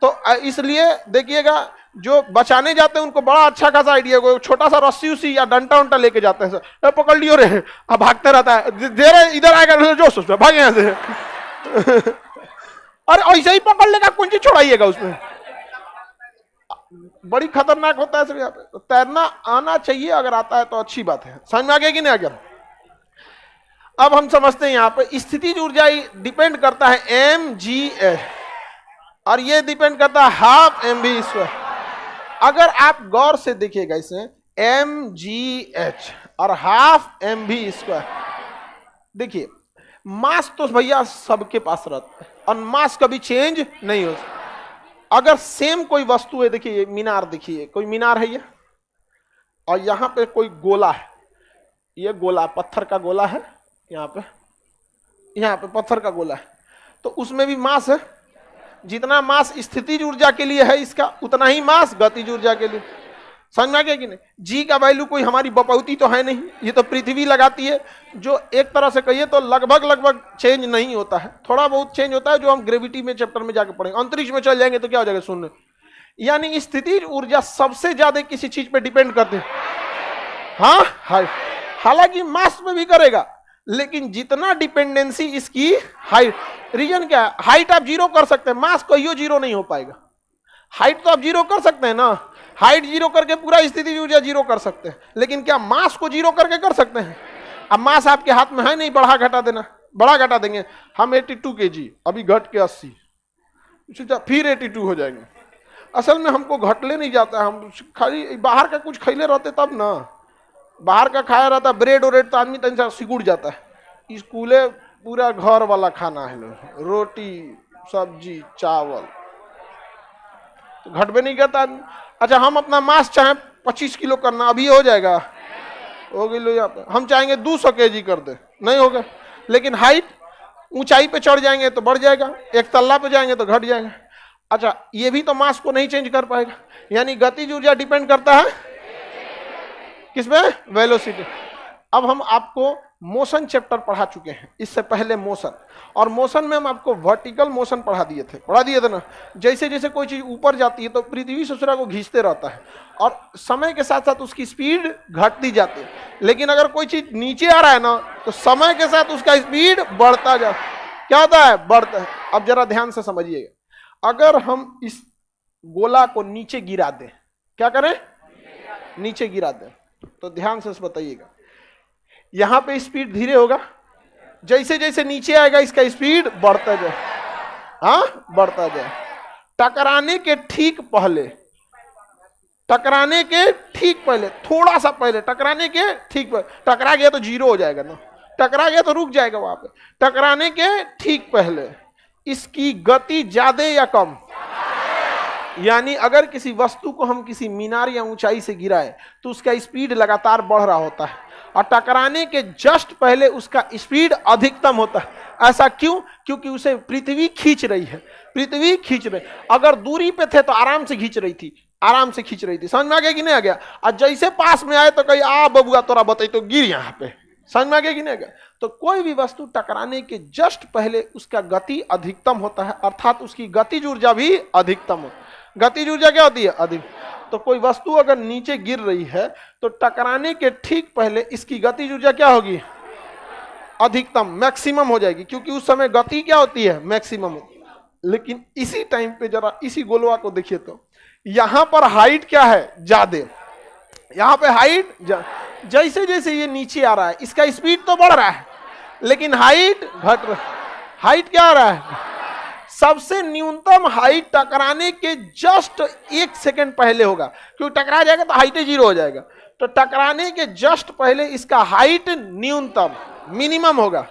तो इसलिए देखिएगा जो बचाने जाते हैं उनको बड़ा अच्छा खासा आइडिया, कोई छोटा सा रस्सी उसी या डंटा उंटा लेके जाते हैं, सर पकड़ लियो रे, अब भागते रहता है, दे रहे इधर आएगा जो सोचता भाग यहाँ से और ऐसे ही पकड़ लेगा, कुंजी छोड़ाइएगा उसमें, बड़ी खतरनाक होता है सर यहाँ पे। तो तैरना आना चाहिए, अगर आता है तो अच्छी बात है। समझ में आ गया कि नहीं आ गया? अब हम समझते हैं यहाँ पे स्थितिज ऊर्जा डिपेंड करता है mgh और ये डिपेंड करता है हाफ mv²। अगर आप गौर से देखिएगा इसे mgh और हाफ mv², देखिए मास तो भैया सबके पास रहता है और मास कभी चेंज नहीं हो सकता। अगर सेम कोई वस्तु है, देखिए मीनार, देखिए कोई मीनार है ये, और यहां पे कोई गोला है, ये गोला पत्थर का गोला है, यहाँ पे पत्थर का गोला है, तो उसमें भी मास है। जितना मास स्थितिज ऊर्जा के लिए है इसका, उतना ही मास गतिज ऊर्जा के लिए। समझ में आ गया कि नहीं? जी का वैल्यू कोई हमारी बपौती तो है नहीं, ये तो पृथ्वी लगाती है, जो एक तरह से कहिए तो लगभग चेंज नहीं होता है, थोड़ा बहुत चेंज होता है, जो हम ग्रेविटी में चैप्टर में जाके पढ़ेंगे। अंतरिक्ष में चल जाएंगे तो क्या हो जाएगा सुनने। यानी स्थितिज ऊर्जा सबसे ज्यादा किसी चीज पे डिपेंड करते हैं, हाँ हाइट, हालांकि मास में भी करेगा, लेकिन जितना डिपेंडेंसी इसकी हाइट। रीजन क्या है? हाइट आप जीरो कर सकते हैं, मास कहियो जीरो नहीं हो पाएगा। हाइट तो आप जीरो कर सकते हैं ना, हाइट जीरो करके पूरा स्थितिज ऊर्जा जीरो कर सकते हैं, लेकिन क्या मास को जीरो करके कर सकते हैं? अब मास आपके हाथ में है नहीं, बढ़ा घटा देना, बढ़ा घटा देंगे हम 82 kg, अभी घट के 80, फिर 82 हो जाएंगे। असल में हमको घटले नहीं जाता, हम खाली बाहर का कुछ खैले रहते तब ना, बाहर का खाया रहता ब्रेड और तो आदमी तन सिकुड़ जाता है। स्कूले पूरा घर वाला खाना है, रोटी सब्जी चावल, तो घटबे नहीं करता आदमी। अच्छा हम अपना मास चाहे 25 किलो करना, अभी हो जाएगा, हो गई लो यहाँ पे। हम चाहेंगे 200 kg कर दे, नहीं होगा। लेकिन हाइट, ऊंचाई पे चढ़ जाएंगे तो बढ़ जाएगा, एक तल्ला पे जाएंगे तो घट जाएगा। अच्छा ये भी तो मास को नहीं चेंज कर पाएगा। यानी गतिज ऊर्जा डिपेंड करता है किसमें? वेलोसिटी। अब हम आपको मोशन चैप्टर पढ़ा चुके हैं इससे पहले, मोशन, और मोशन में हम आपको वर्टिकल मोशन पढ़ा दिए थे ना। जैसे जैसे कोई चीज ऊपर जाती है तो पृथ्वी ससुरा को खींचते रहता है और समय के साथ साथ उसकी स्पीड घटती जाती है। लेकिन अगर कोई चीज नीचे आ रहा है ना तो समय के साथ उसका स्पीड बढ़ता जा, क्या होता है? बढ़ता है। अब जरा ध्यान से समझिएगा, अगर हम इस गोला को नीचे गिरा दें, क्या करें? नीचे गिरा दें, तो ध्यान से बताइएगा, यहां पे स्पीड धीरे होगा, जैसे जैसे नीचे आएगा इसका स्पीड बढ़ता जाए, हाँ बढ़ता जाए। टकराने के ठीक पहले, थोड़ा सा पहले, टकराने के ठीक पहले, टकरा गया तो जीरो हो जाएगा ना, टकरा गया तो रुक जाएगा वहां पे। टकराने के ठीक पहले इसकी गति ज्यादा या कम? यानी अगर किसी वस्तु को हम किसी मीनार या ऊंचाई से गिराए तो उसका स्पीड लगातार बढ़ रहा होता है, और टकराने के जस्ट पहले उसका स्पीड अधिकतम होता है। ऐसा क्यों? क्योंकि उसे पृथ्वी खींच रही है, पृथ्वी खींच रही। अगर दूरी पे थे तो आराम से खींच रही थी, समझ में आ गया कि नहीं आ गया? और जैसे पास में आए तो कहीं आ बबुआ तोरा बताई तो गिर यहाँ पे, समझ में आ गया कि नहीं आ गया? तो कोई भी वस्तु टकराने के जस्ट पहले उसका गति अधिकतम होता है, अर्थात उसकी गतिज ऊर्जा भी अधिकतम होती है। गतिज ऊर्जा क्या होती है? अधिक। तो कोई वस्तु अगर नीचे गिर रही है तो टकराने के ठीक पहले इसकी गतिज ऊर्जा क्या होगी? अधिकतम, मैक्सिमम हो जाएगी, क्योंकि उस समय गति क्या होती है? मैक्सिमम। लेकिन इसी टाइम पे जरा इसी गोलवा को देखिए तो यहां पर हाइट क्या है? ज्यादा। यहां पे हाइट, जैसे जैसे ये नीचे आ रहा है इसका स्पीड तो बढ़ रहा है, लेकिन हाइट घट रहा है। हाइट क्या आ रहा है? सबसे न्यूनतम हाइट टकराने के जस्ट 1 सेकंड पहले होगा, क्योंकि टकरा जाएगा तो हाइट जीरो हो जाएगा। तो टकराने के जस्ट पहले इसका हाइट न्यूनतम, मिनिमम होगा,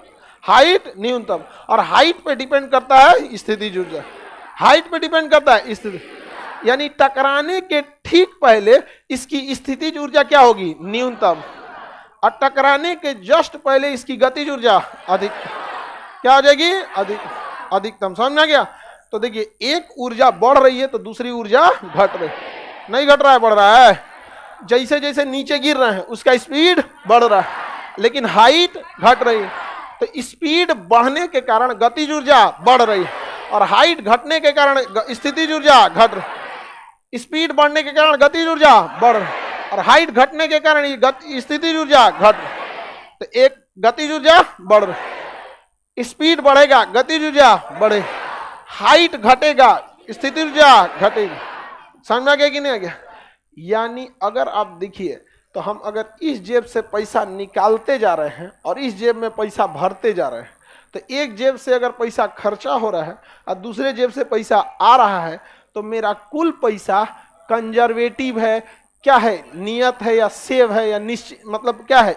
हाइट न्यूनतम। और हाइट पे डिपेंड करता है स्थितिज ऊर्जा, हाइट पे डिपेंड करता है स्थिति। यानी टकराने के ठीक पहले इसकी स्थितिज ऊर्जा क्या होगी? न्यूनतम, और टकराने के जस्ट पहले इसकी गतिज ऊर्जा अधिक, क्या हो जाएगी? अधिकतम। समझ में आ गया? तो देखिए एक ऊर्जा बढ़ रही है तो दूसरी ऊर्जा घट रही, नहीं घट रहा है, बढ़ रहा है। जैसे जैसे नीचे गिर रहे हैं उसका स्पीड बढ़ रहा है, लेकिन हाइट घट रही है। तो स्पीड बढ़ने के कारण गतिज ऊर्जा बढ़ रही है, और हाइट घटने के कारण स्थितिज ऊर्जा घट रही है। स्पीड बढ़ने के कारण गतिज ऊर्जा बढ़, और हाइट घटने के कारण स्थितिज ऊर्जा घट। तो एक गतिज ऊर्जा बढ़, स्पीड बढ़ेगा गतिज ऊर्जा बढ़े, हाइट घटेगा स्थितिज ऊर्जा घटेगी। समझ में आ गया कि नहीं आ गया? यानी अगर आप देखिए तो हम अगर इस जेब से पैसा निकालते जा रहे हैं और इस जेब में पैसा भरते जा रहे हैं, तो एक जेब से अगर पैसा खर्चा हो रहा है और दूसरे जेब से पैसा आ रहा है, तो मेरा कुल पैसा कंजर्वेटिव है, क्या है, नियत है या सेव है या निश्चित, मतलब क्या है,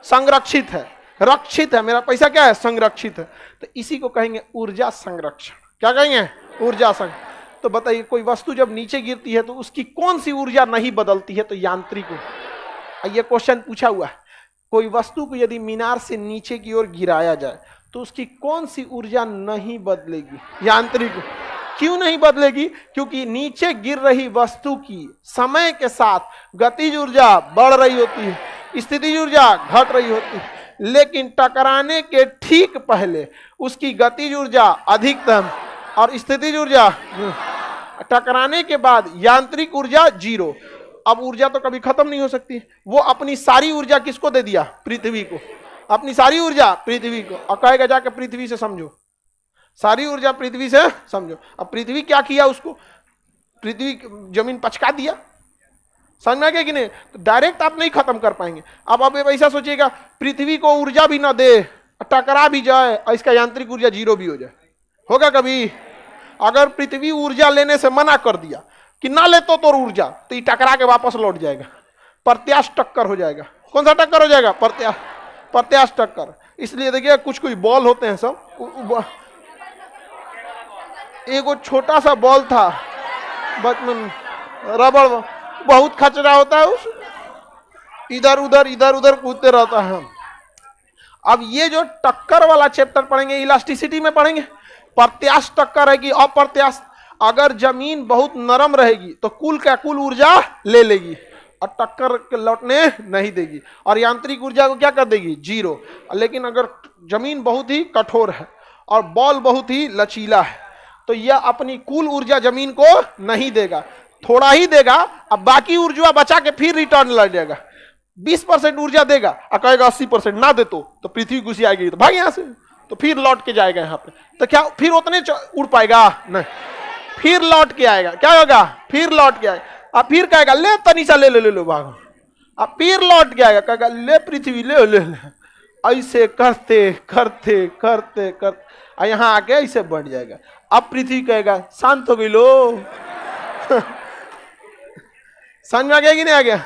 संरक्षित है, रक्षित है। मेरा पैसा क्या है, संरक्षित है। तो इसी को कहेंगे ऊर्जा संरक्षण। क्या कहेंगे, ऊर्जा संरक्षण। तो बताइए कोई वस्तु जब नीचे गिरती है तो उसकी कौन सी ऊर्जा नहीं बदलती है? तो यांत्रिक। ये क्वेश्चन पूछा हुआ है, कोई वस्तु को यदि मीनार से नीचे की ओर गिराया जाए तो उसकी कौन सी ऊर्जा नहीं बदलेगी? यांत्रिक। क्यों नहीं बदलेगी? क्योंकि नीचे गिर रही वस्तु की समय के साथ गतिज ऊर्जा बढ़ रही होती है, स्थितिज ऊर्जा घट रही होती है, लेकिन टकराने के ठीक पहले उसकी गतिज ऊर्जा अधिकतम और स्थितिज ऊर्जा, टकराने के बाद यांत्रिक ऊर्जा जीरो। अब ऊर्जा तो कभी खत्म नहीं हो सकती। वो अपनी सारी ऊर्जा किसको दे दिया? पृथ्वी को। अपनी सारी ऊर्जा पृथ्वी को, और कहेगा जाके पृथ्वी से समझो, सारी ऊर्जा पृथ्वी से समझो। अब पृथ्वी क्या किया? उसको पृथ्वी जमीन पचका दिया। समझ में आ गया कि नहीं? तो डायरेक्ट आप नहीं खत्म कर पाएंगे। अब आप ऐसा सोचिएगा पृथ्वी को ऊर्जा भी ना दे, टकरा भी जाए और इसका यांत्रिक ऊर्जा जीरो भी हो जाए, होगा कभी? अगर पृथ्वी ऊर्जा लेने से मना कर दिया कि ना ले तो ऊर्जा, तो ये टकरा के वापस लौट जाएगा, प्रत्याश टक्कर हो जाएगा। कौन सा टक्कर हो जाएगा? प्रत्याश टक्कर। इसलिए देखिए कुछ कोई बॉल होते हैं सब, एक छोटा सा बॉल था बचपन, रबड़, बहुत खचरा होता है, उस इधर उधर कूदते रहता है। अब ये जो टक्कर वाला चैप्टर पढ़ेंगे इलास्टिसिटी में पढ़ेंगे, प्रत्याश टक्कर है कि अप्रत्याश। अगर जमीन बहुत नरम रहेगी तो कुल ऊर्जा ले लेगी और टक्कर लौटने नहीं देगी, और यांत्रिक ऊर्जा को क्या कर देगी? जीरो। लेकिन अगर जमीन बहुत ही कठोर है और बॉल बहुत ही लचीला है, तो यह अपनी कुल ऊर्जा जमीन को नहीं देगा, थोड़ा ही देगा, अब बाकी ऊर्जा बचा के फिर रिटर्न लग जाएगा। 20% ऊर्जा देगा और कहेगा 80% ना दे तो पृथ्वी घुसी आएगी, तो भाग यहां से, तो फिर लौट के जाएगा यहाँ पे। तो क्या फिर उतने उड़ पाएगा? नहीं, फिर लौट के आएगा। क्या होगा? फिर लौट के आएगा। अब फिर कहेगा ले तनिषा ले लो भागो, अब फिर लौट के आएगा, कहेगा ले पृथ्वी ले। ऐसे करते करते करते करते यहाँ आके ऐसे बढ़ जाएगा। अब पृथ्वी कहेगा शांत हो गई लो। समझ में आ गया कि नहीं आ गया?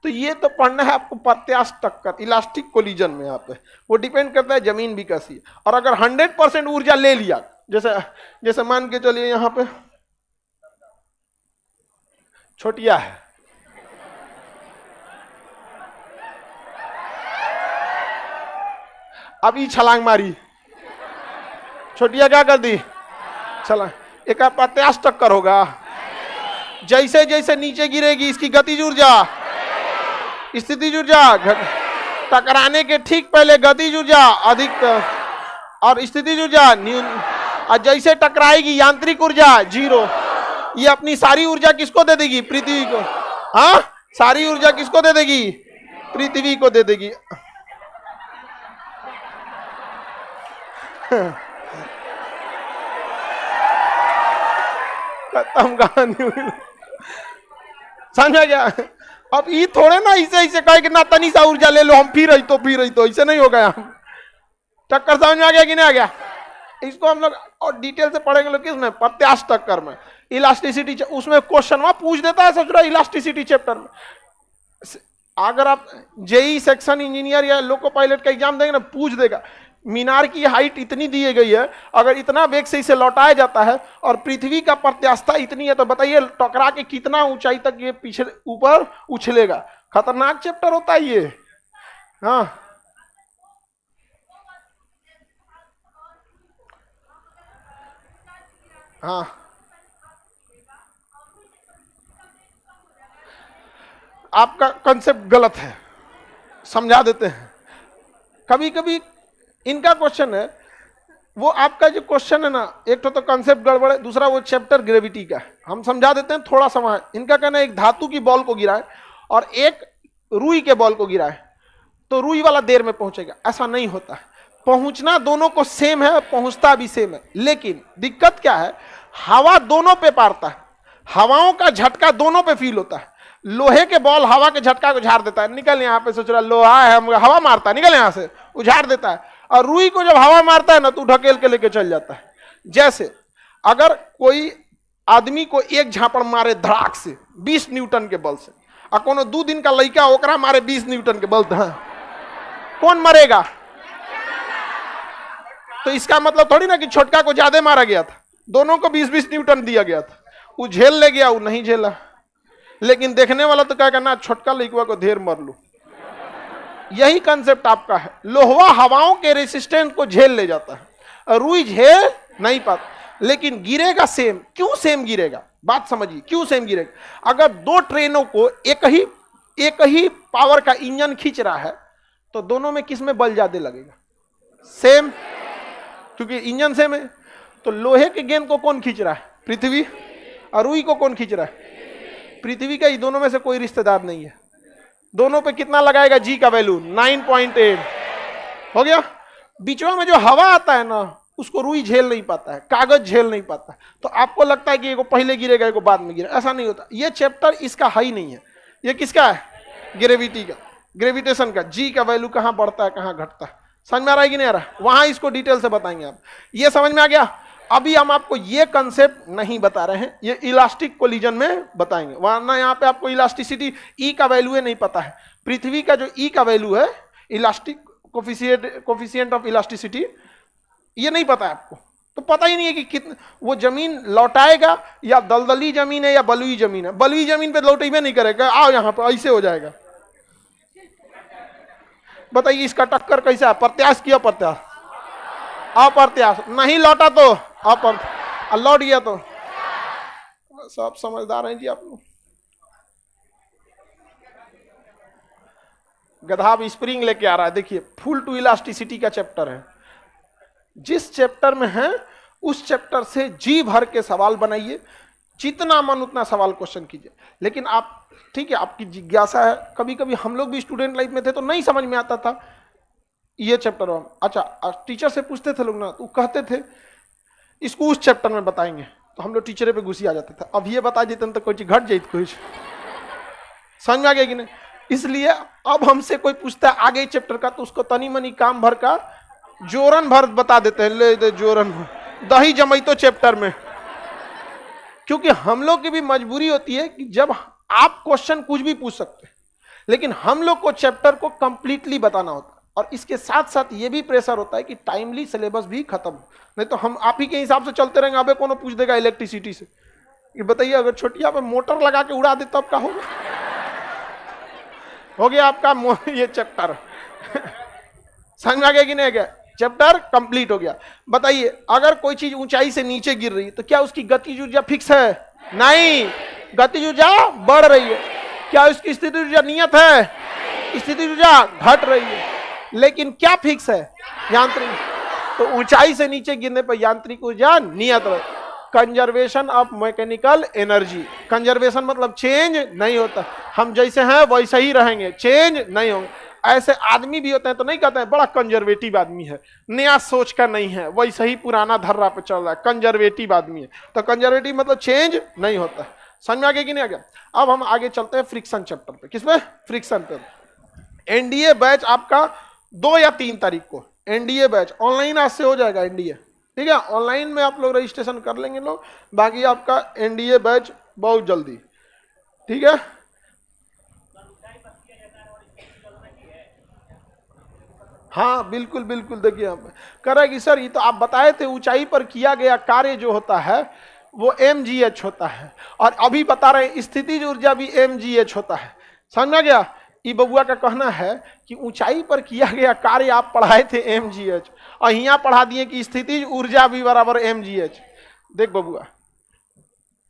तो ये तो पढ़ना है आपको प्रत्याश टक्कर, इलास्टिक कोलिजन में। यहाँ पे वो डिपेंड करता है जमीन भी कैसी है। और अगर 100% ऊर्जा ले लिया, जैसे मान के चलिए यहाँ पे छोटिया है, अब ये छलांग मारी, छोटिया क्या कर दी? छलांग। एक प्रत्याश टक्कर होगा। जैसे जैसे नीचे गिरेगी इसकी गतिज ऊर्जा, स्थितिज ऊर्जा टकराने के ठीक पहले गतिज ऊर्जा अधिक और स्थितिज ऊर्जा न्यून, और जैसे टकराएगी यांत्रिक ऊर्जा जीरो। ये अपनी सारी ऊर्जा किसको दे देगी? पृथ्वी को। हाँ, सारी ऊर्जा किसको दे देगी? पृथ्वी को दे देगी। खत्म कहानी। समझ गया? अब ये थोड़े ना ऐसे कहे कि ना तनिषा ऊर्जा ले लो, हम फिर रही तो ऐसे नहीं होगा। टक्कर समझ में आ गया कि नहीं आ गया? इसको हम लोग और डिटेल से पढ़ेंगे लोग किसमें? प्रत्याश टक्कर में। इलास्टिसिटी उसमें क्वेश्चन वहां पूछ देता है ससुरा, इलास्टिसिटी चैप्टर में। अगर आप जेई सेक्शन इंजीनियर या लोको पायलट का एग्जाम देंगे ना, पूछ देगा मीनार की हाइट इतनी दी गई है, अगर इतना वेग से इसे लौटाया जाता है और पृथ्वी का प्रत्यास्थता इतनी है, तो बताइए टकरा के कितना ऊंचाई तक ये पीछे ऊपर उछलेगा। खतरनाक चैप्टर होता है ये। हाँ, हाँ, आपका कंसेप्ट गलत है, समझा देते हैं। कभी कभी इनका क्वेश्चन है वो आपका जो क्वेश्चन है ना, एक तो कंसेप्ट गड़बड़ है, दूसरा वो चैप्टर ग्रेविटी का है। हम समझा देते हैं, थोड़ा समय। इनका कहना है एक धातु की बॉल को गिराए और एक रुई के बॉल को गिराए तो रुई वाला देर में पहुंचेगा। ऐसा नहीं होता है, पहुंचना दोनों को सेम है, पहुंचता भी सेम है, लेकिन दिक्कत क्या है, हवा दोनों पे पारता है, हवाओं का झटका दोनों पे फील होता है। लोहे के बॉल हवा के झटका को झाड़ देता है, निकल यहाँ पे, सोच रहा लोहा है, हवा मारता है, निकल यहाँ से, उझाड़ देता है। और रुई को जब हवा मारता है ना तो ढकेल के लेके चल जाता है। जैसे अगर कोई आदमी को एक झापड़ मारे धड़ाक से 20 न्यूटन के बल से, और कोनो 2 दिन का लड़का ओकरा मारे 20 न्यूटन के बल, कौन मरेगा? तो इसका मतलब थोड़ी ना कि छोटका को ज्यादा मारा गया था, दोनों को 20-20 न्यूटन दिया गया था, वो झेल ले गया, वो नहीं झेला। लेकिन देखने वाला तो क्या करना, छोटका लड़का को ढेर मर लू। यही कंसेप्ट आपका है। लोहा हवाओं के रेसिस्टेंस को झेल ले जाता है, रुई झेल नहीं पाता, लेकिन गिरेगा सेम। क्यों सेम गिरेगा, बात समझिए, क्यों सेम गिरेगा? अगर 2 ट्रेनों को एक ही पावर का इंजन खींच रहा है तो दोनों में किस में बल ज्यादा लगेगा? सेम, क्योंकि इंजन सेम है। तो लोहे के गेंद को कौन खींच रहा है? पृथ्वी। और रुई को कौन खींच रहा है? पृथ्वी का। ये दोनों में से कोई रिश्तेदार नहीं है। दोनों पे कितना लगाएगा जी का वैल्यू? 9.8 हो गया। बीचों में जो हवा आता है ना, उसको रुई झेल नहीं पाता है, कागज झेल नहीं पाता है। तो आपको लगता है कि एगो पहले गिरेगा एगो बाद में गिरेगा, ऐसा नहीं होता। ये चैप्टर इसका है ही नहीं है। ये किसका है? ग्रेविटी का, ग्रेविटेशन का। जी का वैल्यू कहां बढ़ता है कहां घटता है, समझ में आ रहा है कि नहीं आ रहा? वहां इसको डिटेल से बताएंगे आप। ये समझ में आ गया? अभी हम आपको ये कंसेप्ट नहीं बता रहे हैं, ये इलास्टिक कोलिजन में बताएंगे। वरना यहाँ पे आपको इलास्टिसिटी ई का वैल्यू नहीं पता है। पृथ्वी का जो ई का वैल्यू है, इलास्टिक कोफिशिएंट ऑफ इलास्टिसिटी, ये नहीं पता है आपको। तो पता ही नहीं है कि कितना वो जमीन लौटाएगा, या दलदली जमीन है या बलुई जमीन है। बलुई जमीन पे लौटेबे नहीं करेगा, आओ यहाँ पर, ऐसे हो जाएगा। बताइए इसका टक्कर कैसा है? प्रत्याश किया, प्रत्याश, अप्रत्याश। नहीं लौटा तो अप्रत्याश, लौट गया तो सब समझदार हैं जी आप लोग। गधा भी स्प्रिंग लेके आ रहा है। देखिए, फुल टू इलास्टिसिटी का चैप्टर है। जिस चैप्टर में है उस चैप्टर से जी भर के सवाल बनाइए, जितना मन उतना सवाल क्वेश्चन कीजिए। लेकिन आप, ठीक है, आपकी जिज्ञासा है। कभी कभी हम लोग भी स्टूडेंट लाइफ में थे तो नहीं समझ में आता था ये चैप्टर। अच्छा, टीचर से पूछते थे लोग ना, तो कहते थे इसको उस चैप्टर में बताएंगे, तो हम लोग टीचर पे गुस्से आ जाते थे। अब ये बता देते तो कोई चीज घट जाती, कुछ समझ में आ गया कि नहीं? इसलिए अब हमसे कोई पूछता है आगे चैप्टर का, तो उसको तनी मनी काम भर का जोरन भर बता देते हैं, ले दे जोरन दही जमैतो चैप्टर में। क्योंकि हम लोग की भी मजबूरी होती है कि जब आप क्वेश्चन कुछ भी पूछ सकते हैं, लेकिन हम लोग को चैप्टर को कंप्लीटली बताना होता है। और इसके साथ साथ ये भी प्रेशर होता है कि टाइमली सिलेबस भी खत्म, नहीं तो हम आप ही के हिसाब से चलते रहेंगे। अबे कौन पूछ देगा इलेक्ट्रिसिटी से, ये बताइए अगर छोटिया पे मोटर लगा के उड़ा दे तब का होगा? हो गया आपका ये चैप्टर। समझ में आ गया कि नहीं गया? चैप्टर कंप्लीट हो गया। बताइए, अगर कोई चीज ऊंचाई से नीचे गिर रही है तो क्या उसकी गतिज ऊर्जा फिक्स है? नहीं, गतिज ऊर्जा बढ़ रही है। क्या उसकी स्थिति ऊर्जा नियत है? स्थिति ऊर्जा घट रही है। लेकिन क्या फिक्स है? यांत्रिक। तो ऊंचाई से नीचे गिरने पर यांत्रिक ऊर्जा नियत है। Conservation of mechanical energy. Conservation मतलब चेंज नहीं होता, हम जैसे हैं वैसे ही रहेंगे, चेंज नहीं होंगे। ऐसे आदमी भी होते हैं तो नहीं कहते हैं बड़ा कंजर्वेटिव आदमी है, नया सोच का नहीं है, वैसे ही पुराना धर्रा पे चल रहा है, कंजर्वेटिव आदमी है। तो कंजर्वेटिव मतलब चेंज नहीं होता। समझ में आ गया कि नहीं आ गया? अब हम आगे चलते हैं फ्रिक्शन चैप्टर पे। किस पे? फ्रिक्शन पे। एनडीए बैच आपका 2 या 3 तारीख को एनडीए बैच ऑनलाइन आज से हो जाएगा। एनडीए, ठीक है, ऑनलाइन में आप लोग रजिस्ट्रेशन कर लेंगे लोग। बाकी आपका एनडीए बैच बहुत जल्दी, ठीक है। हाँ बिल्कुल बिल्कुल। देखिए हम कह रहे हैं कि सर ये तो आप बताए थे ऊंचाई पर किया गया कार्य जो होता है वो mgh होता है, और अभी बता रहे हैं स्थितिज ऊर्जा भी mgh होता है। समझ में गया? ई बबुआ का कहना है कि ऊंचाई पर किया गया कार्य आप पढ़ाए थे mgh, और यहाँ पढ़ा दिए कि स्थितिज ऊर्जा भी बराबर mgh। देख बबुआ,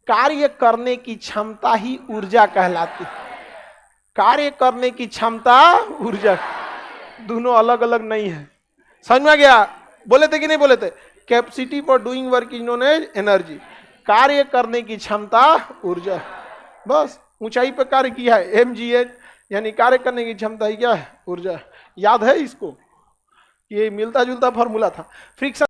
कार्य करने की क्षमता ही ऊर्जा कहलाती है। कार्य करने की क्षमता ऊर्जा, दोनों अलग अलग नहीं है। समझ में आ गया? बोले थे कि नहीं बोले थे? Capacity for doing work is known as energy. कार्य करने की क्षमता ऊर्जा। बस ऊंचाई पर कार्य किया है mgh, यानी कार्य करने की क्षमता ही क्या है ऊर्जा। याद है इसको, ये मिलता जुलता फॉर्मूला था। फ्रिक्शन